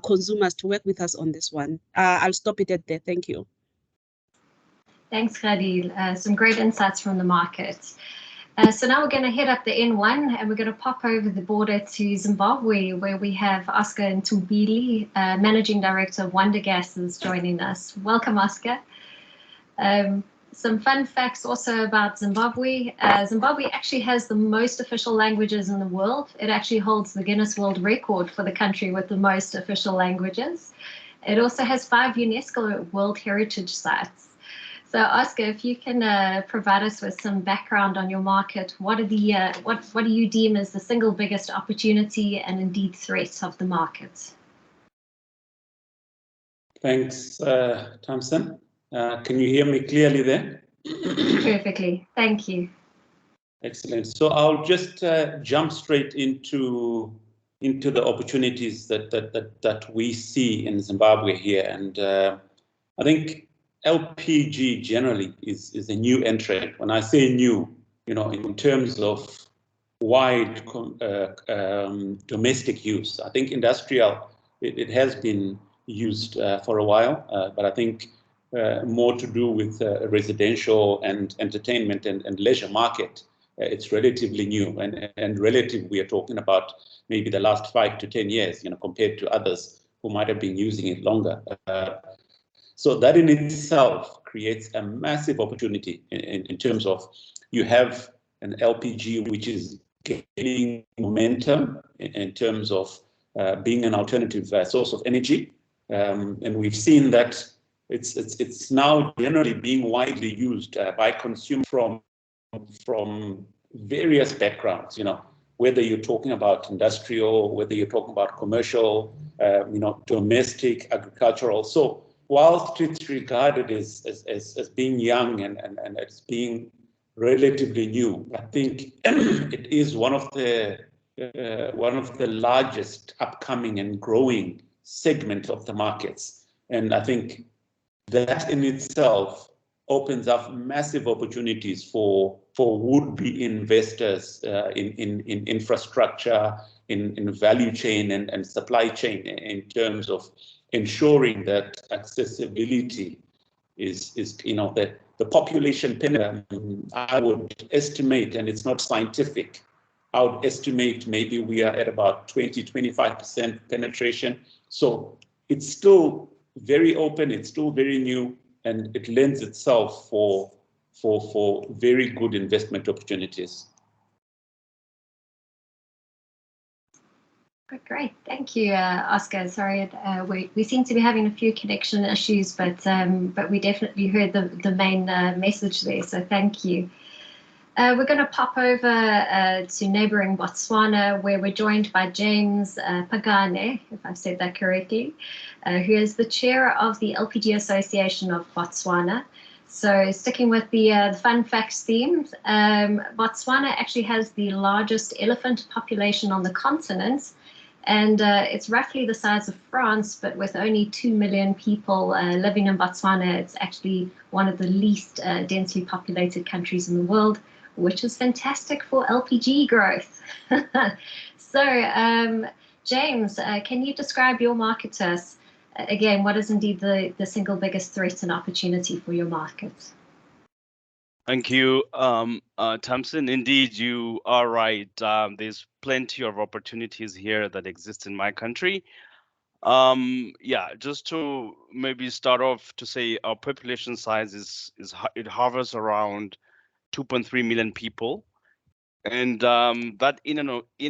consumers to work with us on this one. I'll stop it at there. Thank you. Thanks, Khadi. Some great insights from the market. So now we're going to head up the N1 and we're going to pop over the border to Zimbabwe, where we have Oscar Ntumbili, Managing Director of Wonder Gases, joining us. Welcome, Oscar. Some fun facts also about Zimbabwe. Zimbabwe actually has the most official languages in the world. It actually holds the Guinness World Record for the country with the most official languages. It also has 5 UNESCO World Heritage Sites. So Oscar, if you can provide us with some background on your market, what are the what do you deem as the single biggest opportunity and indeed threat of the market? Thanks, Thompson. Can you hear me clearly there? Perfectly, thank you. Excellent. So I'll just jump straight into the opportunities that we see in Zimbabwe here, and I think LPG generally is a new entrant. When I say new, in terms of wide domestic use, I think industrial it has been used for a while, but I think more to do with residential and entertainment and leisure market. It's relatively new, and relative, we are talking about maybe the last 5 to 10 years, compared to others who might have been using it longer. So that in itself creates a massive opportunity in terms of you have an LPG which is gaining momentum in terms of being an alternative source of energy. And we've seen that it's now generally being widely used by consumers from various backgrounds, whether you're talking about industrial, whether you're talking about commercial, domestic, agricultural. So whilst it's regarded as being young and as being relatively new, I think it is one of the largest upcoming and growing segments of the markets. And I think that in itself opens up massive opportunities for would-be investors in infrastructure, in value chain and supply chain, in terms of ensuring that accessibility is that the population I would estimate, and it's not scientific, I would estimate maybe we are at about 20-25% penetration. So it's still very open, it's still very new, and it lends itself for very good investment opportunities. Great, thank you, Oscar. Sorry, we seem to be having a few connection issues, but we definitely heard the main message there. So thank you. We're going to pop over to neighboring Botswana, where we're joined by James Pagane, if I've said that correctly, who is the chair of the LPG Association of Botswana. So sticking with the fun facts theme, Botswana actually has the largest elephant population on the continent, and it's roughly the size of France, but with only 2 million people living in Botswana, it's actually one of the least densely populated countries in the world, which is fantastic for LPG growth. So, James, can you describe your market to us? Again, what is indeed the single biggest threat and opportunity for your market? Thank you, Thompson. Indeed, you are right. There's plenty of opportunities here that exist in my country. Yeah, just to maybe start off to say our population size it hovers around 2.3 million people, and that in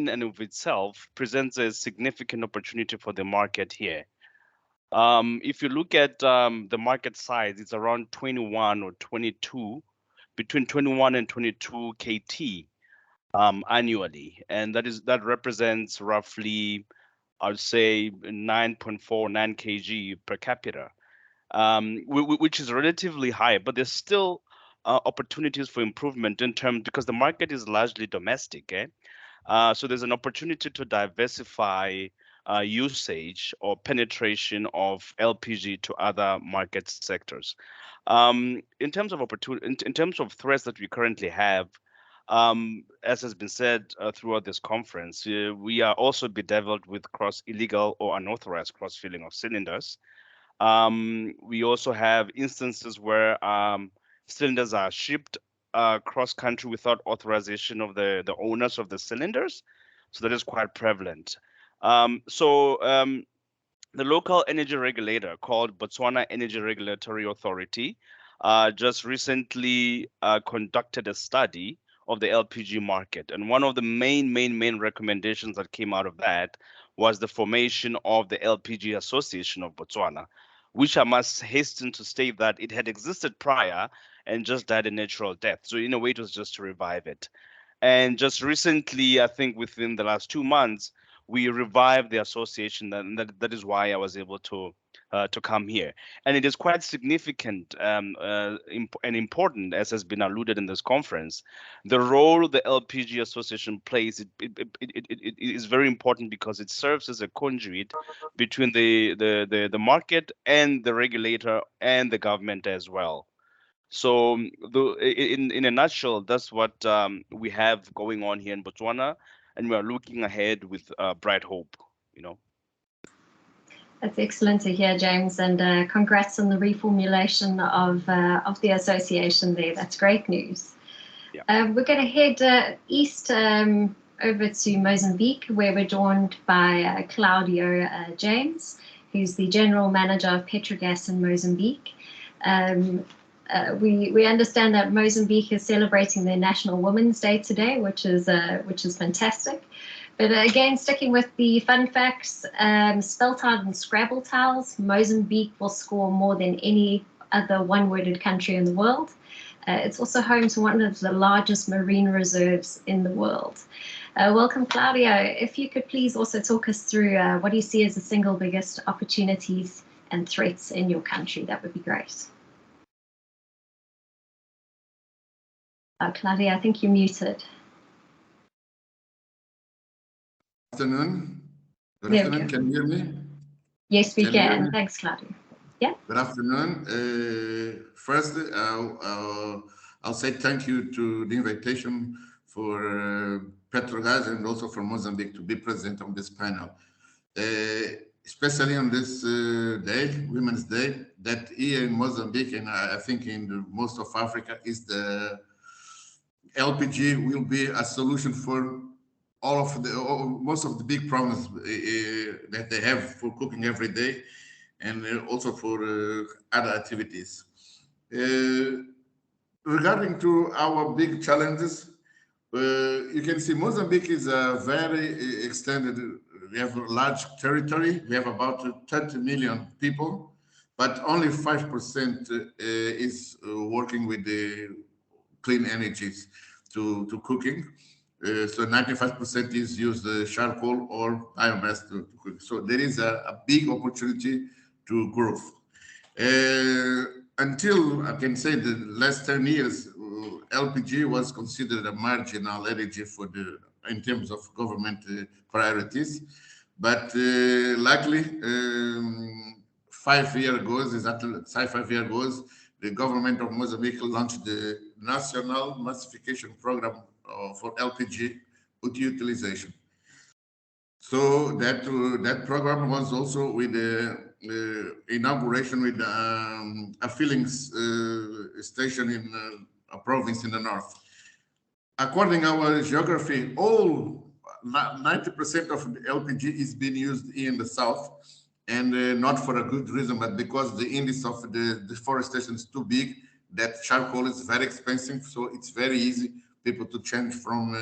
and of itself presents a significant opportunity for the market here. If you look at the market size, it's around 21 or 22, between 21 and 22 KT annually, and that represents roughly, I'd say 9.49 kg per capita, which is relatively high, but there's still opportunities for improvement in terms, because the market is largely domestic. So there's an opportunity to diversify usage or penetration of LPG to other market sectors. In terms of opportunity, in terms of threats that we currently have, as has been said throughout this conference, we are also bedeviled with illegal or unauthorized cross-filling of cylinders. We also have instances where cylinders are shipped cross-country without authorization of the owners of the cylinders. So that is quite prevalent. The local energy regulator called Botswana Energy Regulatory Authority just recently conducted a study of the LPG market. And one of the main recommendations that came out of that was the formation of the LPG Association of Botswana, which I must hasten to state that it had existed prior and just died a natural death. So in a way, it was just to revive it. And just recently, I think within the last 2 months, we revived the association, and that is why I was able to come here. And it is quite significant and important, as has been alluded in this conference. The role the LPG Association plays, it is very important because it serves as a conduit between the market and the regulator and the government as well. So in a nutshell, that's what we have going on here in Botswana, and we are looking ahead with bright hope, That's excellent to hear, James, and congrats on the reformulation of the association there. That's great news. Yeah. We're going to head east over to Mozambique, where we're joined by Claudio James, who's the General Manager of Petrogas in Mozambique. We understand that Mozambique is celebrating their National Women's Day today, which is fantastic. But again, sticking with the fun facts, spelt out in Scrabble tiles, Mozambique will score more than any other one-worded country in the world. It's also home to one of the largest marine reserves in the world. Welcome, Claudio. If you could please also talk us through what do you see as the single biggest opportunities and threats in your country, that would be great. Claudio, I think you're muted. Afternoon. Good There we afternoon. go. Can you hear me? Yes, we Can you hear can. me? Thanks, Claudio. Yeah. Good afternoon. First, I'll say thank you to the invitation for Petrogaz and also for Mozambique to be present on this panel. Especially on this day, Women's Day, that here in Mozambique, and I think in most of Africa, is the LPG will be a solution for most of the big problems that they have for cooking every day, and also for other activities. Regarding to our big challenges, you can see Mozambique is a very extended, we have a large territory, we have about 30 million people, but only 5% is working with the clean energies to cooking. So 95% is used charcoal or biomass to cook. So there is a big opportunity to growth. Until I can say the last 10 years, LPG was considered a marginal energy for in terms of government priorities. But luckily, 5 years ago, exactly 5 years ago, the government of Mozambique launched the National Massification Program for LPG utilization. So that program was also with the inauguration with a filling station in a province in the north. According to our geography, all 90% of the LPG is being used in the south, and not for a good reason, but because the index of the deforestation is too big, that charcoal is very expensive, so it's very easy people to change from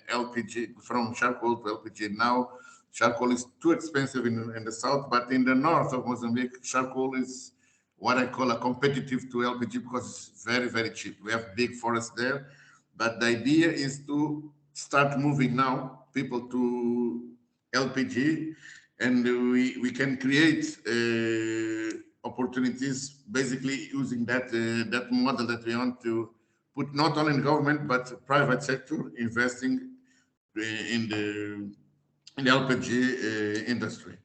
LPG, from charcoal to LPG. Now, charcoal is too expensive in the south, but in the north of Mozambique, charcoal is what I call a competitive to LPG because it's very, very cheap. We have big forests there, but the idea is to start moving now people to LPG, and we can create opportunities basically using that model that we want to put not only in government but private sector investing in the LPG industry.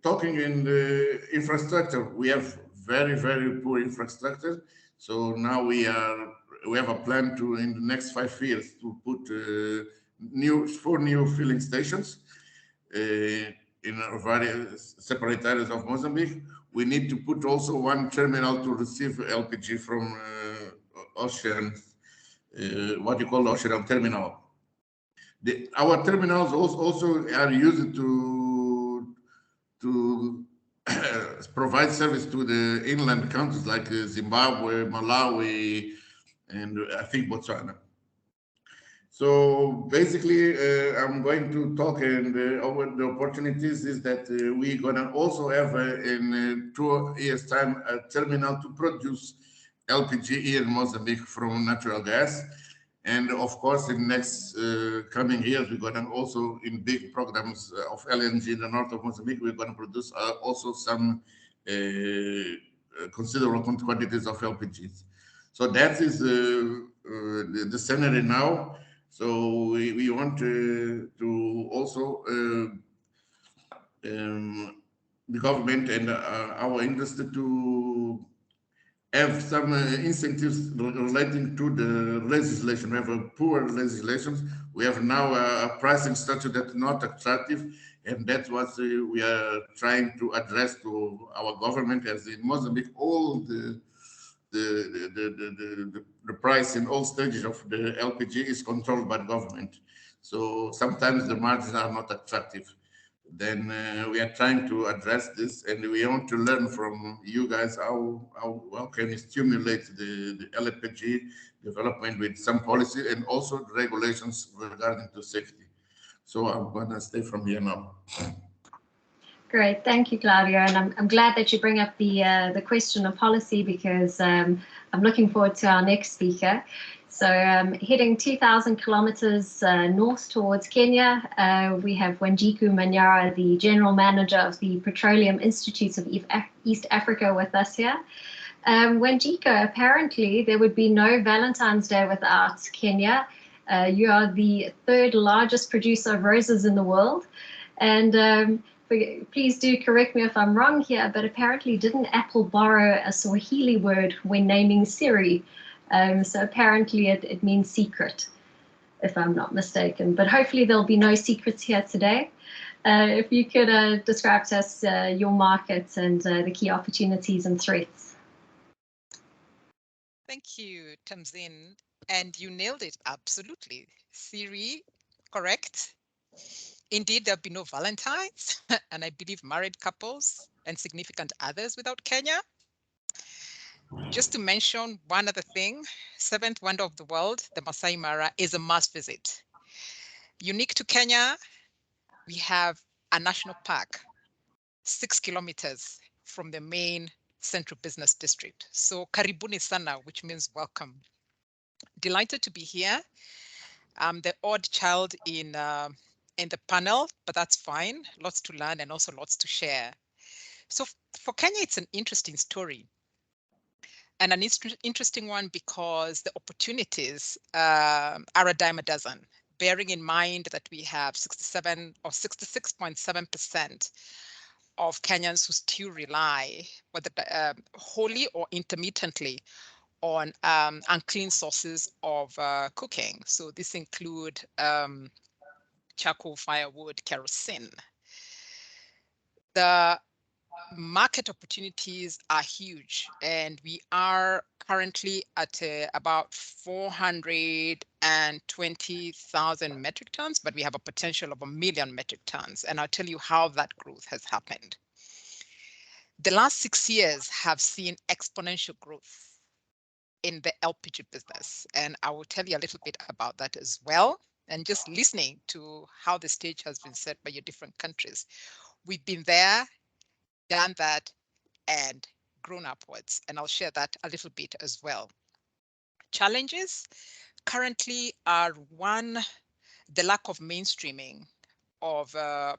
Talking in the infrastructure, we have very, very poor infrastructure. So now we have a plan to, in the next 5 years, to put 4 new filling stations in various separate areas of Mozambique. We need to put also 1 terminal to receive LPG from ocean, what you call the ocean terminal. Our terminals also are used to provide service to the inland countries like Zimbabwe, Malawi, and I think Botswana. So basically, I'm going to talk and over the opportunities is that we're going to also have in 2 years' time a terminal to produce LPG here in Mozambique from natural gas. And of course, in next coming years, we're going to also in big programs of LNG in the north of Mozambique, we're going to produce also some considerable quantities of LPGs. So that is the scenario now. So we want to also the government and our industry to have some incentives relating to the legislation. We have a poor legislation. We have now a pricing structure that's not attractive, and that's what we are trying to address to our government. As in Mozambique, all the price in all stages of the LPG is controlled by the government. So sometimes the margins are not attractive. Then we are trying to address this, and we want to learn from you guys how can we stimulate the LPG development with some policy and also the regulations regarding to safety. So I'm gonna stay from here now. Great, thank you, Claudio. And I'm glad that you bring up the question of policy, because I'm looking forward to our next speaker. So heading 2,000 kilometers north towards Kenya, we have Wanjiku Manyara, the General Manager of the Petroleum Institutes of East Africa, with us here. Wanjiku, apparently there would be no Valentine's Day without Kenya. You are the third largest producer of roses in the world. And please do correct me if I'm wrong here, but apparently didn't Apple borrow a Swahili word when naming Siri? So apparently it means secret, if I'm not mistaken. But hopefully there'll be no secrets here today. If you could describe to us your markets and the key opportunities and threats. Thank you, Tamzin. And you nailed it, absolutely. Siri, correct. Indeed, there'll be no Valentines, and I believe married couples and significant others without Kenya. Just to mention one other thing, seventh wonder of the world, the Masai Mara, is a must visit. Unique to Kenya, we have a national park 6 kilometers from the main central business district. So karibuni sana, which means welcome. Delighted to be here. I'm the odd child in the panel, but that's fine. Lots to learn and also lots to share. So for Kenya, it's an interesting story. And an interesting one because the opportunities are a dime a dozen, bearing in mind that we have 67 or 66.7% of Kenyans who still rely, whether wholly or intermittently, on unclean sources of cooking. So this include charcoal, firewood, kerosene. The market opportunities are huge, and we are currently at about 420,000 metric tons, but we have a potential of 1 million metric tons. And I'll tell you how that growth has happened. The last 6 years have seen exponential growth in the LPG business, and I will tell you a little bit about that as well. And just listening to how the stage has been set by your different countries, we've been there, done that, and grown upwards. And I'll share that a little bit as well. Challenges currently are one, the lack of mainstreaming of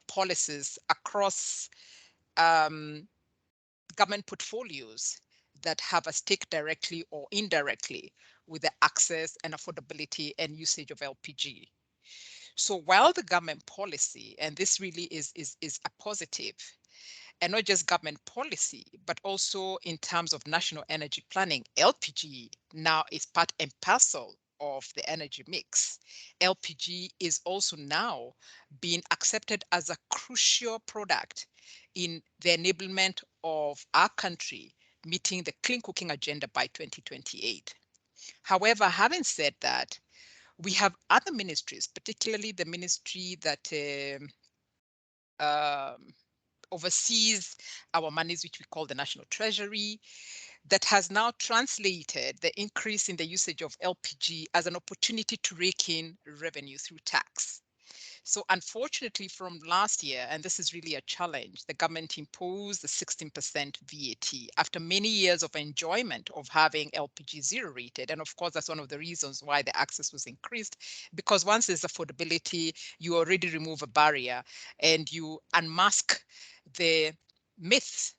policies across government portfolios that have a stake directly or indirectly with the access and affordability and usage of LPG. So while the government policy, and this really is a positive, and not just government policy, but also in terms of national energy planning, LPG now is part and parcel of the energy mix. LPG is also now being accepted as a crucial product in the enablement of our country meeting the clean cooking agenda by 2028. However, having said that, we have other ministries, particularly the ministry that oversees our monies, which we call the National Treasury, that has now translated the increase in the usage of LPG as an opportunity to rake in revenue through tax. So unfortunately, from last year, and this is really a challenge, the government imposed the 16% VAT after many years of enjoyment of having LPG zero rated. And of course, that's one of the reasons why the access was increased, because once there's affordability, you already remove a barrier and you unmask the myth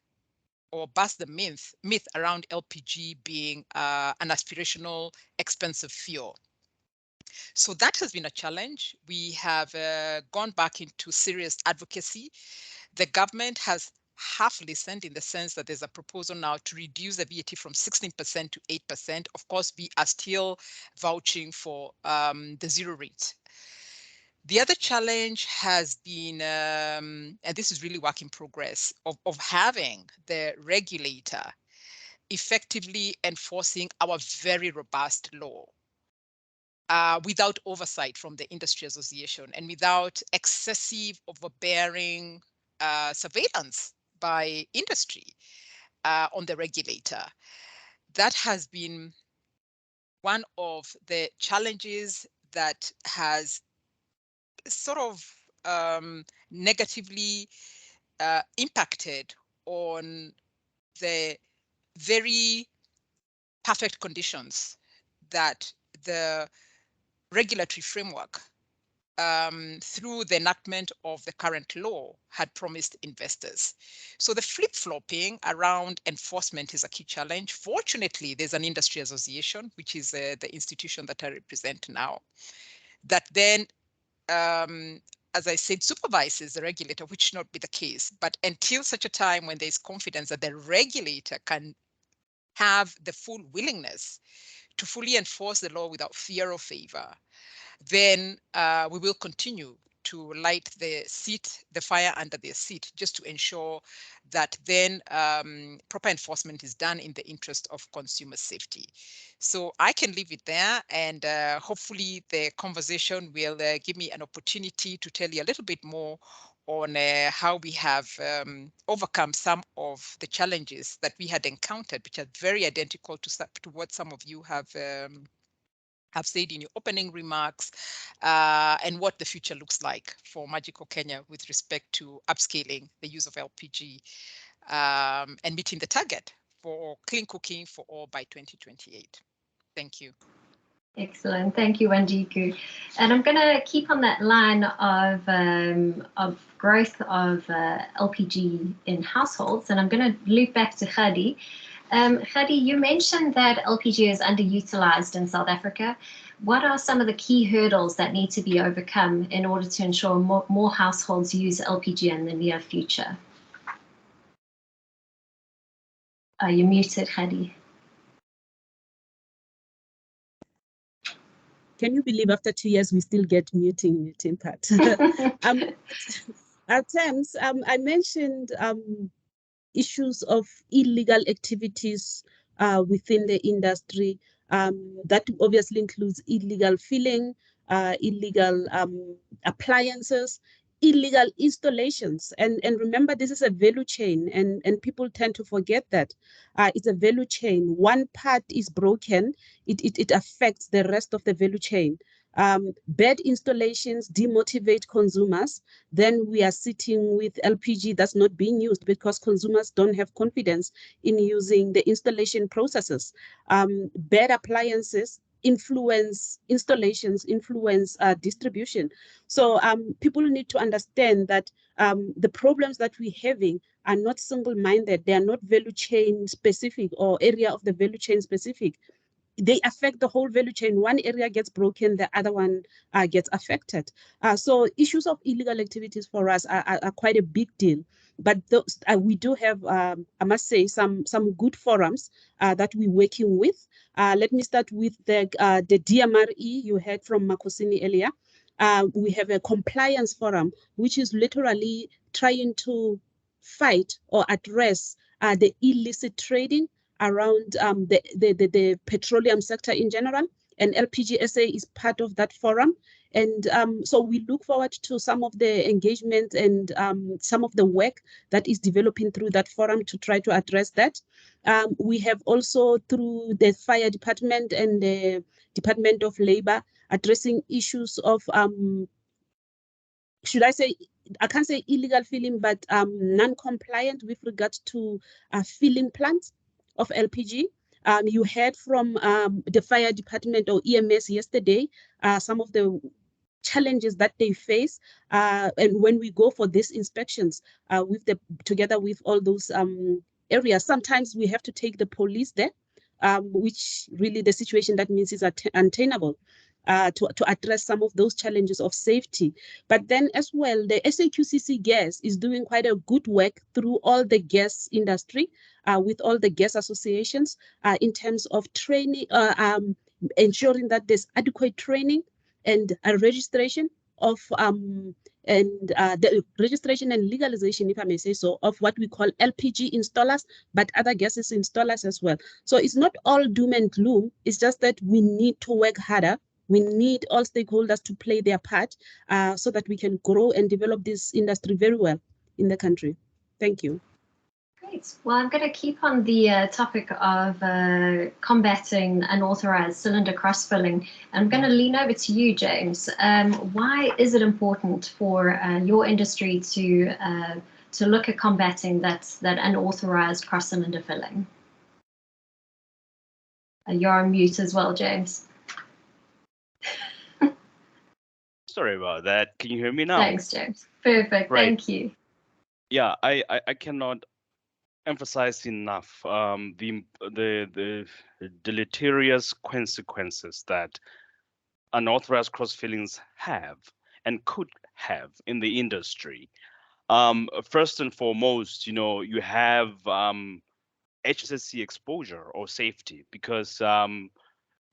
or bust the myth around LPG being an aspirational, expensive fuel. So that has been a challenge. We have gone back into serious advocacy. The government has half listened in the sense that there's a proposal now to reduce the VAT from 16% to 8%. Of course, we are still vouching for the zero rate. The other challenge has been, and this is really work in progress, of having the regulator effectively enforcing our very robust law. Without oversight from the industry association and without excessive overbearing surveillance by industry on the regulator. That has been one of the challenges that has sort of negatively impacted on the very perfect conditions that the regulatory framework through the enactment of the current law had promised investors. So the flip-flopping around enforcement is a key challenge. Fortunately, there's an industry association, which is the institution that I represent now, that then, as I said, supervises the regulator, which should not be the case. But until such a time when there's confidence that the regulator can have the full willingness to fully enforce the law without fear or favor, then we will continue to light the fire under their seat, just to ensure that then proper enforcement is done in the interest of consumer safety. So I can leave it there, and hopefully the conversation will give me an opportunity to tell you a little bit more on how we have overcome some of the challenges that we had encountered, which are very identical to what some of you have said in your opening remarks, and what the future looks like for Magical Kenya with respect to upscaling the use of LPG and meeting the target for clean cooking for all by 2028. Thank you. Excellent. Thank you, Wanjiku. And I'm going to keep on that line of growth of LPG in households, and I'm going to loop back to Khadi. Khadi, you mentioned that LPG is underutilized in South Africa. What are some of the key hurdles that need to be overcome in order to ensure more households use LPG in the near future? Are you muted, Khadi? Can you believe after 2 years we still get muting impact? At times, I mentioned issues of illegal activities within the industry. That obviously includes illegal filling, illegal appliances, illegal installations. And remember, this is a value chain, and people tend to forget that. It's a value chain. One part is broken, it affects the rest of the value chain. Bad installations demotivate consumers. Then we are sitting with LPG that's not being used because consumers don't have confidence in using the installation processes. Bad appliances influence installations, influence distribution. So people need to understand that the problems that we're having are not single-minded. They are not value chain specific or area of the value chain specific. They affect the whole value chain. One area gets broken, the other one gets affected. So issues of illegal activities for us are quite a big deal. But those, we do have, I must say, some good forums that we're working with. Let me start with the DMRE you heard from Makosini earlier. We have a compliance forum, which is literally trying to fight or address the illicit trading around the petroleum sector in general, and LPG SA is part of that forum. And so we look forward to some of the engagement and some of the work that is developing through that forum to try to address that. We have also, through the fire department and the Department of Labor, addressing issues of should I say, I can't say illegal filling, but non-compliant with regard to filling plants of LPG. You heard from the fire department or EMS yesterday, some of the challenges that they face. And when we go for these inspections together with all those areas, sometimes we have to take the police there, which really the situation that means is untenable. To address some of those challenges of safety. But then as well, the SAQCC gas is doing quite a good work through all the gas industry, with all the gas associations, in terms of training, ensuring that there's adequate training and registration of the registration and legalization, if I may say so, of what we call LPG installers, but other gases installers as well. So it's not all doom and gloom. It's just that we need to work harder. We need all stakeholders to play their part so that we can grow and develop this industry very well in the country. Thank you. Great. Well, I'm going to keep on the topic of combating unauthorized cylinder cross-filling. I'm going to lean over to you, James. Why is it important for your industry to look at combating that unauthorized cross-cylinder filling? You're on mute as well, James. Sorry about that. Can you hear me now? Thanks, James. Perfect. Right. Thank you. Yeah, I cannot emphasize enough the deleterious consequences that unauthorized cross fillings have and could have in the industry. First and foremost, you have HSSC exposure or safety because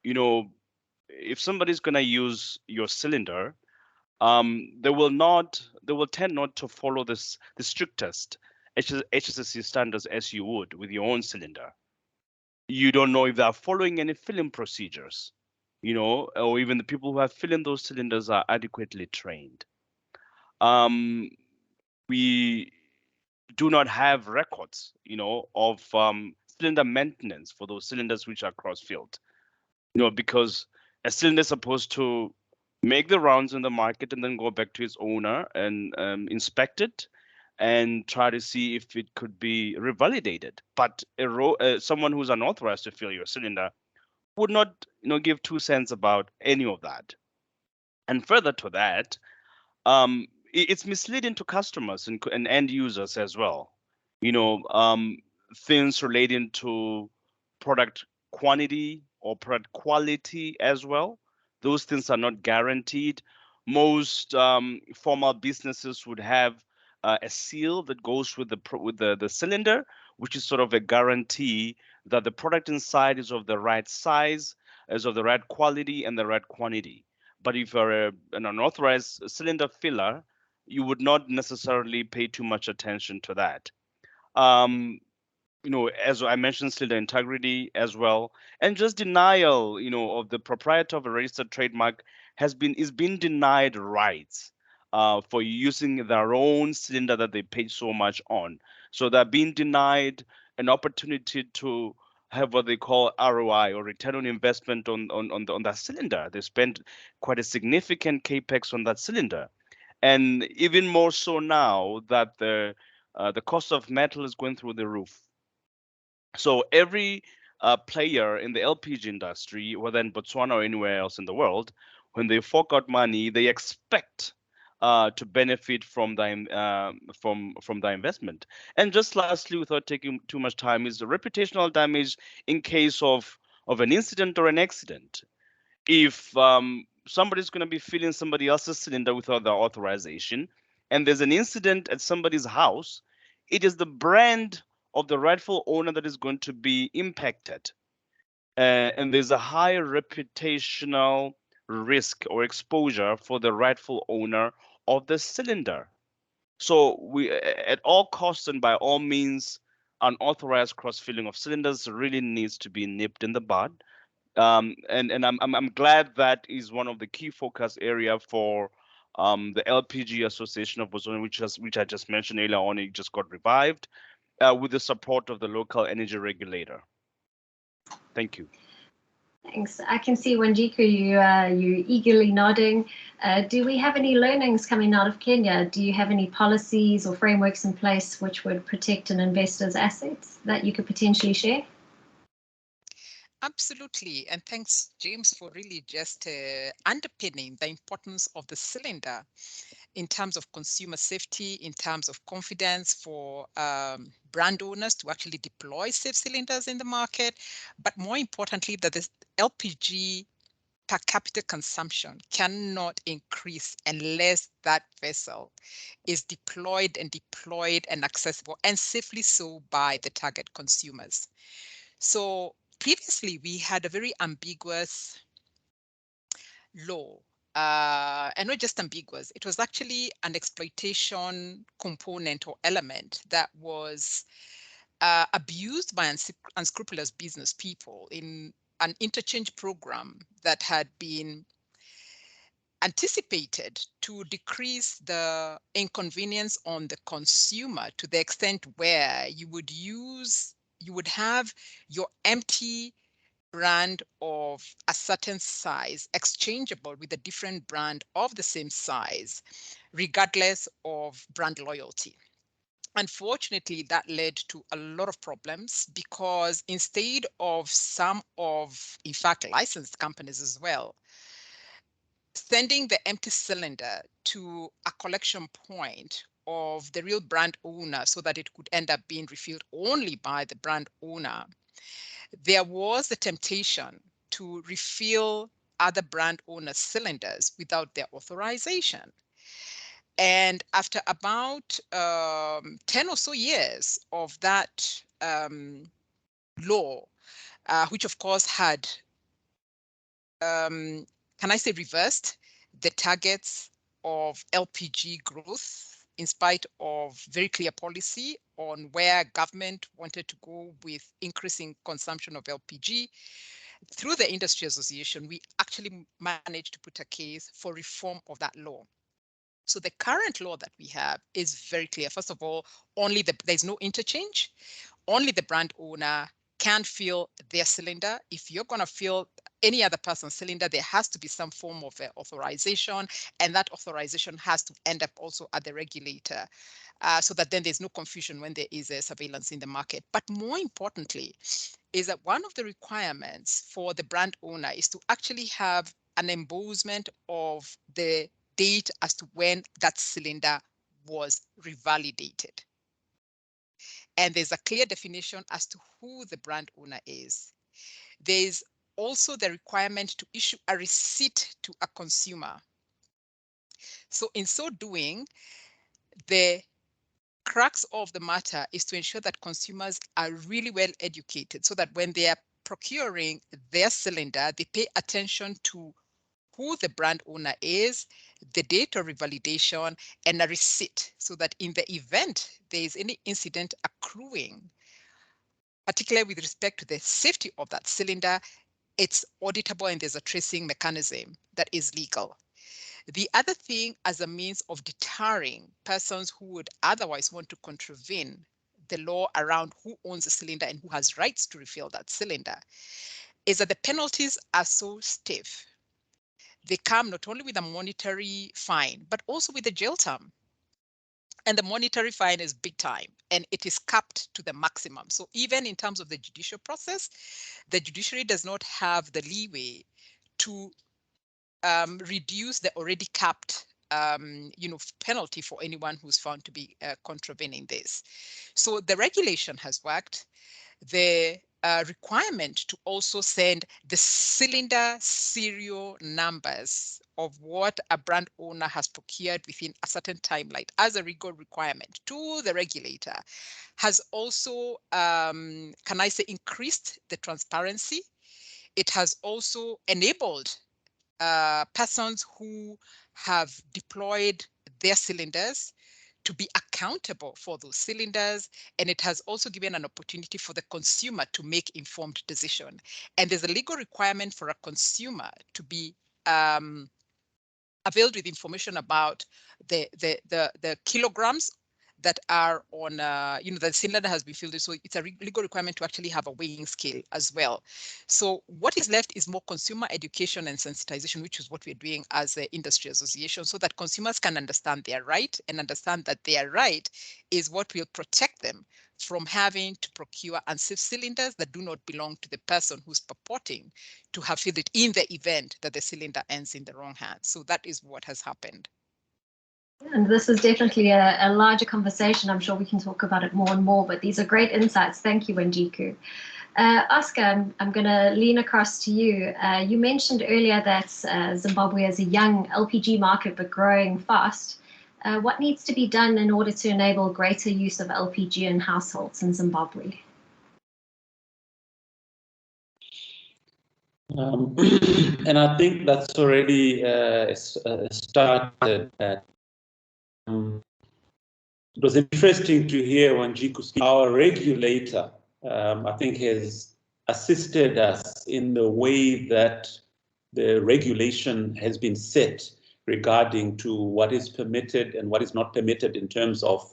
if somebody's gonna use your cylinder, they will tend not to follow the strictest HSSC standards as you would with your own cylinder. You don't know if they're following any filling procedures, or even the people who are filling those cylinders are adequately trained. We do not have records, of cylinder maintenance for those cylinders which are cross-filled, because a cylinder is supposed to make the rounds in the market and then go back to its owner and inspect it and try to see if it could be revalidated. But someone who's unauthorized to fill your cylinder would not, give 2 cents about any of that. And further to that, it's misleading to customers and end users as well. Things relating to product quantity or product quality as well. Those things are not guaranteed. Most formal businesses would have a seal that goes with the cylinder, which is sort of a guarantee that the product inside is of the right size, is of the right quality and the right quantity. But if you're an unauthorized cylinder filler, you would not necessarily pay too much attention to that. As I mentioned, cylinder integrity as well, and just denial, of the proprietor of a registered trademark is being denied rights for using their own cylinder that they paid so much on. So they're being denied an opportunity to have what they call ROI or return on investment on that cylinder. They spent quite a significant capex on that cylinder, and even more so now that the cost of metal is going through the roof. So every player in the LPG industry, whether in Botswana or anywhere else in the world, when they fork out money, they expect to benefit from the investment. And just lastly, without taking too much time, is the reputational damage in case of an incident or an accident. If somebody's going to be filling somebody else's cylinder without their authorization, and there's an incident at somebody's house, it is the brand of the rightful owner that is going to be impacted. And there's a higher reputational risk or exposure for the rightful owner of the cylinder. So we, at all costs and by all means, unauthorized cross-filling of cylinders really needs to be nipped in the bud. And I'm glad that is one of the key focus area for the LPG Association of Botswana, which I just mentioned earlier on. It just got revived with the support of the local energy regulator. Thank you. Thanks. I can see Wanjiku, you eagerly nodding. Do we have any learnings coming out of Kenya? Do you have any policies or frameworks in place which would protect an investor's assets that you could potentially share? Absolutely. And thanks, James, for really just underpinning the importance of the cylinder in terms of consumer safety, in terms of confidence for brand owners to actually deploy safe cylinders in the market, but more importantly, that the LPG per capita consumption cannot increase unless that vessel is deployed and accessible and safely so by the target consumers. So previously, we had a very ambiguous law, and not just ambiguous, it was actually an exploitation component or element that was abused by unscrupulous business people in an interchange program that had been anticipated to decrease the inconvenience on the consumer to the extent where you would have your empty brand of a certain size exchangeable with a different brand of the same size, regardless of brand loyalty. Unfortunately, that led to a lot of problems because instead of some of, in fact, licensed companies as well, sending the empty cylinder to a collection point of the real brand owner so that it could end up being refilled only by the brand owner, there was the temptation to refill other brand owners' cylinders without their authorization. And after about 10 or so years of that law, which of course had, can I say, reversed the targets of LPG growth in spite of very clear policy on where government wanted to go with increasing consumption of LPG, through the industry association, we actually managed to put a case for reform of that law. So the current law that we have is very clear. First of all, there's no interchange. Only the brand owner can fill their cylinder. If you're going to fill any other person's cylinder, there has to be some form of authorization, and that authorization has to end up also at the regulator, so that then there's no confusion when there is a surveillance in the market. But more importantly, is that one of the requirements for the brand owner is to actually have an embossment of the date as to when that cylinder was revalidated. And there's a clear definition as to who the brand owner is. There's also the requirement to issue a receipt to a consumer. So in so doing, the crux of the matter is to ensure that consumers are really well educated so that when they are procuring their cylinder, they pay attention to who the brand owner is, the date of revalidation, and a receipt, so that in the event there is any incident accruing, particularly with respect to the safety of that cylinder, it's auditable and there's a tracing mechanism that is legal. The other thing, as a means of deterring persons who would otherwise want to contravene the law around who owns a cylinder and who has rights to refill that cylinder, is that the penalties are so stiff. They come not only with a monetary fine, but also with a jail term. And the monetary fine is big time, and it is capped to the maximum. So even in terms of the judicial process, the judiciary does not have the leeway to reduce the already capped penalty for anyone who's found to be contravening this. So the regulation has worked. The requirement to also send the cylinder serial numbers of what a brand owner has procured within a certain timeline as a legal requirement to the regulator has also, can I say, increased the transparency. It has also enabled persons who have deployed their cylinders to be accountable for those cylinders, and it has also given an opportunity for the consumer to make informed decision. And there's a legal requirement for a consumer to be availed with information about the kilograms that are on, the cylinder has been filled. So it's a legal requirement to actually have a weighing scale as well. So what is left is more consumer education and sensitization, which is what we're doing as the industry association, so that consumers can understand their right and understand that their right is what will protect them from having to procure unsafe cylinders that do not belong to the person who's purporting to have filled it in the event that the cylinder ends in the wrong hands. So that is what has happened. And this is definitely a larger conversation. I'm sure we can talk about it more and more, but these are great insights. Thank you, Wanjiku. Oscar, I'm going to lean across to you. You mentioned earlier that Zimbabwe is a young LPG market, but growing fast. What needs to be done in order to enable greater use of LPG in households in Zimbabwe? And I think that's already started. It was interesting to hear Wanjiku speak. Our regulator, I think, has assisted us in the way that the regulation has been set regarding to what is permitted and what is not permitted in terms of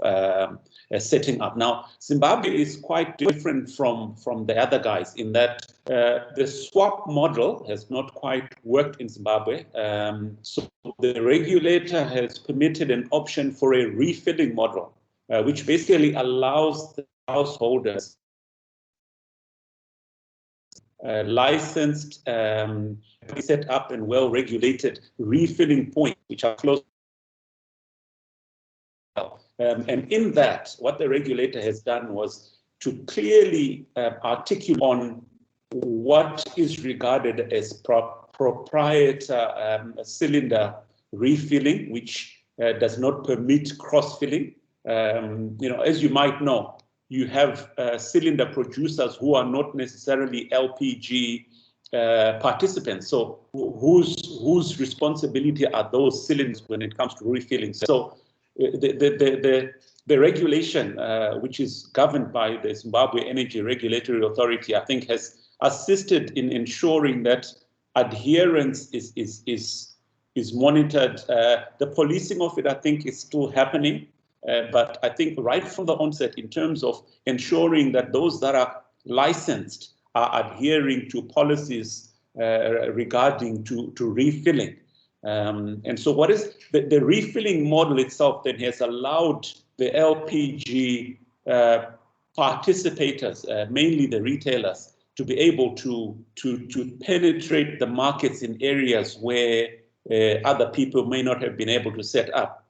setting up. Now, Zimbabwe is quite different from the other guys in that the swap model has not quite worked in Zimbabwe. So the regulator has permitted an option for a refilling model, which basically allows the householders licensed, set up and well-regulated refilling points, which are close. And in that, what the regulator has done was to clearly articulate on what is regarded as proprietor cylinder refilling, which does not permit cross-filling. As you might know, you have cylinder producers who are not necessarily LPG participants. So whose responsibility are those cylinders when it comes to refilling? So the regulation, which is governed by the Zimbabwe Energy Regulatory Authority, I think has assisted in ensuring that adherence is monitored. The policing of it, I think, is still happening. But I think right from the onset, in terms of ensuring that those that are licensed are adhering to policies regarding to refilling. And so what is the refilling model itself then has allowed the LPG participators, mainly the retailers, to be able to penetrate the markets in areas where other people may not have been able to set up.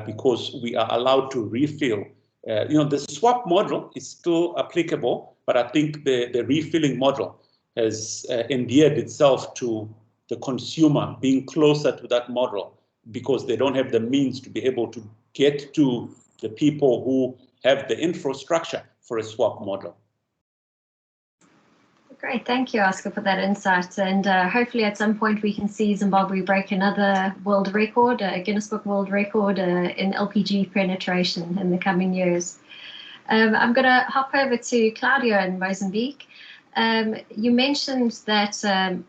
Because we are allowed to refill. The swap model is still applicable, but I think the refilling model has endeared itself to the consumer being closer to that model because they don't have the means to be able to get to the people who have the infrastructure for a swap model. Great, thank you, Oscar, for that insight. And hopefully at some point we can see Zimbabwe break another world record, Guinness Book World Record in LPG penetration in the coming years. I'm going to hop over to Claudio in Mozambique. You mentioned that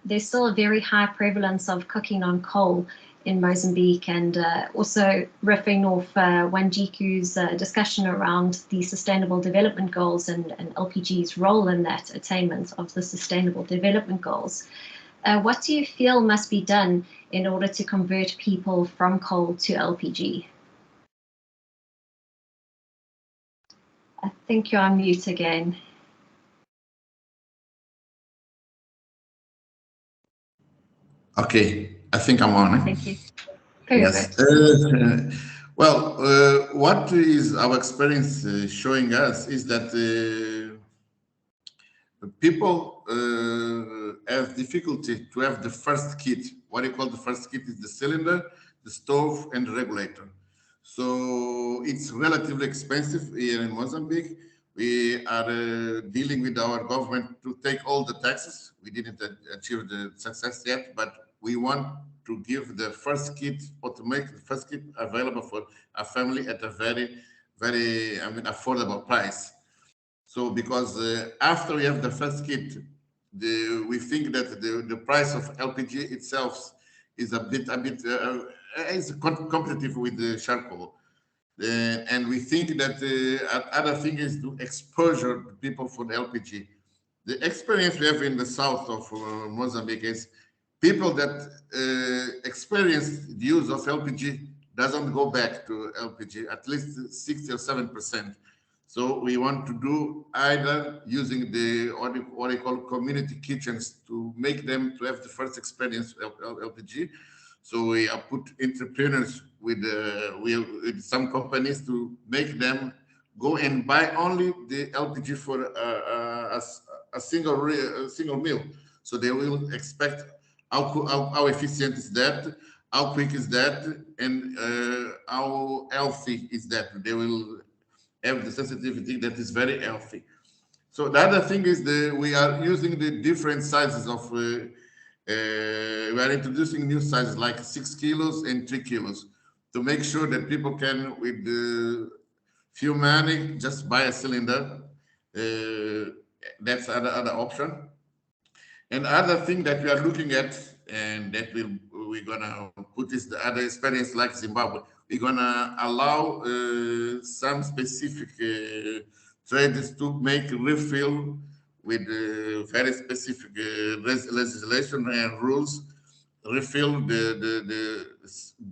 there's still a very high prevalence of cooking on coal in Mozambique, and also riffing off Wanjiku's discussion around the Sustainable Development Goals and LPG's role in that attainment of the Sustainable Development Goals. What do you feel must be done in order to convert people from coal to LPG? I think you're on mute again. Okay, I think I'm on. Thank you. Yes. Well, what is our experience showing us is that people have difficulty to have the first kit. What you call the first kit is the cylinder, the stove, and the regulator. So it's relatively expensive here in Mozambique. We are dealing with our government to take all the taxes. We didn't achieve the success yet, but we want to give the first kit or to make the first kit available for a family at a very, very, affordable price. So because after we have the first kit, we think that the price of LPG itself is a bit is competitive with the charcoal. And we think that other thing is to exposure people for the LPG. The experience we have in the south of Mozambique is people that experience the use of LPG doesn't go back to LPG, at least 60 or 7%. So we want to do either using the what we call community kitchens to make them to have the first experience of LPG. So we have put entrepreneurs with some companies to make them go and buy only the LPG for a single meal. So they will expect how efficient is that, how quick is that, and how healthy is that. They will have the sensitivity that is very healthy. So the other thing is we are using the different sizes of, we are introducing new sizes like 6 kilos and 3 kilos to make sure that people can, with few money, just buy a cylinder. That's other option. And other thing that we are looking at, and that we're gonna put this the other experience like Zimbabwe. We're gonna allow some specific traders to make refill with very specific legislation and rules. Refill the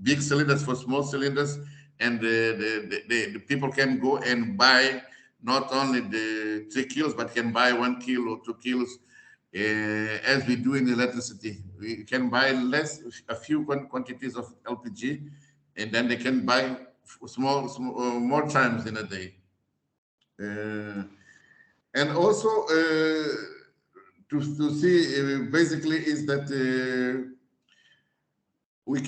big cylinders for small cylinders, and the people can go and buy not only the 3 kilos, but can buy 1 kilo, 2 kilos, as we do in electricity. We can buy a few quantities of LPG, and then they can buy small more times in a day. And also to see basically is that we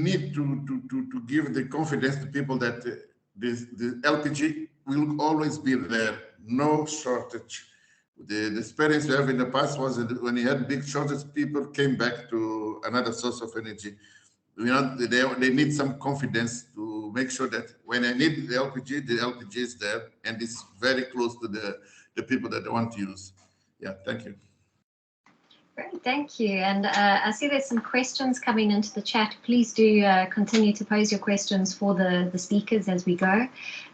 need to give the confidence to people that the LPG will always be there, no shortage. The experience we have in the past was that when you had big shortages, people came back to another source of energy. They need some confidence to make sure that when I need the LPG is there and it's very close to the people that they want to use. Yeah, thank you. Great, thank you. And I see there's some questions coming into the chat. Please do continue to pose your questions for the speakers as we go.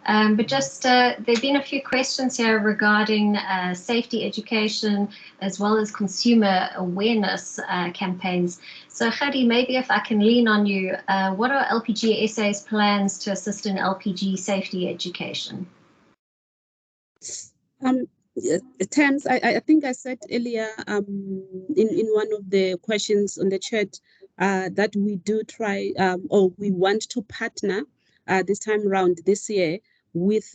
But just there have been a few questions here regarding safety education as well as consumer awareness campaigns. So Khadi, maybe if I can lean on you, what are LPG SA's plans to assist in LPG safety education? Tams, I think I said earlier in one of the questions on the chat that we do try or we want to partner this time around this year with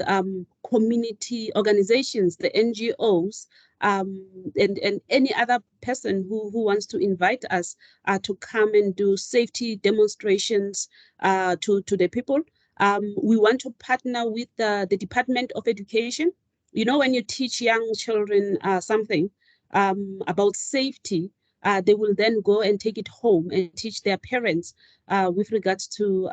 community organizations, the NGOs, and any other person who wants to invite us to come and do safety demonstrations to the people. We want to partner with the Department of Education. You know, when you teach young children something about safety, they will then go and take it home and teach their parents with regards to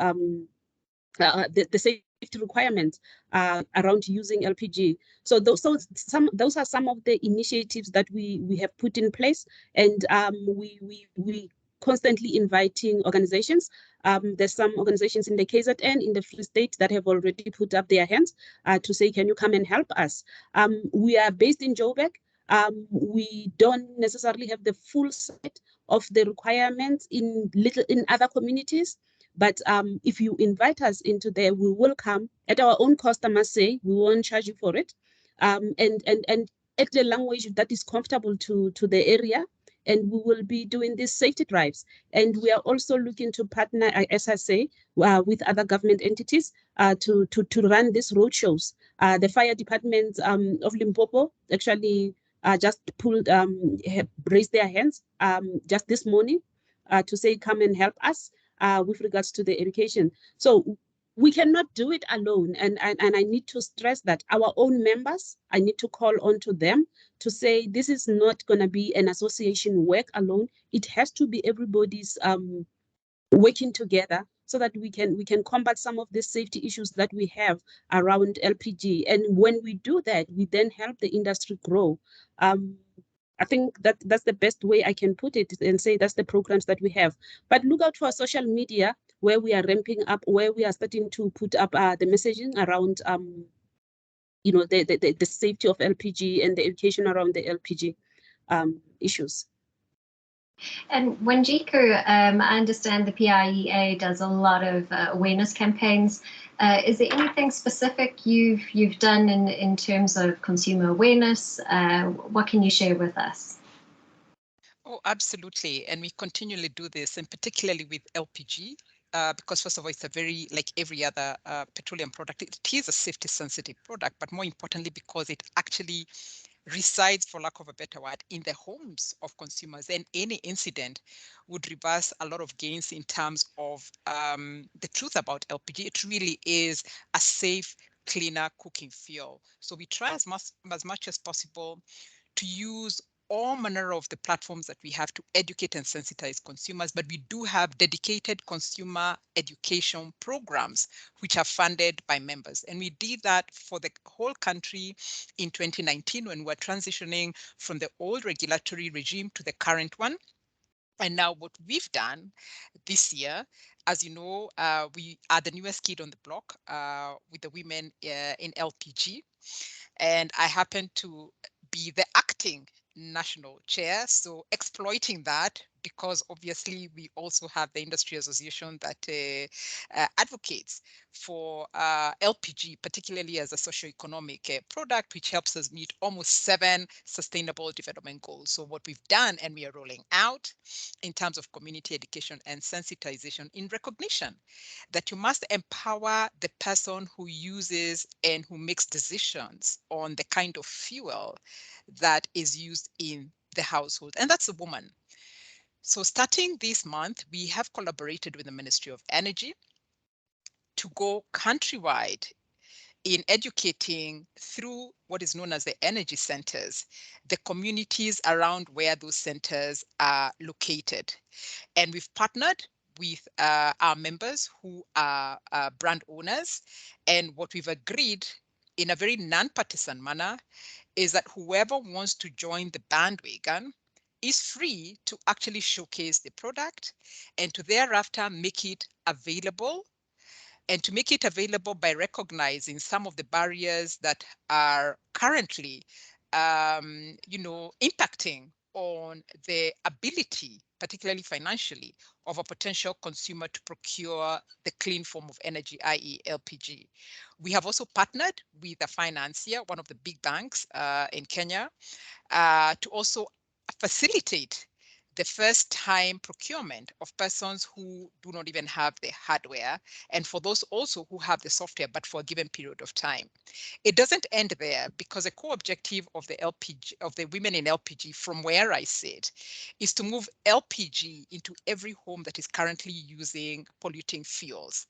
the safety requirements around using LPG. So those are some of the initiatives that we have put in place, and we constantly inviting organizations. There's some organizations in the KZN, in the Free State, that have already put up their hands to say, can you come and help us? We are based in Joburg. We don't necessarily have the full set of the requirements in other communities. But if you invite us into there, we will come at our own cost, I must say. We won't charge you for it. And at the language that is comfortable to the area. And we will be doing these safety drives. And we are also looking to partner, as I say, with other government entities to run these roadshows. The fire department of Limpopo actually just raised their hands just this morning to say, come and help us with regards to the education. So we cannot do it alone. And I need to stress that our own members, I need to call on to them to say, this is not going to be an association work alone. It has to be everybody's working together so that we can combat some of the safety issues that we have around LPG. And when we do that, we then help the industry grow. I think that's the best way I can put it and say that's the programs that we have. But look out for social media where we are ramping up, where we are starting to put up the messaging around, the safety of LPG and the education around the LPG issues. And Wanjiku, I understand the PIEA does a lot of awareness campaigns. Is there anything specific you've done in terms of consumer awareness? What can you share with us? Oh, absolutely. And we continually do this, and particularly with LPG, because first of all, it's a very, like every other petroleum product, it is a safety sensitive product, but more importantly, because it actually resides, for lack of a better word, in the homes of consumers, and any incident would reverse a lot of gains in terms of the truth about LPG. It really is a safe, cleaner cooking fuel. So we try as much as possible to use all manner of the platforms that we have to educate and sensitize consumers, but we do have dedicated consumer education programs which are funded by members. And we did that for the whole country in 2019 when we're transitioning from the old regulatory regime to the current one. And now what we've done this year, as you know, we are the newest kid on the block with the women in LPG. And I happen to be the acting national chair. So exploiting that, because obviously we also have the industry association that advocates for LPG, particularly as a socio-economic product, which helps us meet almost 7 sustainable development goals. So what we've done, and we are rolling out in terms of community education and sensitization, in recognition that you must empower the person who uses and who makes decisions on the kind of fuel that is used in the household, and that's the woman. So starting this month, we have collaborated with the Ministry of Energy to go countrywide in educating through what is known as the energy centers, the communities around where those centers are located. And we've partnered with our members who are brand owners. And what we've agreed in a very non-partisan manner is that whoever wants to join the bandwagon is free to actually showcase the product and to thereafter make it available, and to make it available by recognizing some of the barriers that are currently impacting on the ability, particularly financially, of a potential consumer to procure the clean form of energy, i.e. LPG. We have also partnered with a financier, one of the big banks in Kenya, to also facilitate the first time procurement of persons who do not even have the hardware, and for those also who have the software, but for a given period of time. It doesn't end there, because a core objective of the LPG, of the women in LPG, from where I sit, is to move LPG into every home that is currently using polluting fuels.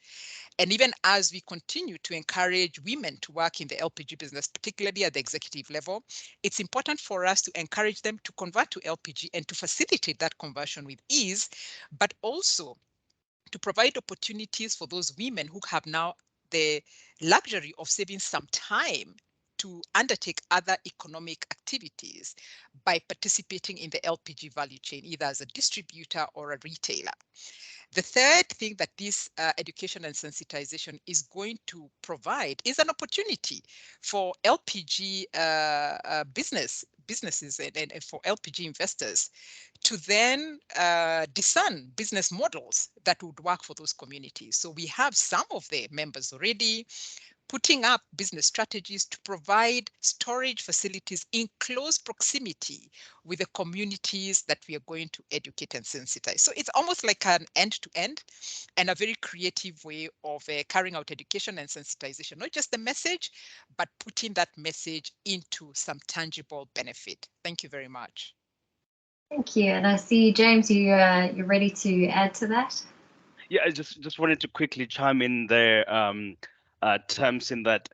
And even as we continue to encourage women to work in the LPG business, particularly at the executive level, it's important for us to encourage them to convert to LPG and to facilitate that conversion with ease, but also to provide opportunities for those women who have now the luxury of saving some time to undertake other economic activities by participating in the LPG value chain, either as a distributor or a retailer. The third thing that this education and sensitization is going to provide is an opportunity for LPG businesses and for LPG investors to then discern business models that would work for those communities. So we have some of the members already putting up business strategies to provide storage facilities in close proximity with the communities that we are going to educate and sensitize. So it's almost like an end-to-end and a very creative way of carrying out education and sensitization, not just the message, but putting that message into some tangible benefit. Thank you very much. Thank you. And I see, James, you're ready to add to that? Yeah, I just wanted to quickly chime in there, terms in that,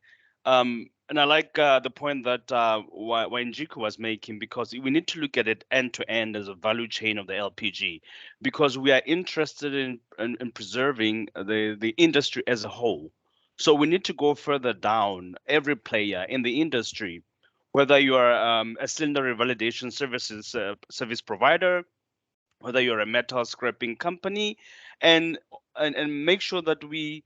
and I like the point that Wanjiku was making, because we need to look at it end to end as a value chain of the LPG, because we are interested in preserving the industry as a whole. So we need to go further down every player in the industry, whether you are a cylinder revalidation service provider, whether you're a metal scraping company, and make sure that we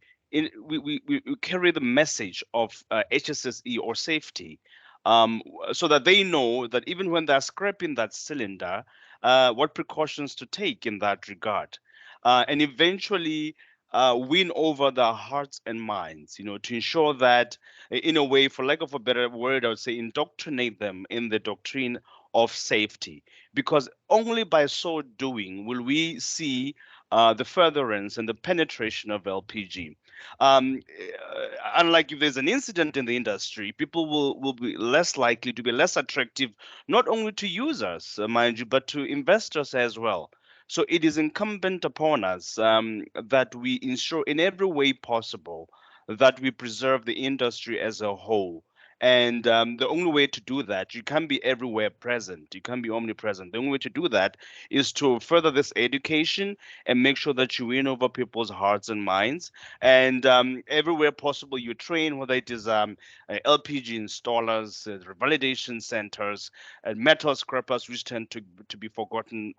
carry the message of HSSE or safety, so that they know that even when they're scraping that cylinder, what precautions to take in that regard, and eventually win over their hearts and minds, to ensure that, in a way, for lack of a better word, I would say, indoctrinate them in the doctrine of safety, because only by so doing will we see the furtherance and the penetration of LPG. Unlike if there's an incident in the industry, people will be less likely to be less attractive, not only to users, mind you, but to investors as well. So it is incumbent upon us that we ensure in every way possible that we preserve the industry as a whole, And the only way to do that, you can't be everywhere present. You can't be omnipresent. The only way to do that is to further this education and make sure that you win over people's hearts and minds. And everywhere possible, you train, whether it is LPG installers, validation centers, and metal scrappers, which tend to be forgotten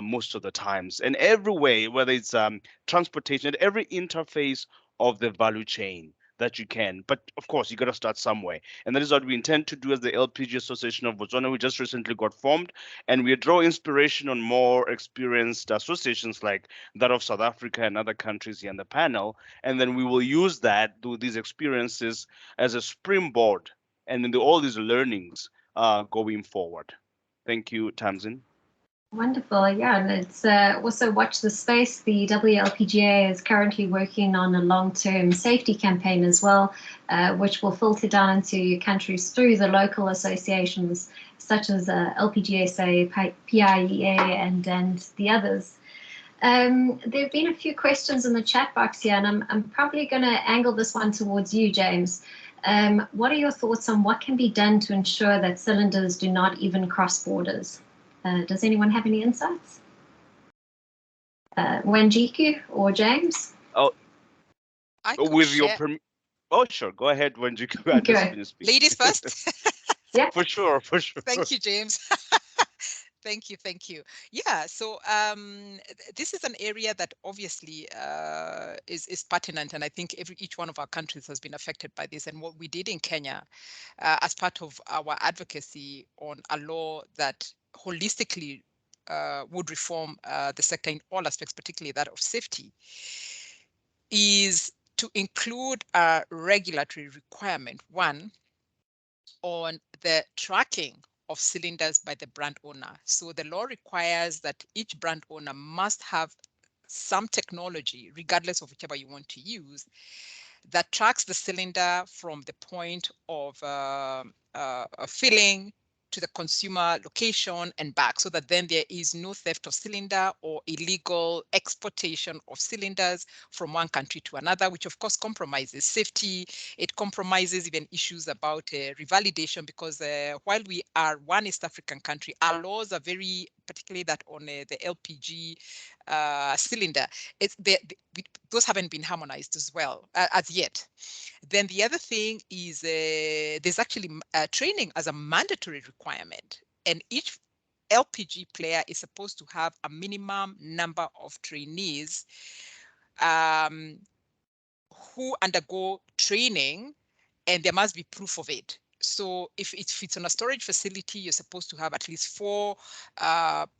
most of the times. And every way, whether it's transportation, at every interface of the value chain that you can. But of course, you got to start somewhere. And that is what we intend to do as the LPG Association of Botswana. We just recently got formed, and we draw inspiration on more experienced associations like that of South Africa and other countries here in the panel. And then we will use that, these experiences as a springboard and then all these learnings going forward. Thank you, Tamsin. Wonderful, yeah, and it's also watch the space. The WLPGA is currently working on a long-term safety campaign as well, which will filter down into countries through the local associations such as LPGSA, PIEA, and the others. There have been a few questions in the chat box here, and I'm probably going to angle this one towards you, James. What are your thoughts on what can be done to ensure that cylinders do not even cross borders? Does anyone have any insights? Wanjiku or James? Oh, with your share. Oh, sure. Go ahead, Wanjiku. I just finished speaking. Ladies first. Yeah. For sure, for sure. Thank you, James. Thank you. Yeah, so this is an area that obviously is pertinent, and I think each one of our countries has been affected by this. And what we did in Kenya as part of our advocacy on a law that holistically would reform the sector in all aspects, particularly that of safety, is to include a regulatory requirement, one, on the tracking of cylinders by the brand owner. So the law requires that each brand owner must have some technology, regardless of whichever you want to use, that tracks the cylinder from the point of filling to the consumer location and back, so that then there is no theft of cylinder or illegal exportation of cylinders from one country to another, which of course compromises safety. It compromises even issues about revalidation, because while we are one East African country, our laws are very, particularly that on the LPG cylinder, those haven't been harmonized as well as yet. Then the other thing is there's actually training as a mandatory requirement, and each LPG player is supposed to have a minimum number of trainees who undergo training, and there must be proof of it. So if it's on a storage facility, you're supposed to have at least 4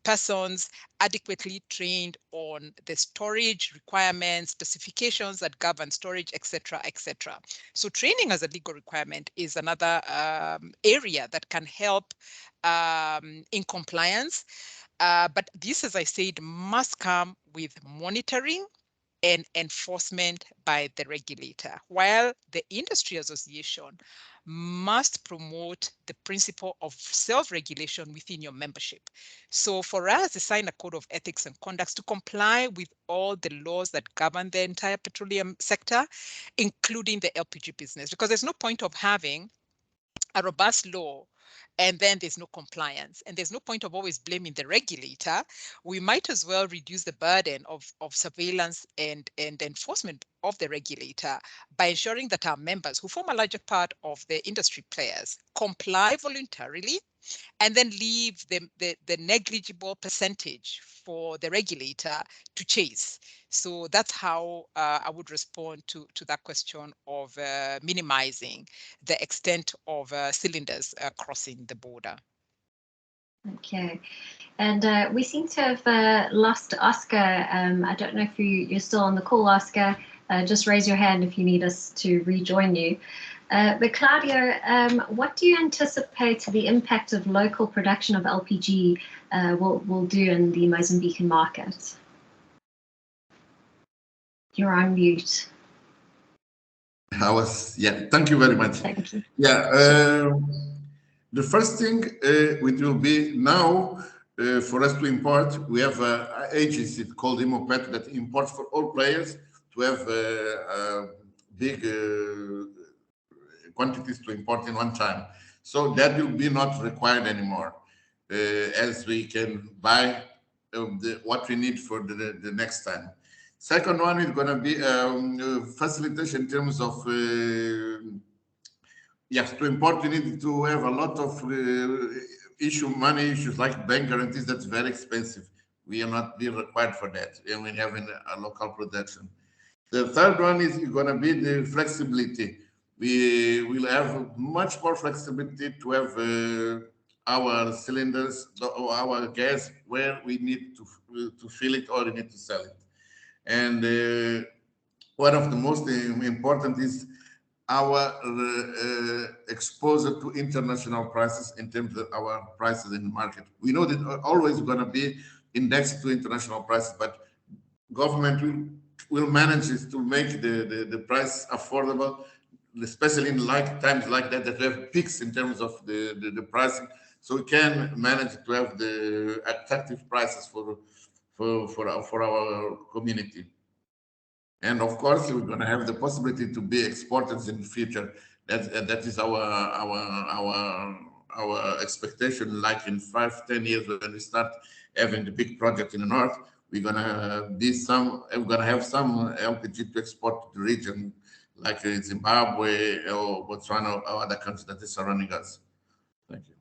persons adequately trained on the storage requirements, specifications that govern storage, etc., etc. So training as a legal requirement is another area that can help in compliance. But this, as I said, must come with monitoring and enforcement by the regulator, while the industry association must promote the principle of self-regulation within your membership. So for us, to sign a code of ethics and conduct to comply with all the laws that govern the entire petroleum sector, including the LPG business, because there's no point of having a robust law and then there's no compliance, and there's no point of always blaming the regulator. We might as well reduce the burden of surveillance and enforcement of the regulator by ensuring that our members, who form a larger part of the industry players, comply voluntarily, and then leave the negligible percentage for the regulator to chase. So that's how I would respond to that question of minimizing the extent of cylinders crossing the border. Okay, and we seem to have lost Oscar. I don't know if you're still on the call, Oscar. Just raise your hand if you need us to rejoin you. But Claudio, what do you anticipate the impact of local production of LPG will do in the Mozambican market? You're on mute. Thank you very much. Thank you. The first thing it will be now for us to import. We have an agency called Imopet that imports for all players to have a big quantities to import in one time. So that will be not required anymore, as we can buy what we need for the next time. Second one is going to be facilitation in terms of yes, to import, you need to have a lot of money issues like bank guarantees. That's very expensive. We are not being required for that, and we have a local production. The third one is going to be the flexibility. We will have much more flexibility to have our cylinders or our gas where we need to fill it or we need to sell it. And one of the most important is our exposure to international prices in terms of our prices in the market. We know that always going to be indexed to international prices, but government will manage to make the price affordable, especially in times like that we have peaks in terms of the pricing, so we can manage to have the attractive prices for our community. And of course, we're going to have the possibility to be exporters in the future. That is our expectation. Like in 5-10 years, when we start having the big project in the north, we're going to have some LPG to export to the region, like Zimbabwe or Botswana or other countries that are surrounding us. Thank you.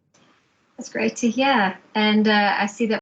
That's great to hear. And I see that